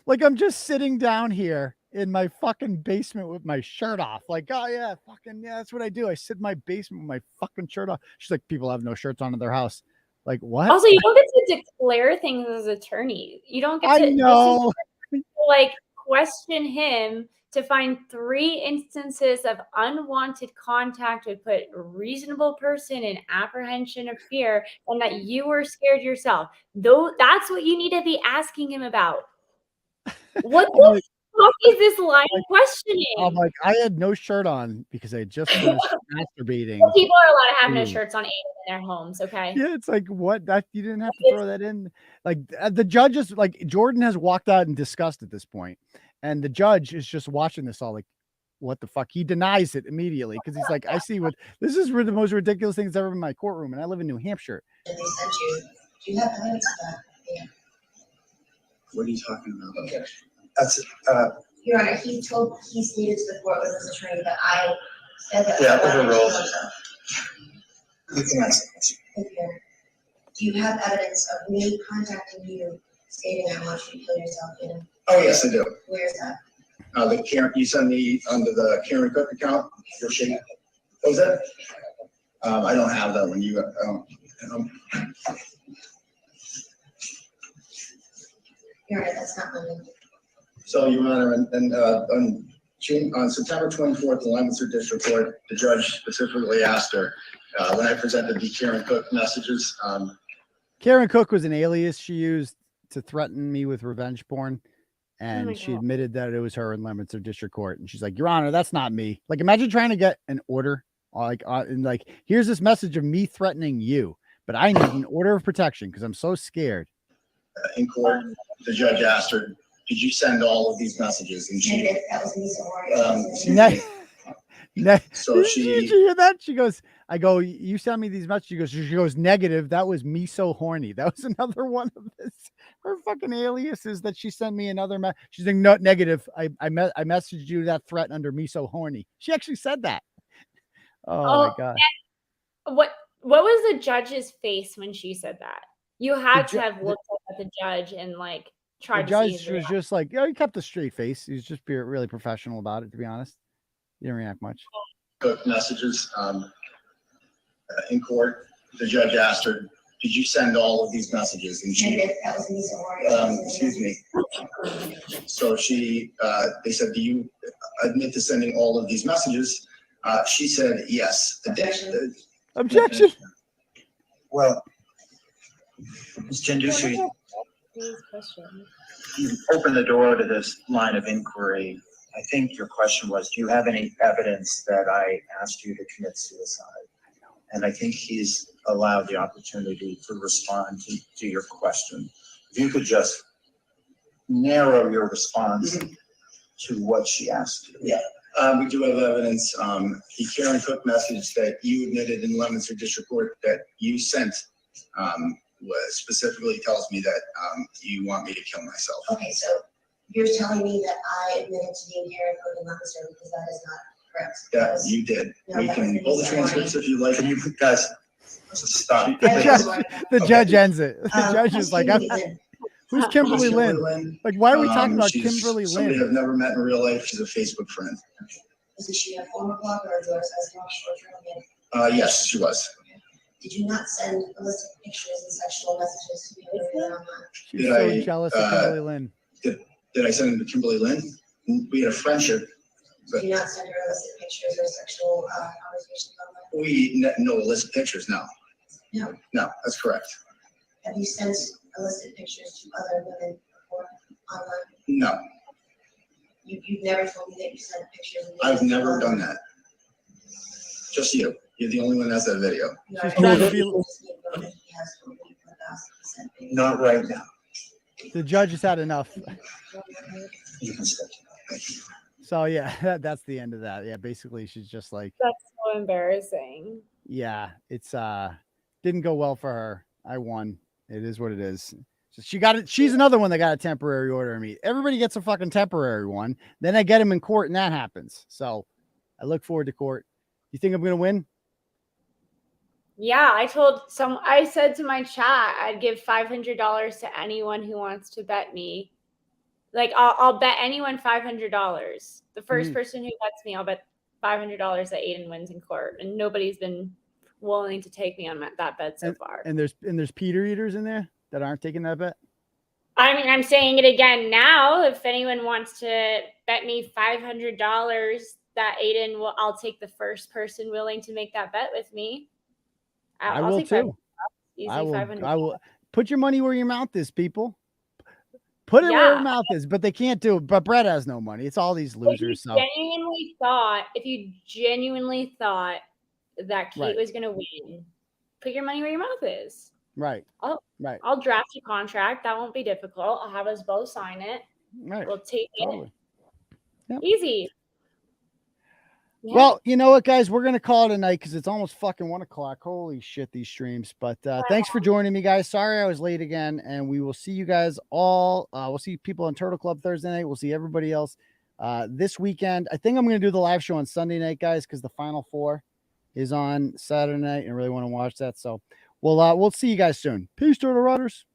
I'm just sitting down here in my fucking basement with my shirt off. Like, oh yeah, that's what I do. I sit in my basement with my fucking shirt off. She's like, people have no shirts on in their house. Like, what? Also, you don't get to declare things as attorney. You don't get to. I know. Like, question him to find 3 instances of unwanted contact would put a reasonable person in apprehension of fear, and that you were scared yourself. Though that's what you need to be asking him about. What the fuck is this line of questioning? I'm like, I had no shirt on because I had just finished masturbating. Well, people are allowed to have no shirts on in their homes, okay? Yeah, it's like, what? That you didn't have to throw that in. Like the judge is like, Jordan has walked out in disgust at this point, and the judge is just watching this all like, what the fuck? He denies it immediately because he's like, I see what this is the most ridiculous thing that's ever been in my courtroom, and I live in New Hampshire. They sent you. Do you have evidence of that? Yeah. What are you talking about? Okay. That's Your Honor, he stated to the court with his attorney that I said that. Yeah, overruled. You can answer the question. Do you have evidence of me contacting you stating I want you to kill yourself in? Oh, yes, I do. Where's that? The Karen, you sent me under the Karen Cook account. Your sheet. What was that? I don't have that one. Your Honor, that's not my name. So, Your Honor, on September 24th, the Licensure District Court, the judge specifically asked her when I presented the Karen Cook messages. Karen Cook was an alias she used to threaten me with revenge porn. And she admitted that it was her in Leominster District Court. And she's like, Your Honor, that's not me. Like, imagine trying to get an order and like, here's this message of me threatening you, but I need an order of protection because I'm so scared. In court, the judge asked her, did you send all of these messages? And she, so did you hear that? She goes, I go, you sent me these messages. She goes, negative. That was me so horny. That was another one of this. Her fucking alias is that she sent me another message. She's like, no, negative. I messaged you that threat under me so horny. She actually said that. Oh my God. What was the judge's face when she said that? You had to have looked up at the judge and like tried to see. The judge was just like, he kept a straight face. He was just really professional about it, to be honest. He didn't react much. Messages in court, the judge asked her, did you send all of these messages? And she, excuse me. So she, they said, do you admit to sending all of these messages? She said, yes. Objection. Well, Ms. Genduso, you opened the door to this line of inquiry. I think your question was, do you have any evidence that I asked you to commit suicide? And I think he's allowed the opportunity to respond to your question. If you could just narrow your response to what she asked you. Yeah, we do have evidence. The Karen Cook message that you admitted in Leominster District Court that you sent specifically tells me that you want me to kill myself. Okay, so you're telling me that I admitted to being Karen Cook in Leominster because that is not correct. Yeah, you did. We can pull the transcripts if you like. Can you guys stop? The judge ends it. The judge is like, who's Kimberly Lynn? Like, why are we talking about Kimberly Lynn? Somebody I've never met in real life. She's a Facebook friend. Is she a former blogger or yours as short-term? Yes, she was. Did you not send illicit pictures and sexual messages to me online? She's so jealous of Kimberly Lynn. Did I send them to Kimberly Lynn? We had a friendship. Did you not send her illicit pictures or sexual conversations online? No illicit pictures, no. No. No, that's correct. Have you sent illicit pictures to other women before online? No. You've never told me that you sent pictures. I've never done that. Just you. You're the only one that has that video. She's trying to be. Not right now. The judge has had enough. You can step. So yeah, that's the end of that. Yeah, basically she's just like, that's so embarrassing. Yeah, it's didn't go well for her. I won. It is what it is. So she's another one that got a temporary order on me. Everybody gets a fucking temporary one. Then I get them in court and that happens. So I look forward to court. You think I'm gonna win? Yeah, I said to my chat, I'd give $500 to anyone who wants to bet me. Like I'll bet anyone $500. The first person who bets me, I'll bet $500 that Aidan wins in court. And nobody's been willing to take me on that bet so far. And there's Peter eaters in there that aren't taking that bet. I mean, I'm saying it again now. If anyone wants to bet me $500 that Aidan I'll take the first person willing to make that bet with me. I will too. Easy I will. $500. I will put your money where your mouth is, people. Put it where her mouth is, but they can't do it. But Bret has no money. It's all these losers. If you genuinely thought that Kate was going to win, put your money where your mouth is. Right. I'll draft a contract. That won't be difficult. I'll have us both sign it. Right. We'll take it. Yep. Easy. Yeah. Well, you know what, guys? We're going to call it a night because it's almost fucking 1 o'clock. Holy shit, these streams. But thanks for joining me, guys. Sorry I was late again. And we will see you guys all. We'll see people on Turtle Club Thursday night. We'll see everybody else this weekend. I think I'm going to do the live show on Sunday night, guys, because the Final Four is on Saturday night. And I really want to watch that. So we'll see you guys soon. Peace, Turtle Riders.